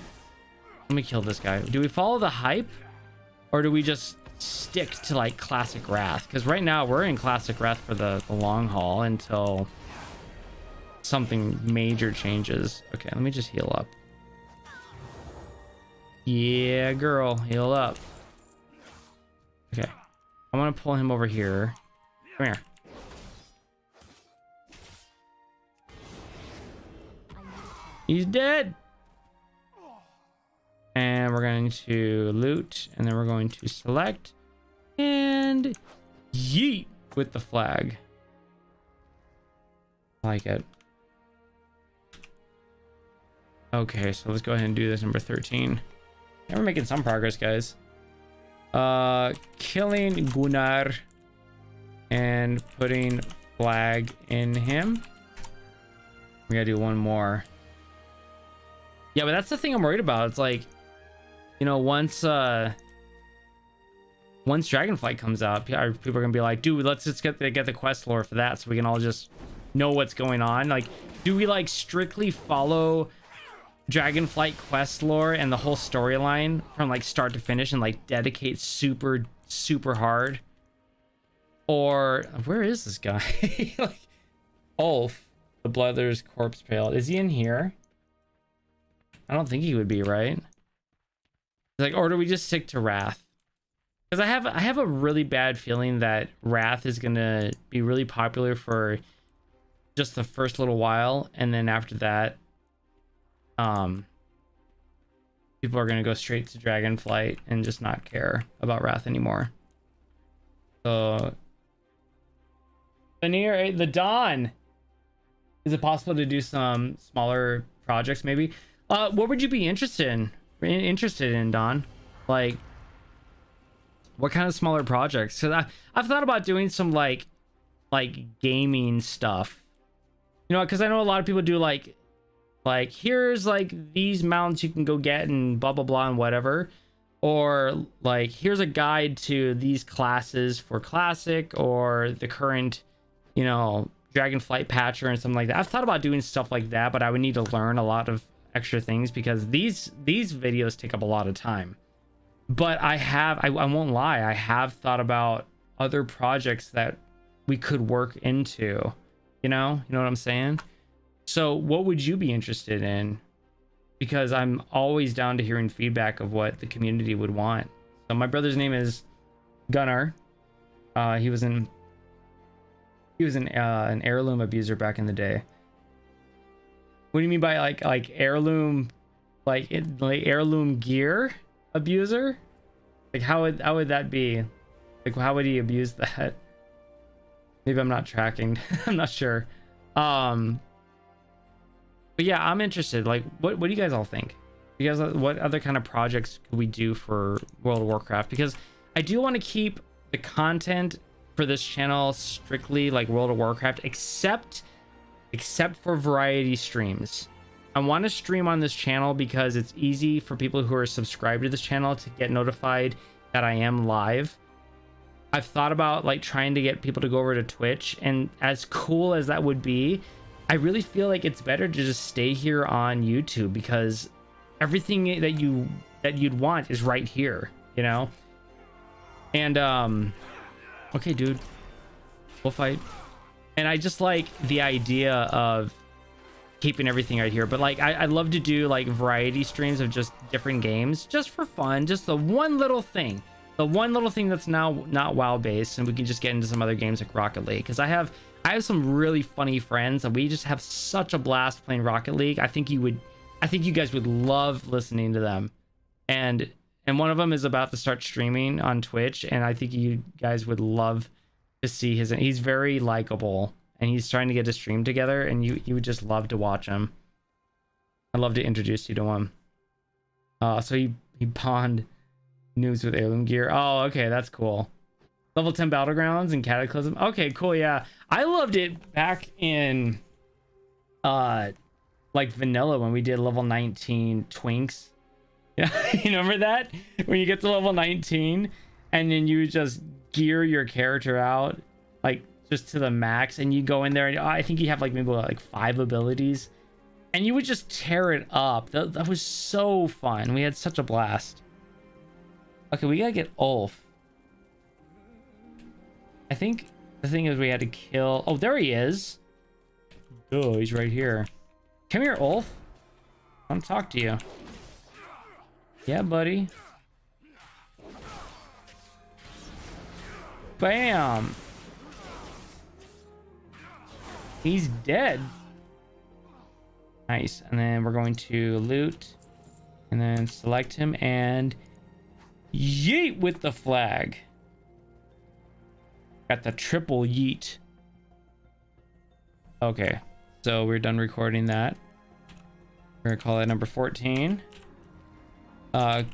Let me kill this guy. Do we follow the hype? Or do we just stick to, like, Classic Wrath? Because right now, we're in Classic Wrath for the long haul until something major changes. Okay, let me just heal up. Yeah, girl, heal up. Okay, I want to pull him over here. Come here. He's dead. And we're going to loot, and then we're going to select and yeet with the flag. I like it. Okay, so let's go ahead and do this number 13. Yeah, we're making some progress, guys. Killing Gunnar and putting flag in him. We gotta do one more. Yeah, but that's the thing I'm worried about. It's like, you know, once Dragonflight comes out, people are gonna be like, dude, let's just get the quest lore for that so we can all just know what's going on. Like, do we like strictly follow Dragonflight quest lore and the whole storyline from like start to finish and like dedicate super hard? Or where is this guy? Like, Ulf, the Bloodletter's corpse pale. Is he in here? I don't think he would be, right? Like, or do we just stick to Wrath? Because I have a really bad feeling that Wrath is gonna be really popular for just the first little while, and then after that, people are gonna go straight to Dragonflight and just not care about Wrath anymore. So, Veneer, the Dawn. Is it possible to do some smaller projects, maybe? What would you be interested in, Don? Like, what kind of smaller projects? Because I've thought about doing some like gaming stuff. You know, because I know a lot of people do like here's like these mounts you can go get and blah blah blah and whatever, or like here's a guide to these classes for classic or the current, you know, Dragonflight patcher and something like that. I've thought about doing stuff like that, but I would need to learn a lot of extra things because these videos take up a lot of time. But I won't lie, I have thought about other projects that we could work into. You know what I'm saying? So what would you be interested in? Because I'm always down to hearing feedback of what the community would want. So my brother's name is Gunnar. He was an heirloom abuser back in the day. What do you mean by like heirloom like heirloom gear abuser. Like how would that be? Like how would he abuse that? Maybe I'm not tracking. I'm not sure. But yeah, I'm interested. Like what do you guys all think? You guys, what other kind of projects could we do for World of Warcraft? Because I do want to keep the content for this channel strictly like World of Warcraft, except for variety streams. I want to stream on this channel because it's easy for people who are subscribed to this channel to get notified that I am live. I've thought about like trying to get people to go over to Twitch, and as cool as that would be, I really feel like it's better to just stay here on YouTube because everything that you'd want is right here, you know? And okay, dude, we'll fight. And I just like the idea of keeping everything right here, but like I'd love to do like variety streams of just different games just for fun, just the one little thing that's now not WoW based, and we can just get into some other games like Rocket League, because I have some really funny friends and we just have such a blast playing Rocket League. I think you guys would love listening to them, and one of them is about to start streaming on Twitch, and I think you guys would love to see he's very likable, and he's trying to get a stream together, and you would just love to watch him. I'd love to introduce you to him. So he pawned noobs with heirloom gear. Oh, okay, that's cool. Level 10 battlegrounds and cataclysm. Okay, cool. Yeah, I loved it back in like vanilla when we did level 19 twinks. Yeah, you remember that when you get to level 19 and then you just gear your character out like just to the max, and you go in there and I think you have like maybe like 5 abilities, and you would just tear it up. That was so fun. We had such a blast. Okay, we gotta get Ulf. I think the thing is we had to kill... Oh, there he is. Oh, he's right here. Come here, Ulf. I want to talk to you. Yeah, buddy. Bam. He's dead. Nice. And then we're going to loot and then select him and yeet with the flag. Got the triple yeet. Okay, so we're done recording that. We're gonna call that number 14.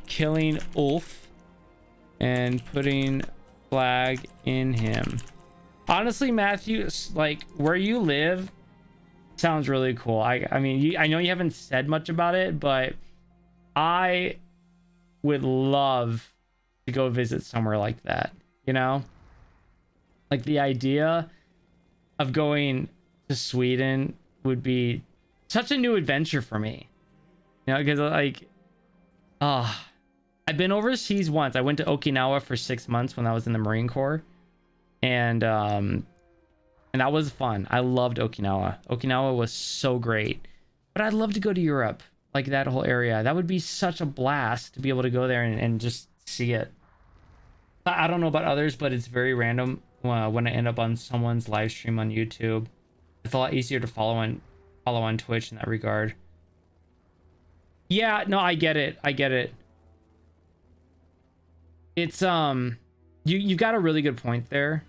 Killing Ulf and putting flag in him. Honestly, Matthew, like where you live sounds really cool. I mean, I know you haven't said much about it, but I would love to go visit somewhere like that, you know? Like the idea of going to Sweden would be such a new adventure for me, you know, because like, I've been overseas once. I went to Okinawa for 6 months when I was in the Marine Corps, and that was fun. I loved Okinawa. Okinawa was so great, but I'd love to go to Europe, like that whole area. That would be such a blast to be able to go there and just see it. I don't know about others, but it's very random when I end up on someone's live stream on YouTube. It's a lot easier to follow on Twitch in that regard. Yeah, no, I get it. It's you've got a really good point there.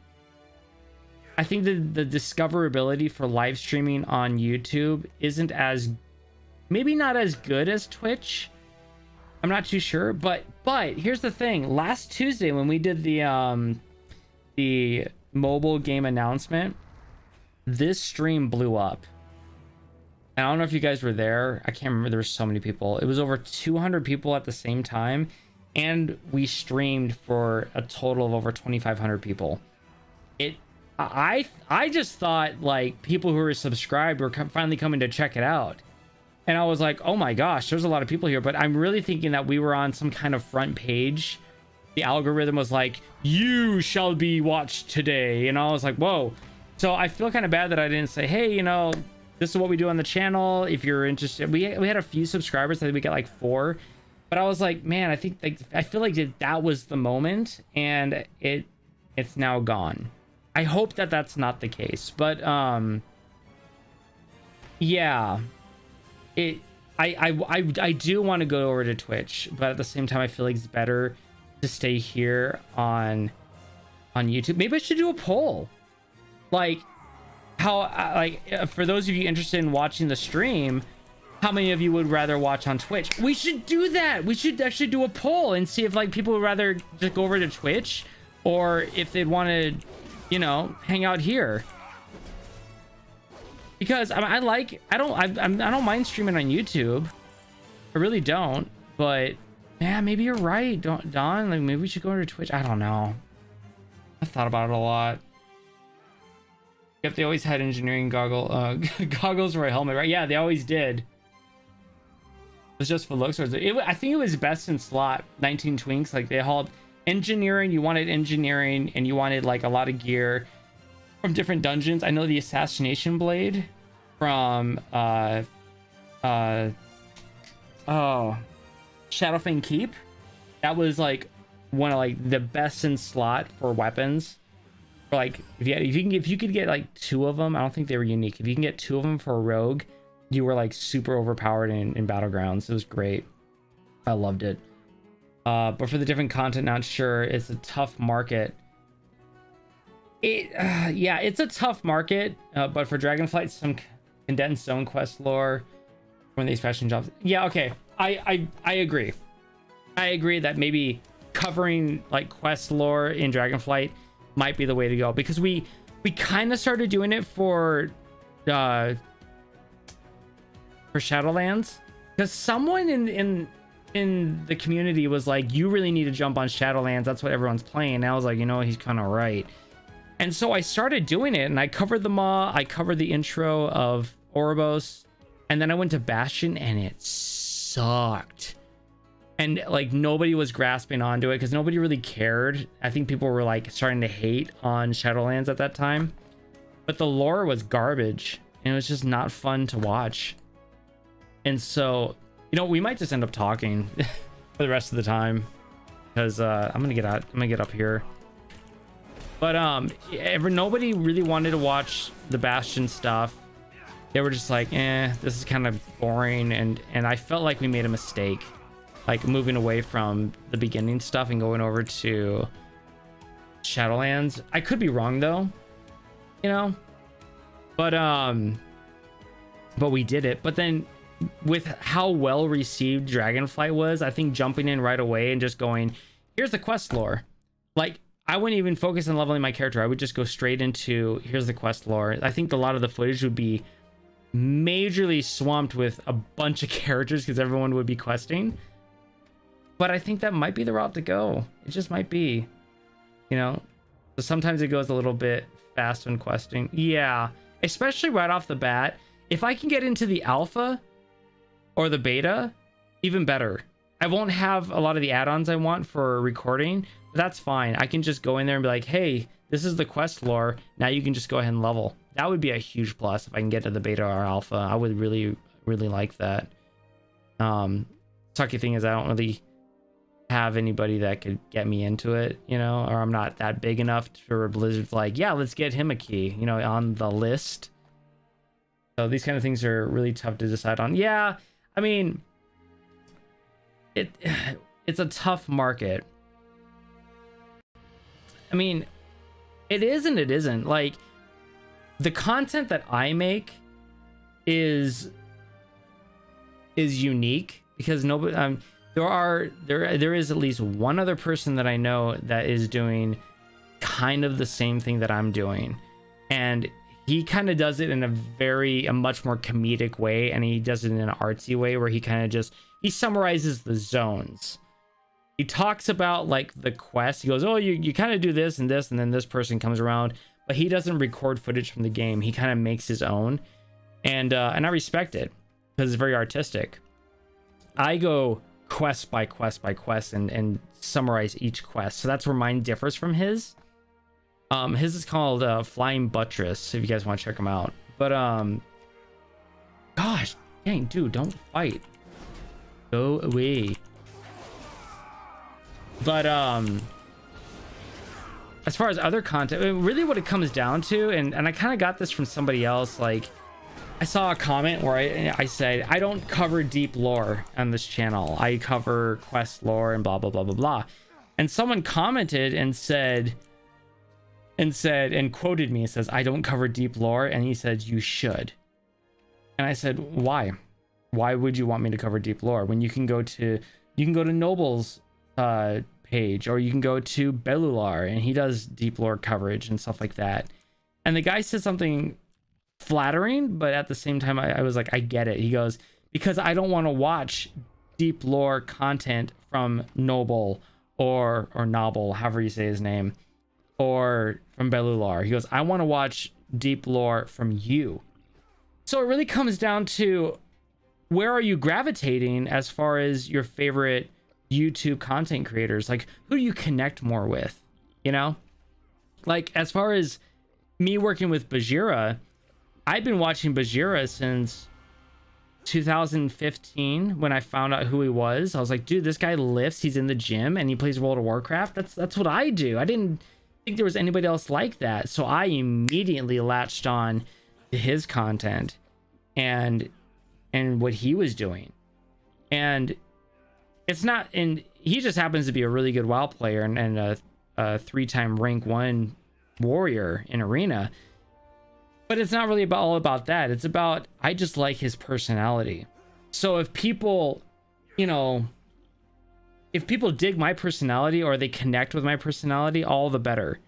I think the discoverability for live streaming on YouTube isn't maybe not as good as Twitch. I'm not too sure, but here's the thing. Last Tuesday when we did the mobile game announcement, this stream blew up. And I don't know if you guys were there. I can't remember. There were so many people. It was over 200 people at the same time, and we streamed for a total of over 2,500 people. I just thought like people who were subscribed were finally coming to check it out. And I was like, oh my gosh, there's a lot of people here. But I'm really thinking that we were on some kind of front page. The algorithm was like, you shall be watched today. And I was like, whoa. So I feel kind of bad that I didn't say, hey, you know, this is what we do on the channel. If you're interested, we had a few subscribers. I think we got like 4. But I was like, man, I think like, I feel like that was the moment, and it's now gone. I hope that that's not the case. But yeah. I do want to go over to Twitch, but at the same time I feel like it's better to stay here on YouTube. Maybe I should do a poll, like how for those of you interested in watching the stream, how many of you would rather watch on Twitch? We should do that. We should actually do a poll and see if like people would rather just go over to Twitch or if they'd want to, you know, hang out here. Because I don't mind streaming on YouTube. I really don't. But yeah, maybe you're right, Don. Like maybe we should go over to Twitch. I don't know. I've thought about it a lot. Yep, they always had engineering goggles or a helmet, right? Yeah, they always did. It was just for looks. I think it was best in slot. 19 twinks. Like they hauled engineering. You wanted engineering, and you wanted like a lot of gear from different dungeons. I know the assassination blade from Shadowfang Keep. That was like one of like the best in slot for weapons. For like if you could get like 2 of them, I don't think they were unique. If you can get 2 of them for a rogue, you were like super overpowered in battlegrounds. It was great. I loved it. But for the different content, not sure. It's a tough market. Yeah, it's a tough market. But for Dragonflight, some condensed zone quest lore when the expansion jobs. Yeah, okay. I agree. I agree that maybe covering like quest lore in Dragonflight might be the way to go, because we kind of started doing it for Shadowlands, because someone in the community was like, you really need to jump on Shadowlands, that's what everyone's playing. And I was like, you know, he's kind of right. And so I started doing it, and I covered the Maw, I covered the intro of Oribos, and then I went to Bastion, and it sucked. And like nobody was grasping onto it because nobody really cared. I think people were like starting to hate on Shadowlands at that time, but the lore was garbage and it was just not fun to watch. And so, you know, we might just end up talking for the rest of the time, because I'm gonna get up here. But nobody really wanted to watch the Bastion stuff. They were just like, this is kind of boring, and I felt like we made a mistake, like moving away from the beginning stuff and going over to Shadowlands. I could be wrong though, you know, but we did it. But then with how well received Dragonflight was, I think jumping in right away and just going, here's the quest lore. Like I wouldn't even focus on leveling my character. I would just go straight into, here's the quest lore. I think a lot of the footage would be majorly swamped with a bunch of characters because everyone would be questing. But I think that might be the route to go. It just might be, you know. So sometimes it goes a little bit fast when questing. Yeah, especially right off the bat. If I can get into the alpha or the beta, even better. I won't have a lot of the add-ons I want for recording, but that's fine. I can just go in there and be like, hey, this is the quest lore. Now you can just go ahead and level. That would be a huge plus if I can get to the beta or alpha. I would really, really like that. Sucky thing is I don't really have anybody that could get me into it, you know, or I'm not that big enough for Blizzard's like, yeah, let's get him a key, you know, on the list. So these kind of things are really tough to decide on. Yeah, I mean, it's a tough market. I mean, it is and it isn't. Like, the content that I make is unique because nobody there is at least one other person that I know that is doing kind of the same thing that I'm doing, and he kind of does it in a much more comedic way, and he does it in an artsy way where he kind of just summarizes the zones. He talks about like the quest. He goes, oh, you kind of do this and this, and then this person comes around, but he doesn't record footage from the game. He kind of makes his own, and I respect it because it's very artistic. I go quest by quest by quest and summarize each quest, so that's where mine differs from his. His is called Flying Buttress, if you guys want to check him out. But gosh dang, dude, don't fight, go away. But as far as other content, I mean, really what it comes down to, and I kind of got this from somebody else, like I saw a comment where I said I don't cover deep lore on this channel. I cover quest lore and blah blah blah blah blah. And someone commented and quoted me and says, I don't cover deep lore, and he said you should. And I said, why? Why would you want me to cover deep lore when you can go to Noble's page, or you can go to Belular and he does deep lore coverage and stuff like that. And the guy said something flattering, but at the same time I was like, I get it. He goes, because I don't want to watch deep lore content from Noble or Noble, however you say his name, or from Belular. He goes, I want to watch deep lore from you. So it really comes down to, where are you gravitating as far as your favorite YouTube content creators? Like, who do you connect more with? You know, like as far as me working with Bajira, I've been watching Bajira since 2015 when I found out who he was. I was like, dude, this guy lifts, he's in the gym, and he plays World of Warcraft. That's what I do. I didn't think there was anybody else like that. So I immediately latched on to his content and what he was doing. And it's not, and he just happens to be a really good WoW player and a 3-time rank 1 warrior in arena. But it's not really all about that. It's about, I just like his personality. So if people, you know, if people dig my personality or they connect with my personality, all the better.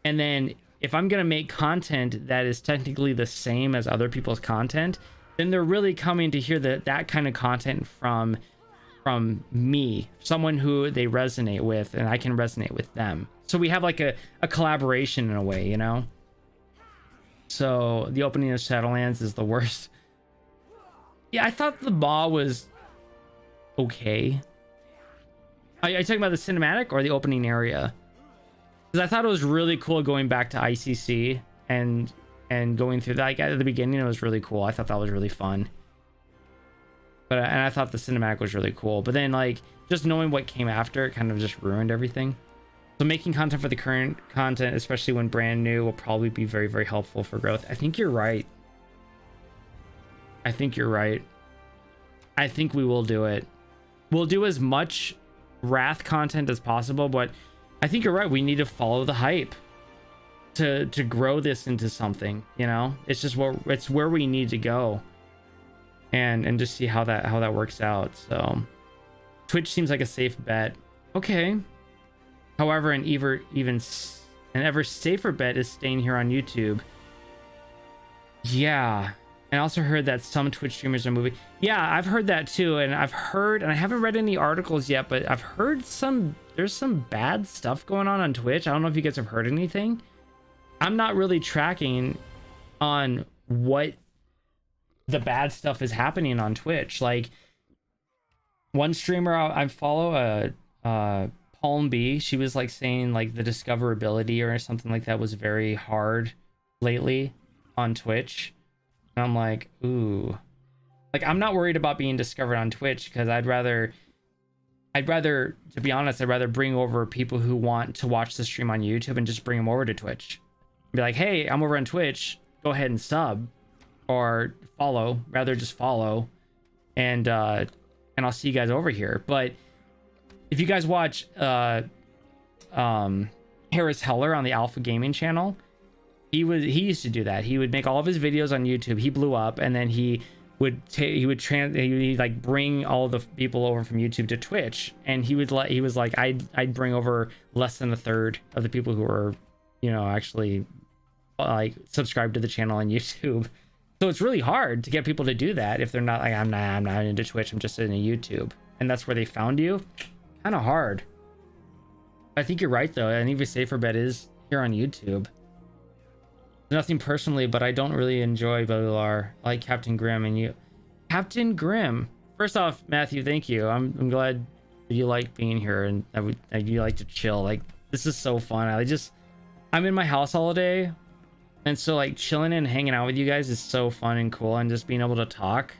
And then if I'm going to make content that is technically the same as other people's content, then they're really coming to hear that kind of content from me, someone who they resonate with, and I can resonate with them. So we have like a collaboration in a way, you know? So the opening of Shadowlands is the worst. Yeah, I thought the Maw was okay. Are you talking about the cinematic or the opening area? Because I thought it was really cool going back to ICC and going through that. Like at the beginning, it was really cool. I thought that was really fun. And I thought the cinematic was really cool. But then like just knowing what came after, it kind of just ruined everything. So making content for the current content, especially when brand new, will probably be very, very helpful for growth. I think you're right. I think you're right. I think we will do it. We'll do as much Wrath content as possible, but I think you're right. We need to follow the hype to grow this into something, you know? It's just it's where we need to go. And just see how that works out. So Twitch seems like a safe bet. Okay. However, an ever safer bet is staying here on YouTube. Yeah. And I also heard that some Twitch streamers are moving. Yeah, I've heard that too. And I haven't read any articles yet, but I've heard there's some bad stuff going on Twitch. I don't know if you guys have heard anything. I'm not really tracking on what the bad stuff is happening on Twitch. Like one streamer I follow, Palm B, she was like saying like the discoverability or something like that was very hard lately on Twitch. And I'm like, ooh, like I'm not worried about being discovered on Twitch because I'd rather, to be honest, I'd rather bring over people who want to watch the stream on YouTube and just bring them over to Twitch. Be like, hey, I'm over on Twitch, go ahead and sub or follow, rather just follow, and I'll see you guys over here. But if you guys watch Harris Heller on the Alpha Gaming channel, he used to do that. He would make all of his videos on YouTube. He blew up, and then he would like bring all the people over from YouTube to Twitch, and he was like I'd bring over less than a third of the people who were, you know, actually like subscribed to the channel on YouTube. So it's really hard to get people to do that if they're not like, I'm not into Twitch, I'm just into YouTube. And that's where they found you. Kind of hard. I think you're right though. I think the safer bet is here on YouTube. Nothing personally, but I don't really enjoy Belular like Captain Grimm and you. Captain Grimm. First off, Matthew, thank you. I'm glad you like being here and that you like to chill. Like this is so fun. I'm in my house all day. And so like chilling and hanging out with you guys is so fun and cool, and just being able to talk.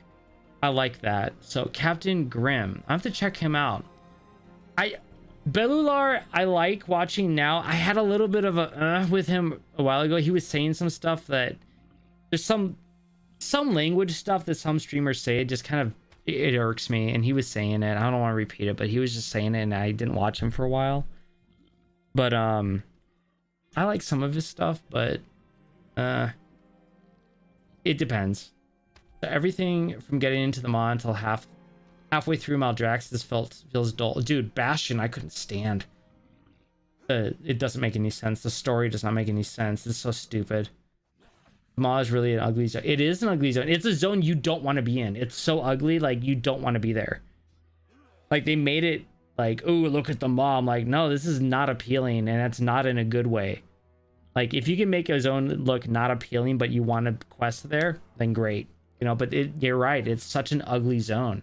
I like that. So Captain Grimm, I have to check him out. Belular, I like watching now. I had a little bit of a with him a while ago. He was saying some stuff that there's some some language stuff that some streamers say, it just kind of, it irks me. And he was saying it. I don't want to repeat it, but he was just saying it, and I didn't watch him for a while. But I like some of his stuff, but it depends. So everything from getting into the mod until halfway through Maldraxxus feels dull. Dude, Bastion, I couldn't stand. It doesn't make any sense. The story does not make any sense. It's so stupid. Mod is really an ugly zone. It is an ugly zone. It's a zone you don't want to be in. It's so ugly, like you don't want to be there. Like they made it like, oh, look at the Maw. I'm like, no, this is not appealing, and that's not in a good way. Like if you can make a zone look not appealing, but you want to quest there, then great. You know, but you're right. It's such an ugly zone.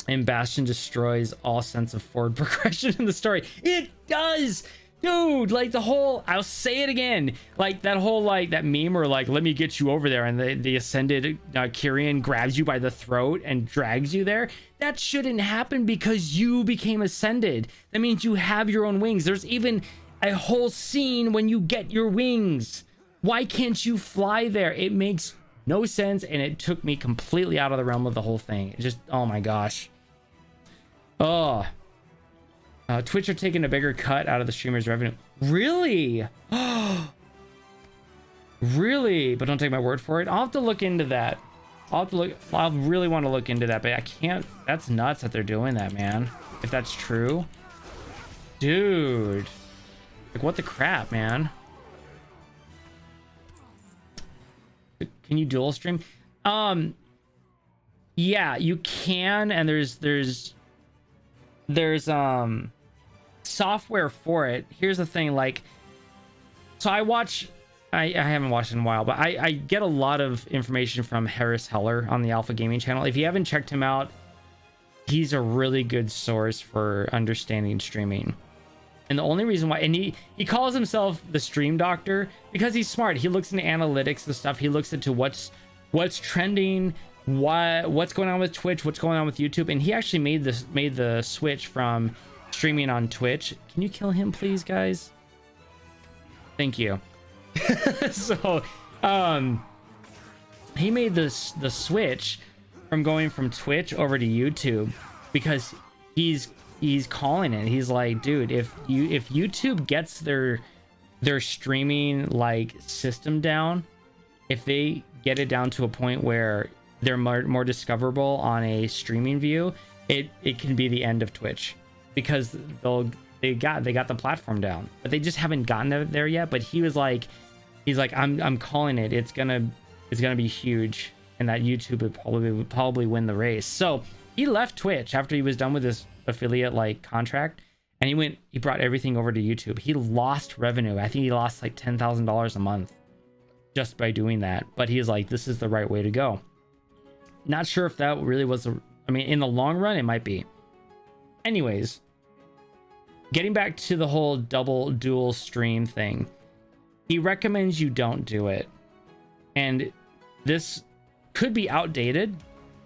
And Bastion destroys all sense of forward progression in the story. It does! Dude, like the whole, I'll say it again, like that whole, like that meme where like, let me get you over there, and the ascended Kyrian grabs you by the throat and drags you there. That shouldn't happen because you became ascended. That means you have your own wings. There's even a whole scene when you get your wings. Why can't you fly there? It makes no sense, and it took me completely out of the realm of the whole thing. It just, oh my gosh. Oh. Twitch are taking a bigger cut out of the streamer's revenue. Really? Really? But don't take my word for it. I'll have to look into that. I'll really want to look into that, but I can't. That's nuts that they're doing that, man. If that's true. Dude. Like, what the crap, man? Can you dual stream? Yeah, you can, and there's software for it. Here's the thing, like, so I haven't watched in a while, but I get a lot of information from Harris Heller on the Alpha Gaming channel. If you haven't checked him out, he's a really good source for understanding streaming. And the only reason why, and he calls himself the stream doctor because he's smart. He looks into analytics and stuff. He looks into what's trending, what's going on with Twitch, what's going on with YouTube, and he actually made the switch from streaming on Twitch. Can you kill him, please, guys? Thank you. So, he made the switch from going from Twitch over to YouTube because he's calling it. He's like, dude, if YouTube gets their streaming like system down, if they get it down to a point where they're more discoverable on a streaming view, it can be the end of Twitch because they got the platform down, but they just haven't gotten there yet. But he's like, I'm calling it. It's gonna be huge, and that YouTube would probably win the race. So he left Twitch after he was done with his affiliate like contract, and he brought everything over to YouTube. He lost revenue. I think he lost like $10,000 a month just by doing that. But he's like, this is the right way to go. Not sure if that really was I mean, in the long run, it might be. Anyways, getting back to the whole dual stream thing, he recommends you don't do it. And this could be outdated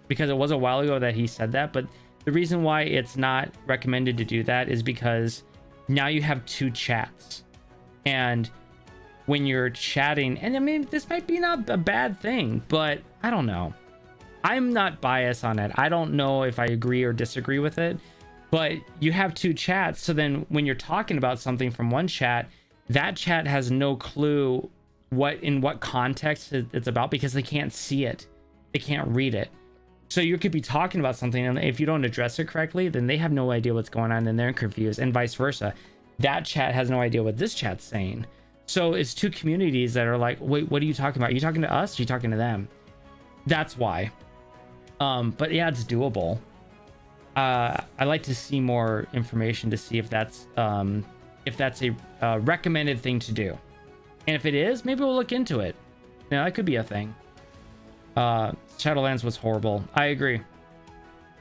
because it was a while ago that he said that, but the reason why it's not recommended to do that is because now you have two chats. And when you're chatting, and I mean, this might be not a bad thing, but I don't know. I'm not biased on it. I don't know if I agree or disagree with it, but you have two chats. So then when you're talking about something from one chat, that chat has no clue in what context it's about because they can't see it. They can't read it. So you could be talking about something, and if you don't address it correctly, then they have no idea what's going on, and they're confused, and vice versa. That chat has no idea what this chat's saying. So it's two communities that are like, wait, what are you talking about? Are you talking to us? Or are you talking to them? That's why. But yeah, it's doable. I'd like to see more information to see if that's a recommended thing to do. And if it is, maybe we'll look into it. Yeah, that could be a thing. Shadowlands was horrible. I agree.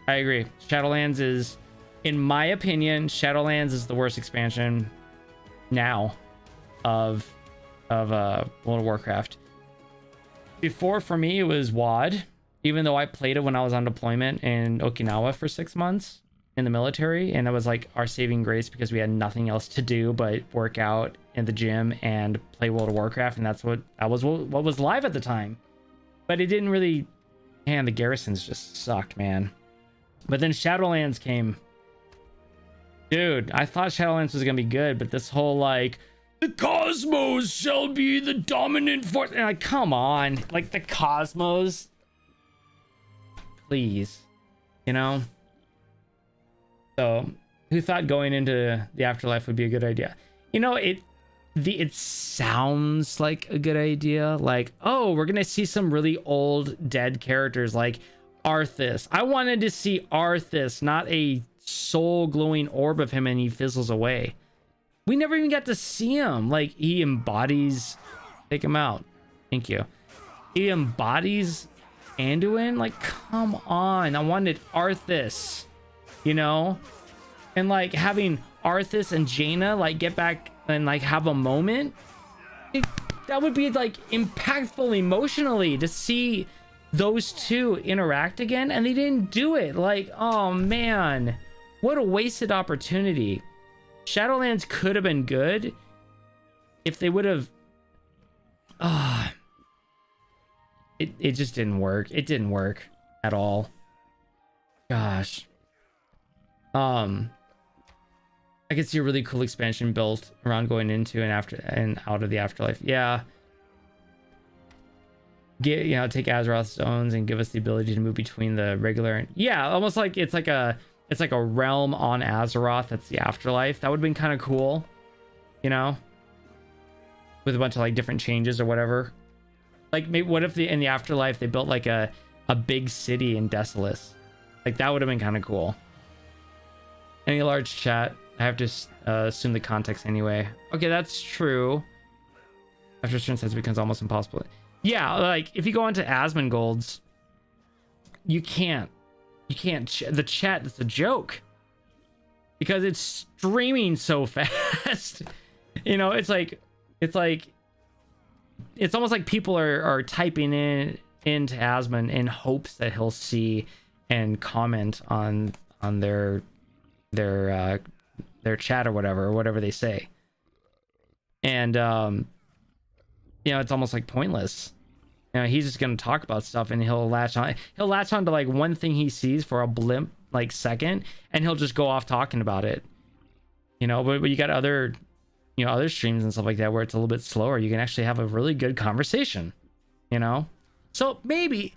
Shadowlands is, in my opinion, Shadowlands is the worst expansion now of World of Warcraft. Before, for me, it was WoD. Even though I played it when I was on deployment in Okinawa for 6 months in the military, and that was like our saving grace because we had nothing else to do but work out in the gym and play World of Warcraft, and that was what was live at the time. but it didn't really. Man, the garrisons just sucked, man. But then Shadowlands came. Dude, I thought Shadowlands was gonna be good, but this whole like the cosmos shall be the dominant force. And like, come on, like the cosmos. Please, you know. So, who thought going into the afterlife would be a good idea? You know, it sounds like a good idea. Like, oh, we're gonna see some really old dead characters like Arthas. I wanted to see Arthas, not a soul glowing orb of him and he fizzles away. We never even got to see him. Like, he embodies. Take him out. Thank you. He embodies Anduin. Like, come on. I wanted Arthas, you know, and like having Arthas and Jaina like get back and like have a moment. That would be like impactful emotionally to see those two interact again, and they didn't do it. Like, oh man, what a wasted opportunity. Shadowlands could have been good if they would have. It just didn't work. It didn't work at all. Gosh. I could see a really cool expansion built around going into and after and out of the afterlife. Yeah. Get, you know, take Azeroth's zones and give us the ability to move between the regular and yeah, almost like it's like a realm on Azeroth that's the afterlife. That would have been kind of cool, you know, with a bunch of like different changes or whatever. Like, maybe what if in the afterlife they built like a big city in Desolus? Like, that would have been kind of cool. Any large chat? I have to assume the context anyway. Okay, that's true. After a certain size, it becomes almost impossible. Yeah, like if you go into Asmongold's, you can't. The chat is a joke because it's streaming so fast. You know, it's almost like people are typing into Asmon in hopes that he'll see and comment on their chat or whatever they say. And you know, it's almost like pointless. You know, he's just gonna talk about stuff and he'll latch on to like one thing he sees for a blimp like second, and he'll just go off talking about it. You know, but you got other streams and stuff like that where it's a little bit slower. You can actually have a really good conversation, you know. So maybe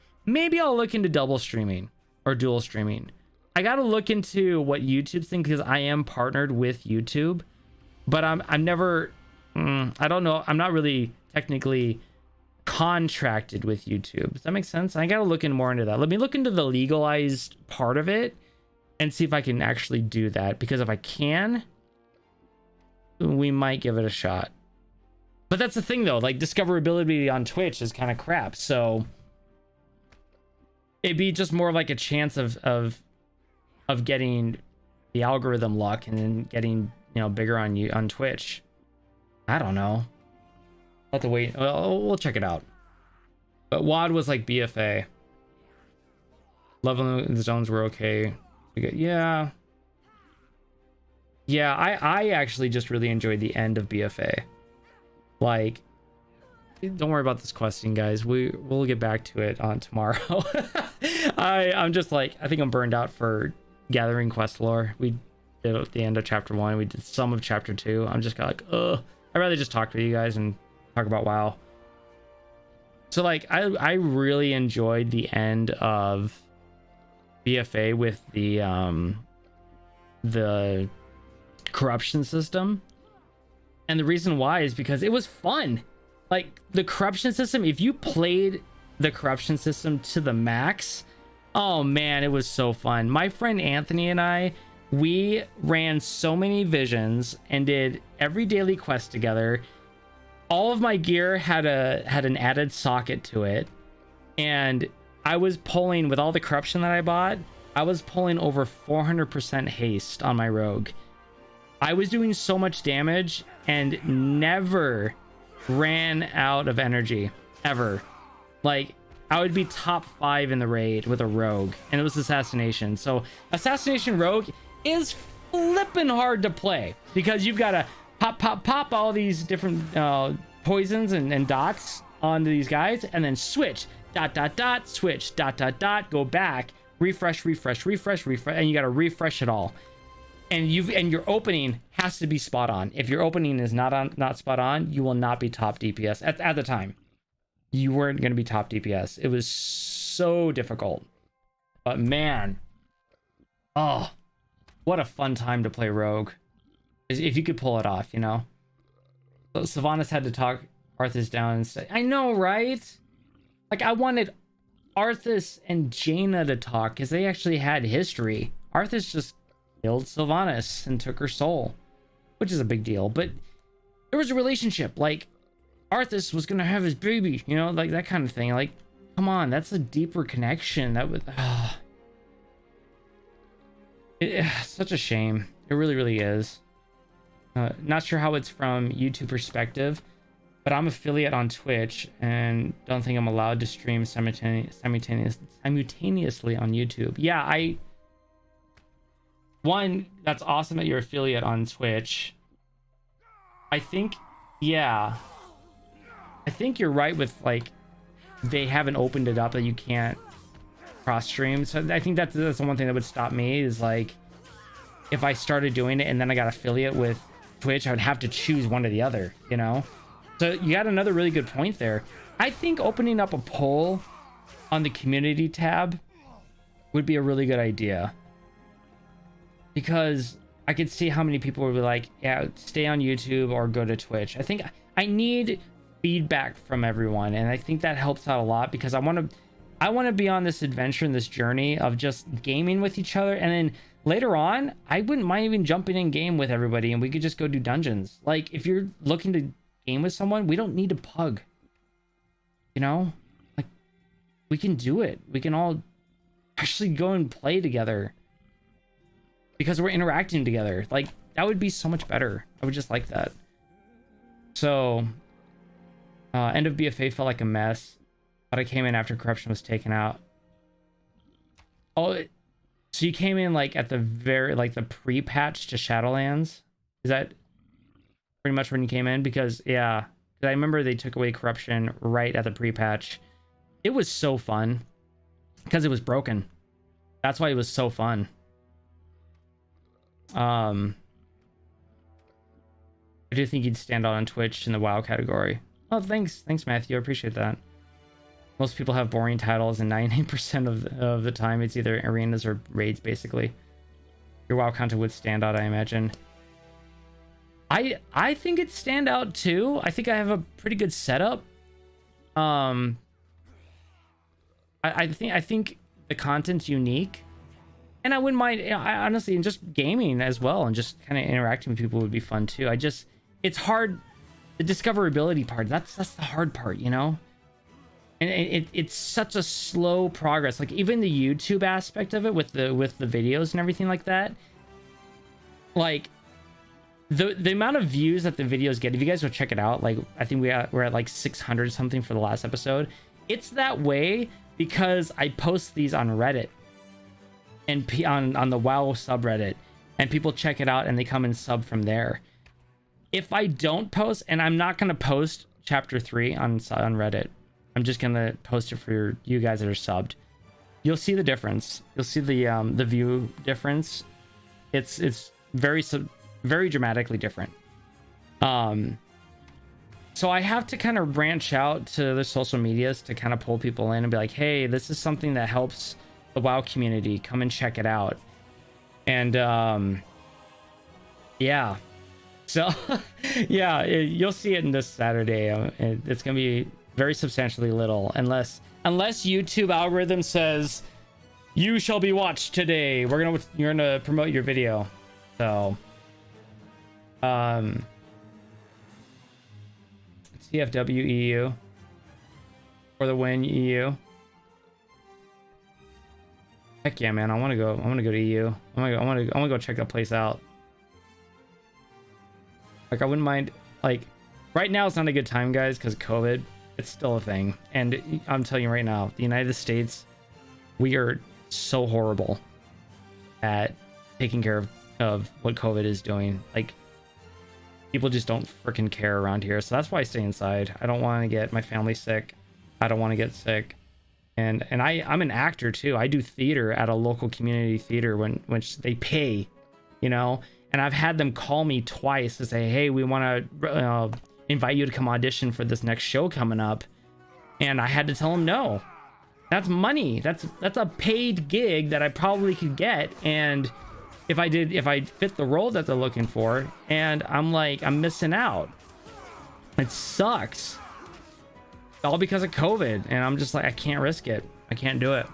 I'll look into double streaming or dual streaming. I gotta look into what YouTube's thinking because I am partnered with YouTube, but I'm never. I don't know. I'm not really technically contracted with YouTube. Does that make sense? I gotta look in more into that. Let me look into the legalized part of it and see if I can actually do that. Because if I can, we might give it a shot. But that's the thing though, like discoverability on Twitch is kind of crap. So it'd be just more like a chance of getting the algorithm luck and then getting, you know, bigger on Twitch. I don't know. I'll have to wait. Well, we'll check it out. But WAD was like BFA. Leveling the zones were okay. Yeah. Yeah, I actually just really enjoyed the end of BFA. Like, don't worry about this questing, guys. We'll get back to it on tomorrow. I'm just like, I think I'm burned out for gathering quest lore. We did it at the end of chapter 1. We did some of chapter 2. I'm just kind of like, ugh. I'd rather just talk to you guys and talk about WoW. So like, I really enjoyed the end of BFA with the corruption system. And the reason why is because it was fun. Like the corruption system, if you played the corruption system to the max, oh man, it was so fun. My friend Anthony and I, we ran so many visions and did every daily quest together. All of my gear had an added socket to it, and I was pulling, with all the corruption that I bought, I was pulling over 400% haste on my rogue. I was doing so much damage and never ran out of energy, ever. Like, I would be top 5 in the raid with a rogue, and it was assassination. So assassination rogue is flippin' hard to play because you've got to pop all these different poisons and dots onto these guys, and then switch, switch, go back, refresh, and you got to refresh it all. And your opening has to be spot on. If your opening is not spot on, you will not be top DPS. At the time, you weren't going to be top DPS. It was so difficult. But man, oh, what a fun time to play Rogue. If you could pull it off, you know. So Sylvanas had to talk Arthas down and say, I know, right? Like, I wanted Arthas and Jaina to talk because they actually had history. Arthas just killed Sylvanas and took her soul, which is a big deal. But there was a relationship. Like, Arthas was going to have his baby, you know, like that kind of thing. Like, come on, that's a deeper connection. That would... such a shame. It really, really is. Not sure how it's from YouTube perspective, but I'm affiliate on Twitch and don't think I'm allowed to stream simultaneously on YouTube. Yeah, one, that's awesome that you're affiliate on Twitch. I think, yeah, I think you're right with, like, they haven't opened it up that you can't cross stream. So I think that's the one thing that would stop me is, like, if I started doing it and then I got affiliate with Twitch, I would have to choose one or the other, you know. So you got another really good point there. I think opening up a poll on the community tab would be a really good idea, because I could see how many people would be like, yeah, stay on YouTube or go to Twitch. I think I need feedback from everyone, and I think that helps out a lot, because I want to be on this adventure and this journey of just gaming with each other, and then later on, I wouldn't mind even jumping in game with everybody and we could just go do dungeons. Like, if you're looking to game with someone, we don't need to pug. You know? Like, we can do it. We can all actually go and play together because we're interacting together. Like, that would be so much better. I would just like that. So, end of BFA felt like a mess, but I came in after corruption was taken out. Oh, so you came in like at the the pre-patch to Shadowlands? Is that pretty much when you came in? Because yeah, I remember they took away corruption right at the pre-patch. It was so fun because it was broken. That's why it was so fun. I do think you'd stand out on Twitch in the WoW category. Oh, thanks, Matthew. I appreciate that. Most people have boring titles, and 99% of the time it's either arenas or raids, basically. Your WoW content would stand out, I imagine. I think it'd stand out too. I think I have a pretty good setup. I think the content's unique, and I wouldn't mind. I honestly, and just gaming as well, and just kind of interacting with people would be fun too. It's hard. The discoverability part. That's the hard part, you know. And it's such a slow progress. Like, even the YouTube aspect of it with the videos and everything like that. Like, the amount of views that the videos get, if you guys go check it out, like, I think we're at like 600 something for the last episode. It's that way because I post these on Reddit and on the WoW subreddit, and people check it out and they come and sub from there. If I don't post, and I'm not gonna post chapter 3 on Reddit, I'm just gonna post it for you guys that are subbed. You'll see the difference. You'll see the view difference. It's very dramatically different. So I have to kind of branch out to the social medias to kind of pull people in and be like, hey, this is something that helps the WoW community. Come and check it out. And yeah. So yeah, you'll see it in this Saturday. It's gonna be very substantially little, unless YouTube algorithm says you shall be watched today. You're gonna promote your video. So TFW EU for the win, EU. Heck yeah, man! I want to go to EU. I want to go check that place out. Like, I wouldn't mind. Like, right now it's not a good time, guys, because COVID. It's still a thing, and I'm telling you right now, the United States, we are so horrible at taking care of what COVID is doing. Like, people just don't freaking care around here, so that's why I stay inside. I don't want to get my family sick. I don't want to get sick. And I'm an actor too. I do theater at a local community theater which they pay, you know. And I've had them call me twice to say, hey, we want to invite you to come audition for this next show coming up. And I had to tell them no. That's money. That's a paid gig that I probably could get. And if I fit the role that they're looking for, and I'm missing out. It sucks. All because of COVID. And I'm just like, I can't risk it. I can't do it.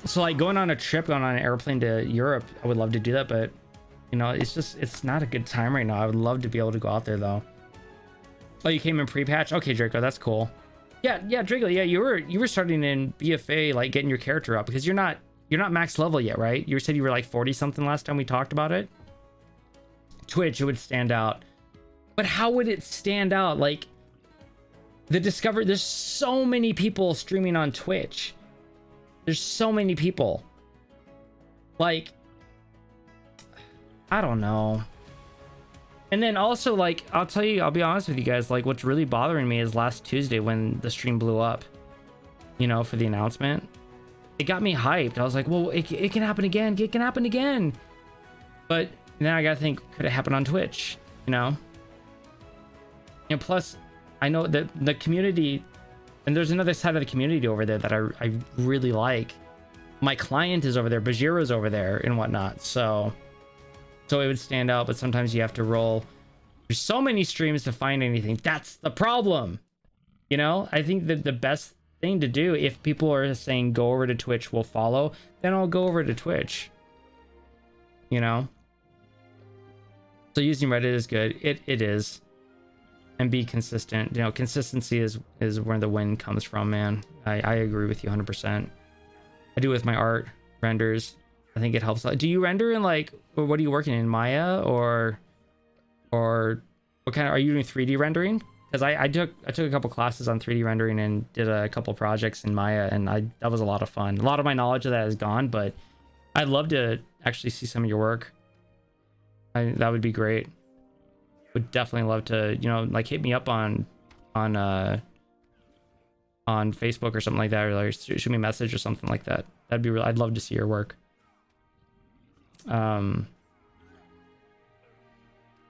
So like going on a trip, going on an airplane to Europe, I would love to do that, but you know, it's not a good time right now. I would love to be able to go out there though. Oh, you came in pre-patch? Okay, Draco, that's cool. Yeah, Draco, yeah, you were starting in BFA, like getting your character up, because you're not max level yet, right? You said you were like 40 something last time we talked about it. Twitch, it would stand out. But how would it stand out? Like there's so many people streaming on Twitch. There's so many people. Like, I don't know. And then also, like, I'll be honest with you guys, like, what's really bothering me is last Tuesday when the stream blew up, you know, for the announcement. It got me hyped. I was like, well, it can happen again. It can happen again. But now I gotta think, could it happen on Twitch? You know? And plus, I know that the community, and there's another side of the community over there that I really like. My client is over there, Bajiro's over there and whatnot. So it would stand out, but sometimes you have to roll. There's so many streams to find anything. That's the problem. You know, I think that the best thing to do, if people are saying go over to Twitch, we'll follow, then I'll go over to Twitch. You know? So using Reddit is good. It is. And be consistent. You know, consistency is where the win comes from, man. I agree with you 100%. I do with my art renders. I think it helps. Do you render in like, or what are you working in, Maya or what kind of, are you doing 3D rendering? Because I took a couple classes on 3D rendering and did a couple projects in Maya, and that was a lot of fun. A lot of my knowledge of that is gone, but I'd love to actually see some of your work. That would be great. Would definitely love to, you know, like hit me up on Facebook or something like that, or like shoot me a message or something like that. That'd be real. I'd love to see your work.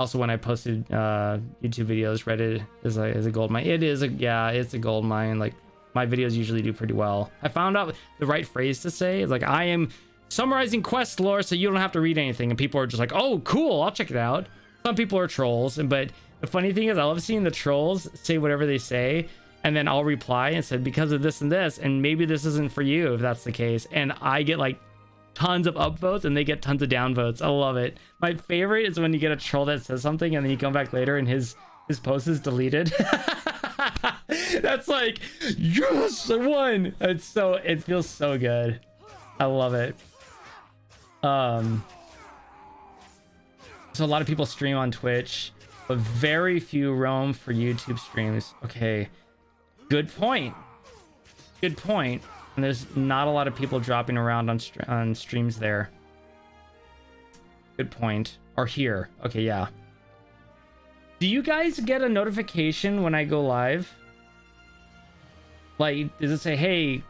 Also, when I posted YouTube videos, Reddit is a gold mine. It's a gold mine. Like, my videos usually do pretty well. I found out the right phrase to say. It's like, I am summarizing quest lore so you don't have to read anything, and people are just like, oh cool, I'll check it out. Some people are trolls, but the funny thing is I love seeing the trolls say whatever they say, and then I'll reply and say, because of this and this, and maybe this isn't for you if that's the case, and I get like tons of upvotes and they get tons of downvotes. I love it. My favorite is when you get a troll that says something and then you come back later and his post is deleted. That's like, yes, I won. It feels so good. I love it. So a lot of people stream on Twitch, but very few roam for YouTube streams. Okay, good point. Good point. And there's not a lot of people dropping around on streams there. Good point. Or here. Okay, yeah. Do you guys get a notification when I go live? Like, does it say, hey,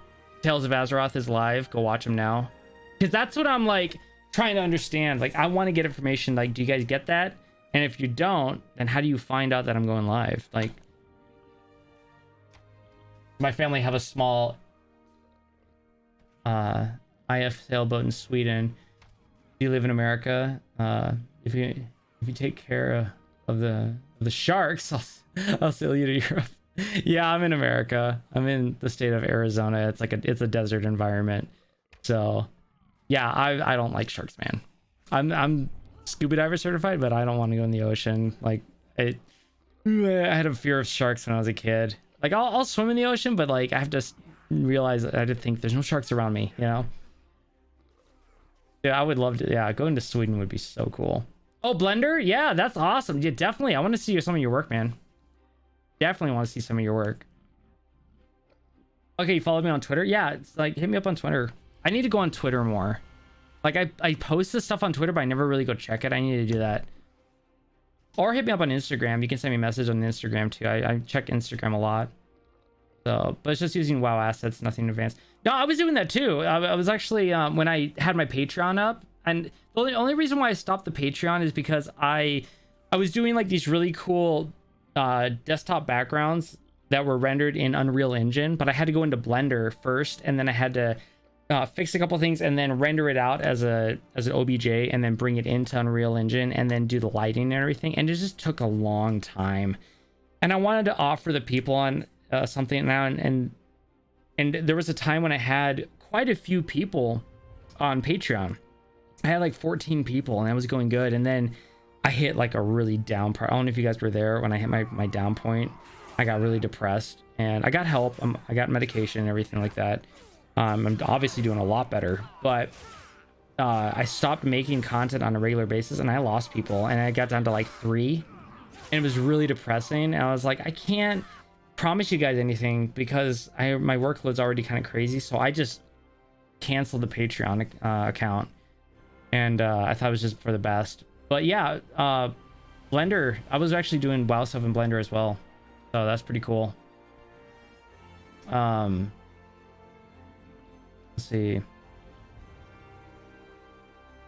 Tales of Azeroth is live, go watch him now? Because that's what I'm like trying to understand. Like, I want to get information. Like, do you guys get that? And if you don't, then how do you find out that I'm going live? Like, my family have a small IF sailboat in Sweden. Do you live in America? If you take care of the sharks, I'll sail you to Europe. Yeah, I'm in America. I'm in the state of Arizona. It's a desert environment. So yeah, I don't like sharks, man. I'm scuba diver certified, but I don't want to go in the ocean. Like, I had a fear of sharks when I was a kid. Like, I'll swim in the ocean, but like I have to realize that I did think there's no sharks around me, you know? Yeah, I would love to. Yeah, going to Sweden would be so cool. Oh, Blender? Yeah, that's awesome. Yeah, definitely. I want to see some of your work, man. Definitely want to see some of your work. Okay, you followed me on Twitter? Yeah, it's like, hit me up on Twitter. I need to go on Twitter more. Like, I post this stuff on Twitter, but I never really go check it. I need to do that. Or hit me up on Instagram. You can send me a message on Instagram, too. I check Instagram a lot. So, but it's just using WoW assets, nothing advanced. No, I was doing that too. I was actually when I had my Patreon up, and the only reason why I stopped the Patreon is because I was doing like these really cool desktop backgrounds that were rendered in Unreal Engine, but I had to go into Blender first, and then I had to fix a couple things and then render it out as an OBJ and then bring it into Unreal Engine and then do the lighting and everything, and it just took a long time. And I wanted to offer the people on something now, and there was a time when I had quite a few people on Patreon. I had like 14 people, and that was going good. And then I hit like a really down part. I don't know if you guys were there when I hit my down point. I got really depressed, and I got help. I got medication and everything like that. I'm obviously doing a lot better, but I stopped making content on a regular basis, and I lost people, and I got down to like 3, and it was really depressing. And I was like, I can't promise you guys anything because my workload's already kind of crazy. So I just canceled the Patreon account, and I thought it was just for the best. But yeah, Blender, I was actually doing WoW stuff in Blender as well, so that's pretty cool. Let's see.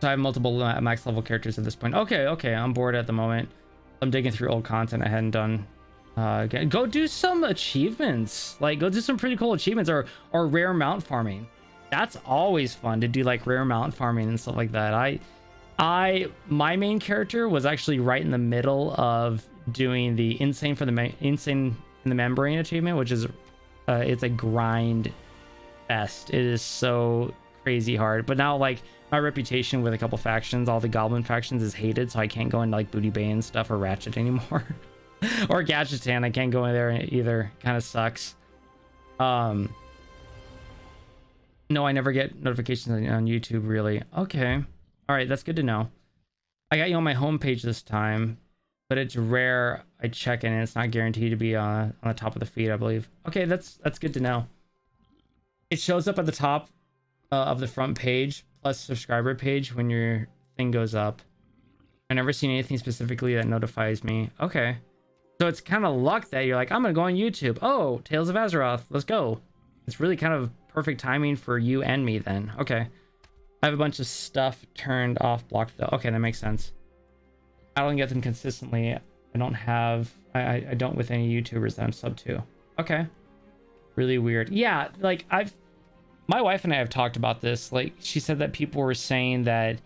So I have multiple max level characters at this point. Okay, I'm bored at the moment. I'm digging through old content I hadn't done. Again, go do some achievements. Like, go do some pretty cool achievements, or rare mount farming. That's always fun to do, like rare mount farming and stuff like that. My main character was actually right in the middle of doing the insane in the membrane achievement, which is it's a grind fest. It is so crazy hard. But now, like, my reputation with a couple factions, all the goblin factions, is hated, so I can't go into like Booty Bay and stuff, or Ratchet anymore. Or Gadgetan, I can't go in there either. Kind of sucks. No, I never get notifications on YouTube, really. Okay, all right, that's good to know. I got you on my homepage this time, but it's rare I check in, and it's not guaranteed to be on the top of the feed, I believe. Okay, that's good to know. It shows up at the top of the front page plus subscriber page when your thing goes up. I've never seen anything specifically that notifies me. Okay, so it's kind of luck that you're like, I'm gonna go on YouTube. Oh, Tales of Azeroth, let's go. It's really kind of perfect timing for you and me then. Okay, I have a bunch of stuff turned off, blocked though. Okay, that makes sense. I don't get them consistently. I don't have I don't with any YouTubers that I'm sub to. Okay, really weird. Yeah, like my wife and I have talked about this. Like, she said that people were saying that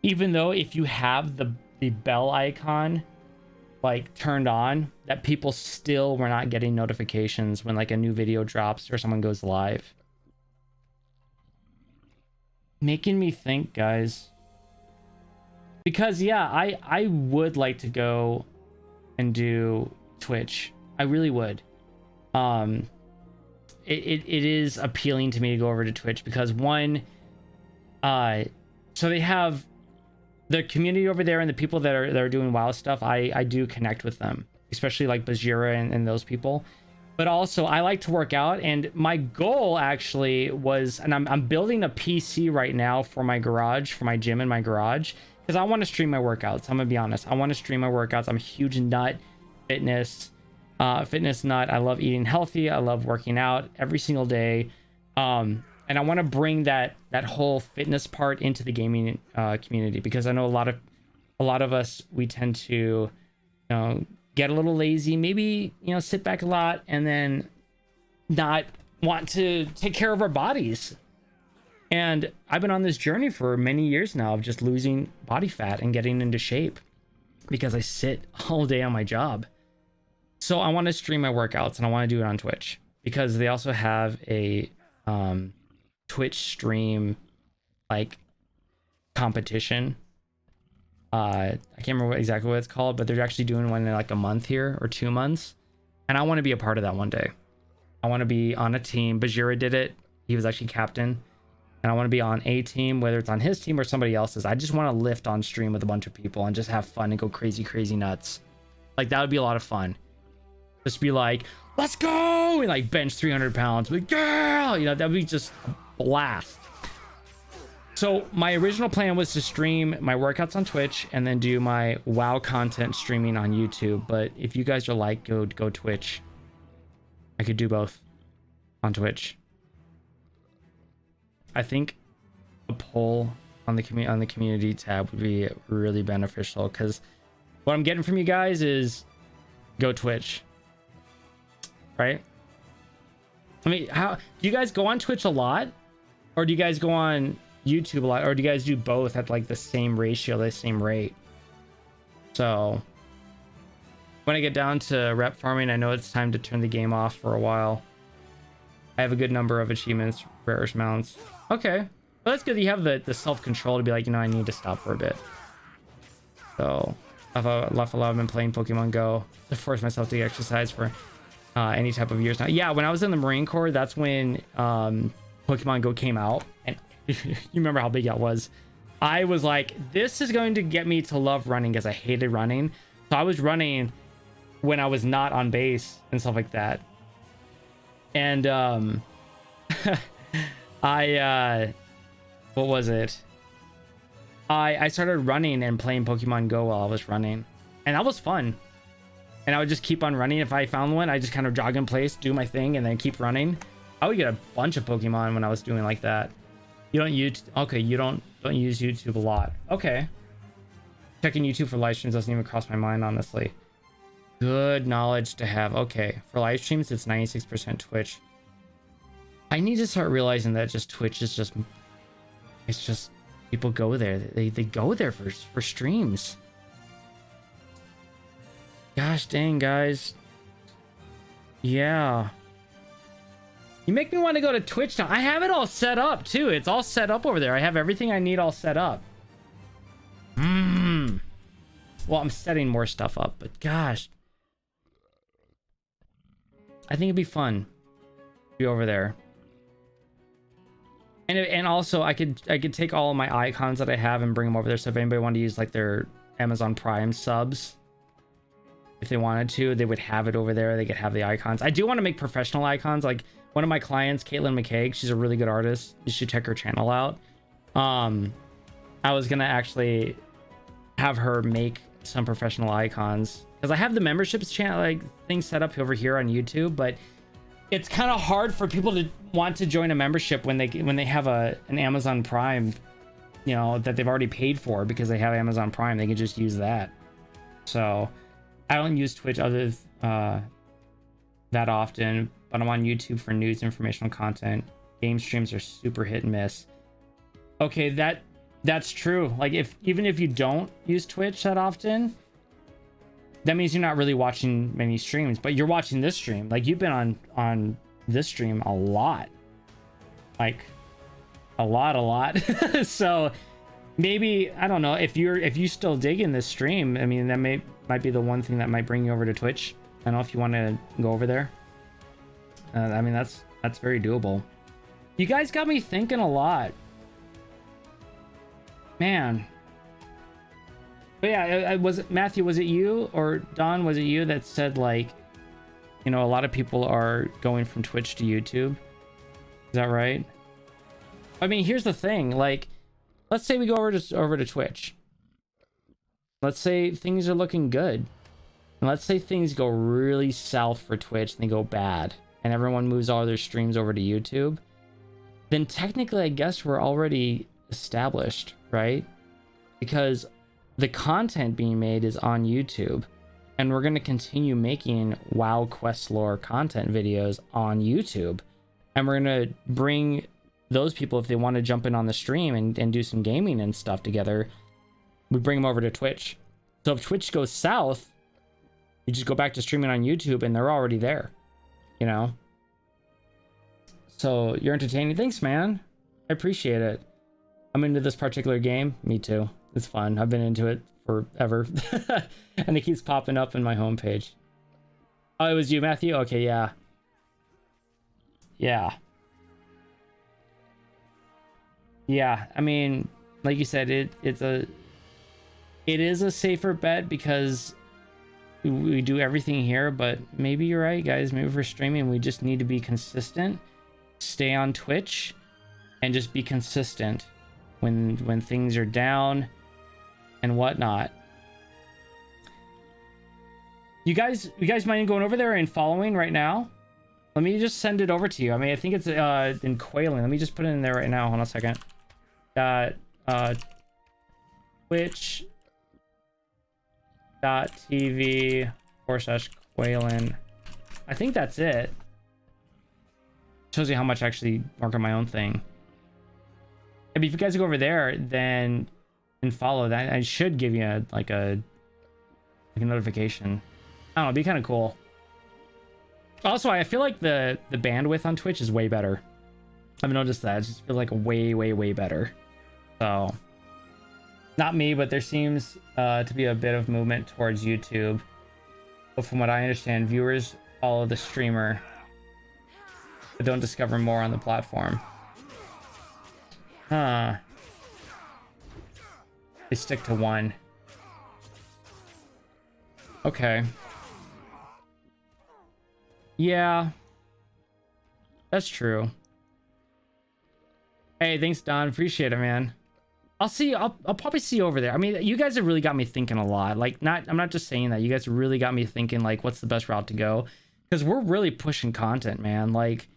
even though if you have the bell icon like turned on, that people still were not getting notifications when like a new video drops or someone goes live. Making me think, guys. Because yeah, I would like to go and do Twitch. I really would. It is appealing to me to go over to Twitch because one, so they have the community over there, and the people that are doing WoW stuff, I do connect with them, especially like Bajira and those people. But also I like to work out, and my goal actually was, and I'm building a PC right now for my garage, for my gym in my garage, because I want to stream my workouts. I'm gonna be honest, I want to stream my workouts. I'm a huge fitness nut. I love eating healthy. I love working out every single day. And I want to bring that whole fitness part into the gaming community, because I know a lot of us, we tend to, you know, get a little lazy, maybe, you know, sit back a lot and then not want to take care of our bodies. And I've been on this journey for many years now of just losing body fat and getting into shape because I sit all day on my job. So I want to stream my workouts, and I want to do it on Twitch, because they also have a Twitch stream like competition. I can't remember exactly what it's called, but they're actually doing one in like a month here, or 2 months, and I want to be a part of that one day. I want to be on a team. Bajira did it. He was actually captain, and I want to be on a team, whether it's on his team or somebody else's. I just want to lift on stream with a bunch of people and just have fun and go crazy nuts. Like, that would be a lot of fun. Just be like, let's go, and like bench 300 pounds, like, girl, you know, that'd be just a blast. So my original plan was to stream my workouts on Twitch and then do my WoW content streaming on YouTube. But if you guys are like, go Twitch, I could do both on Twitch. I think a poll on the community tab would be really beneficial, because what I'm getting from you guys is go Twitch, right? I mean, how do you guys go on Twitch a lot, or do you guys go on YouTube a lot, or do you guys do both at like the same ratio, the same rate? So when I get down to rep farming, I know it's time to turn the game off for a while. I have a good number of achievements, rarish mounts. Okay, well, that's good. You have the self-control to be like, you know, I need to stop for a bit. So I've left a lot. I've been playing Pokemon Go to force myself to exercise for any type of years now. Yeah, when I was in the Marine Corps, that's when Pokemon Go came out, and you remember how big that was. I was like, this is going to get me to love running, because I hated running. So I was running when I was not on base and stuff like that. And what was it? I started running and playing Pokemon Go while I was running, and that was fun. And I would just keep on running. If I found one, I just kind of jog in place, do my thing, and then keep running. I would get a bunch of Pokemon when I was doing like that. You don't use, okay, you don't use YouTube a lot. Okay. Checking YouTube for live streams doesn't even cross my mind, honestly. Good knowledge to have. Okay, for live streams, it's 96% Twitch. I need to start realizing that just Twitch is just, it's just, people go there. They go there for streams. Gosh dang, guys. Yeah. You make me want to go to Twitch now. I have it all set up too. It's all set up over there. I have everything I need all set up. Well, I'm setting more stuff up, but gosh. I think it'd be fun to be over there. And also I could take all of my icons that I have and bring them over there. So if anybody wanted to use like their Amazon Prime subs, if they wanted to, they would have it over there. They could have the icons. I do want to make professional icons. Like one of my clients, Caitlin McCaig, she's a really good artist. You should check her channel out. I was gonna actually have her make some professional icons, because I have the memberships channel like thing set up over here on YouTube, but it's kind of hard for people to want to join a membership when they have an Amazon Prime, you know, that they've already paid for, because they have Amazon Prime. They can just use that. So I don't use Twitch other that often, but I'm on YouTube for news, informational content. Game streams are super hit and miss. Okay, that's true. Like even if you don't use Twitch that often, that means you're not really watching many streams, but you're watching this stream. Like you've been on this stream a lot. Like a lot. So maybe, I don't know, if you still dig in this stream, I mean, that might be the one thing that might bring you over to Twitch. I don't know if you want to go over there. I mean, that's very doable. You guys got me thinking a lot, man. But yeah, Matthew, was it you or Don, was it you that said, like, you know, a lot of people are going from Twitch to YouTube? Is that right? I mean, here's the thing, like, let's say we go over to Twitch. Let's say things are looking good. And let's say things go really south for Twitch and they go bad, and everyone moves all their streams over to YouTube. Then technically, I guess we're already established, right? Because the content being made is on YouTube, and we're going to continue making WoW Quest lore content videos on YouTube, and we're going to bring those people, if they want to jump in on the stream and do some gaming and stuff together, we bring them over to Twitch. So if Twitch goes south, you just go back to streaming on YouTube and they're already there, you know? So you're entertaining. Thanks, man. I appreciate it. I'm into this particular game. Me too. It's fun. I've been into it forever. And it keeps popping up in my homepage. Oh, it was you, Matthew? Okay, yeah. Yeah. Yeah, I mean, like you said, it is a safer bet because we do everything here, but maybe you're right, guys. Maybe for streaming, we just need to be consistent, stay on Twitch, and just be consistent when things are down and whatnot. You guys mind going over there and following right now? Let me just send it over to you. I mean, I think it's in Quailing. Let me just put it in there right now. Hold on a second. Twitch .tv/Quailing. I think that's it. Shows you how much I actually work on my own thing. If you guys go over there, then and follow that, I should give you a notification. I don't know, it'd be kind of cool. Also, I feel like the bandwidth on Twitch is way better. I've noticed that. It just feels like way better. So, not me, but there seems to be a bit of movement towards YouTube. But from what I understand, viewers follow the streamer, but don't discover more on the platform. Huh. They stick to one. Okay. Yeah. That's true. Hey, thanks, Don. Appreciate it, man. I'll see. I'll probably see you over there. I mean, you guys have really got me thinking a lot. Like, I'm not just saying that. You guys really got me thinking, like, what's the best route to go? Because we're really pushing content, man. Like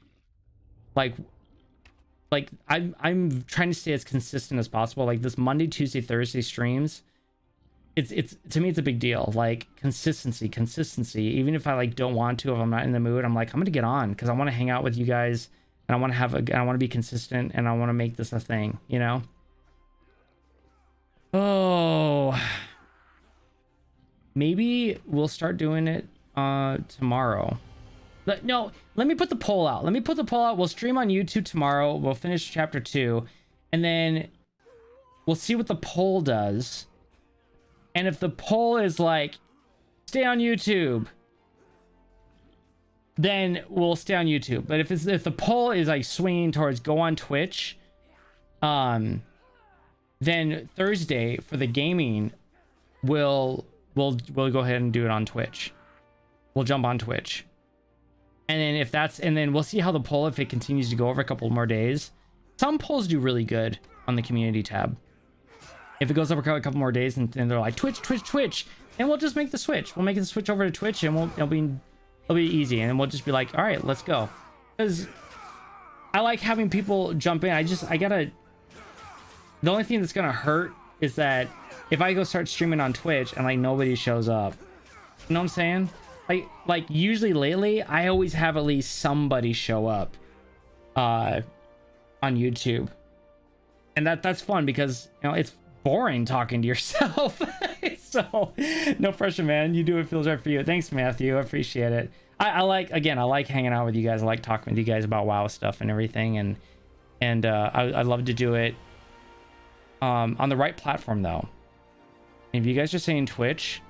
I'm trying to stay as consistent as possible. Like this Monday, Tuesday, Thursday streams, it's to me it's a big deal. Like consistency. Even if I like don't want to, if I'm not in the mood, I'm like I'm gonna get on because I want to hang out with you guys and I want to be consistent and I want to make this a thing, you know. Oh, maybe we'll start doing it tomorrow. No, let me put the poll out. We'll stream on YouTube tomorrow. We'll finish chapter 2. And then we'll see what the poll does. And if the poll is like, stay on YouTube, then we'll stay on YouTube. But if the poll is like swinging towards go on Twitch, then Thursday for the gaming, we'll go ahead and do it on Twitch. We'll jump on Twitch. And then we'll see how the poll, if it continues to go over a couple more days. Some polls do really good on the community tab. If it goes over a couple more days and they're like Twitch, then we'll just make the switch. We'll make the switch over to Twitch and it'll be easy. And we'll just be like, all right, let's go. Because I like having people jump in. The only thing that's gonna hurt is that if I go start streaming on Twitch and like nobody shows up, you know what I'm saying? Like usually lately, I always have at least somebody show up on YouTube, and that's fun because you know it's boring talking to yourself. So no pressure, man. You do what feels right for you. Thanks, Matthew. I appreciate it. I like hanging out with you guys. I like talking with you guys about WoW stuff and everything, and I love to do it on the right platform though. If you guys are saying Twitch,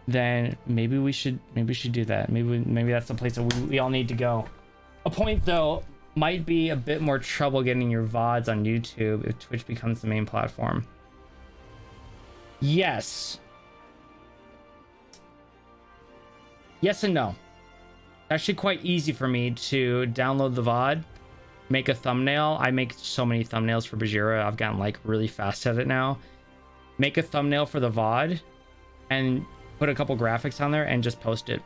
then maybe we should do that. Maybe that's the place that we all need to go. A point though might be a bit more trouble getting your VODs on YouTube if Twitch becomes the main platform. Yes and no. It's actually quite easy for me to download the VOD, make a thumbnail. I make so many thumbnails for Bajira. I've gotten like really fast at it now. Make a thumbnail for the VOD and put a couple graphics on there and just post it.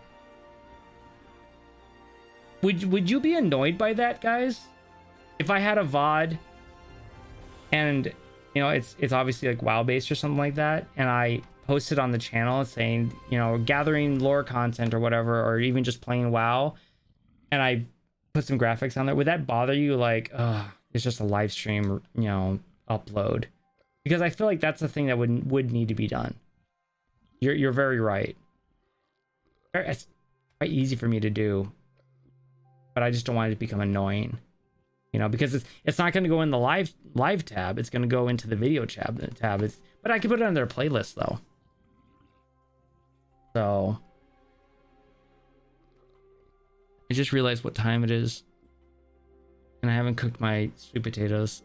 Would you be annoyed by that, guys? If I had a VOD and you know it's obviously like WoW based or something like that, and I posted on the channel saying, you know, gathering lore content or whatever, or even just playing WoW, and I put some graphics on there, would that bother you? Like, it's just a live stream, you know, upload? Because I feel like that's the thing that would need to be done. You're very right. It's quite easy for me to do, but I just don't want it to become annoying, you know, because it's not going to go in the live tab. It's going to go into the video tab. But I can put it on their playlist though. So I just realized what time it is, and I haven't cooked my sweet potatoes.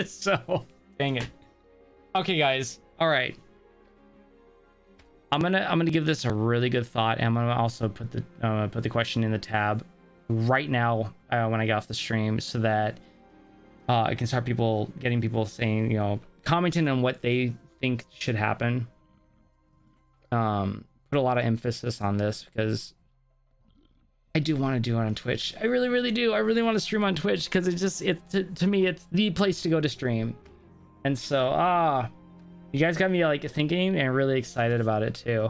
So dang it. Okay, guys. All right. I'm gonna give this a really good thought, and I'm gonna also put the question in the tab right now when I get off the stream, so that I can start getting people saying, you know, commenting on what they think should happen. Put a lot of emphasis on this because I do want to do it on Twitch. I really, really do. I really want to stream on Twitch because to me, it's the place to go to stream. And so, you guys got me like thinking and really excited about it too.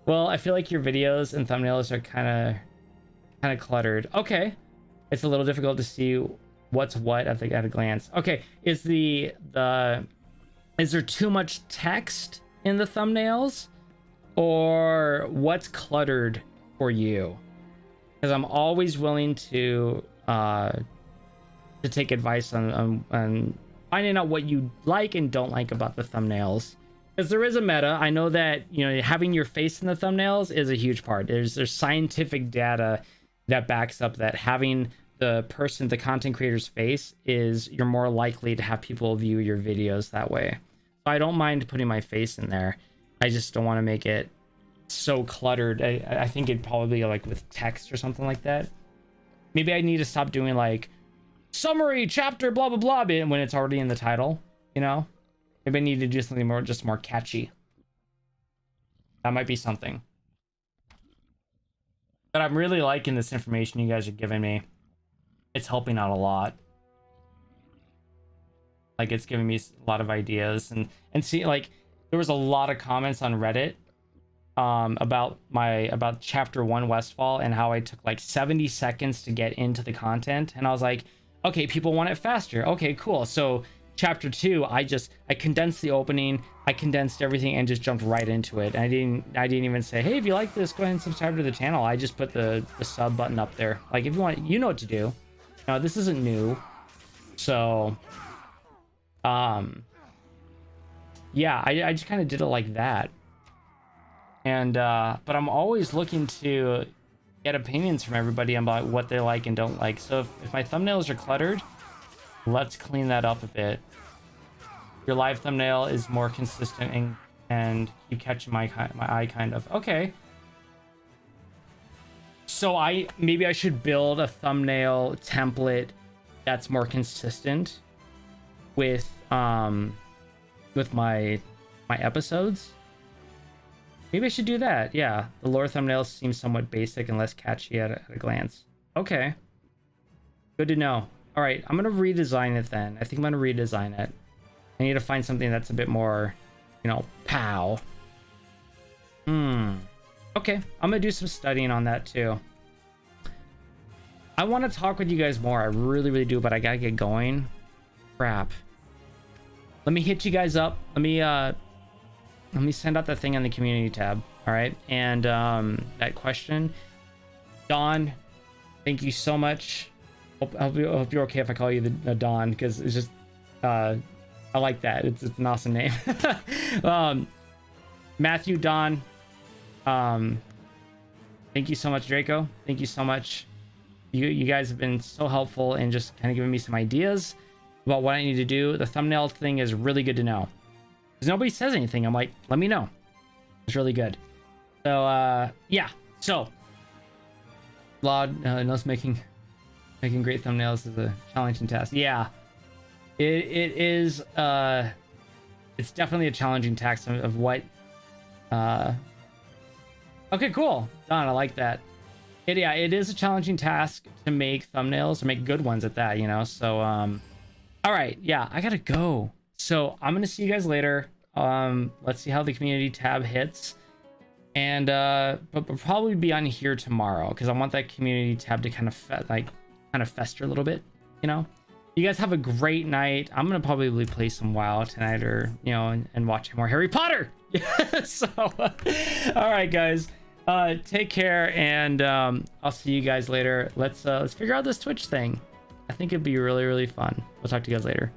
Well, I feel like your videos and thumbnails are kind of cluttered. Okay. It's a little difficult to see what's what at a glance. Okay. Is there too much text in the thumbnails, or what's cluttered for you? Because I'm always willing to take advice on finding out what you like and don't like about the thumbnails. Because there is a meta. I know that, you know, having your face in the thumbnails is a huge part. There's scientific data that backs up that having the content creator's face is, you're more likely to have people view your videos that way. So I don't mind putting my face in there. I just don't want to make it so cluttered. I think it'd probably be like with text or something like that. Maybe I need to stop doing like summary chapter blah blah blah when it's already in the title, you know. Maybe I need to do something more catchy. That might be something. But I'm really liking this information you guys are giving me. It's helping out a lot. Like, it's giving me a lot of ideas, and see, like, there was a lot of comments on Reddit about chapter 1 Westfall and how I took like 70 seconds to get into the content, and I was like, okay, people want it faster. Okay, cool. So chapter 2, I condensed the opening, I condensed everything and just jumped right into it. And I didn't even say, hey, if you like this, go ahead and subscribe to the channel. I just put the sub button up there. Like, if you want, you know what to do. No, this isn't new. So yeah, I just kind of did it like that. And but I'm always looking to get opinions from everybody about what they like and don't like. So if my thumbnails are cluttered, let's clean that up a bit. Your live thumbnail is more consistent and you catch my eye kind of. Okay. So maybe I should build a thumbnail template that's more consistent with my episodes. Maybe I should do that. Yeah, the lore thumbnails seem somewhat basic and less catchy at a glance. Okay, good to know. All right, I'm gonna redesign it then. I think I'm gonna redesign it. I need to find something that's a bit more, you know, pow. Okay, I'm gonna do some studying on that too. I want to talk with you guys more. I really, really do, but I gotta get going. Crap. Let me hit you guys up. Let me send out that thing on the community tab. All right, and that question, Dawn. Thank you so much. Hope you're okay if I call you the Dawn, because it's just I like that. It's an awesome name. Matthew, Dawn. Thank you so much, Draco. Thank you so much. You guys have been so helpful and just kind of giving me some ideas about what I need to do. The thumbnail thing is really good to know, because nobody says anything. I'm like, let me know. It's really good. So yeah. So Laud knows making great thumbnails is a challenging task. Yeah, it is. It's definitely a challenging task of what. Okay, cool. Don, I like that. Yeah, it is a challenging task to make thumbnails, or make good ones at that, you know. So all right, yeah, I gotta go. So I'm gonna see you guys later. Let's see how the community tab hits, and but we'll probably be on here tomorrow, because I want that community tab to kind of fester a little bit, you know. You guys have a great night. I'm gonna probably play some WoW tonight, or you know, and watch more Harry Potter. So all right, guys, take care, and I'll see you guys later. Let's figure out this Twitch thing. I think it'd be really, really fun. We'll talk to you guys later.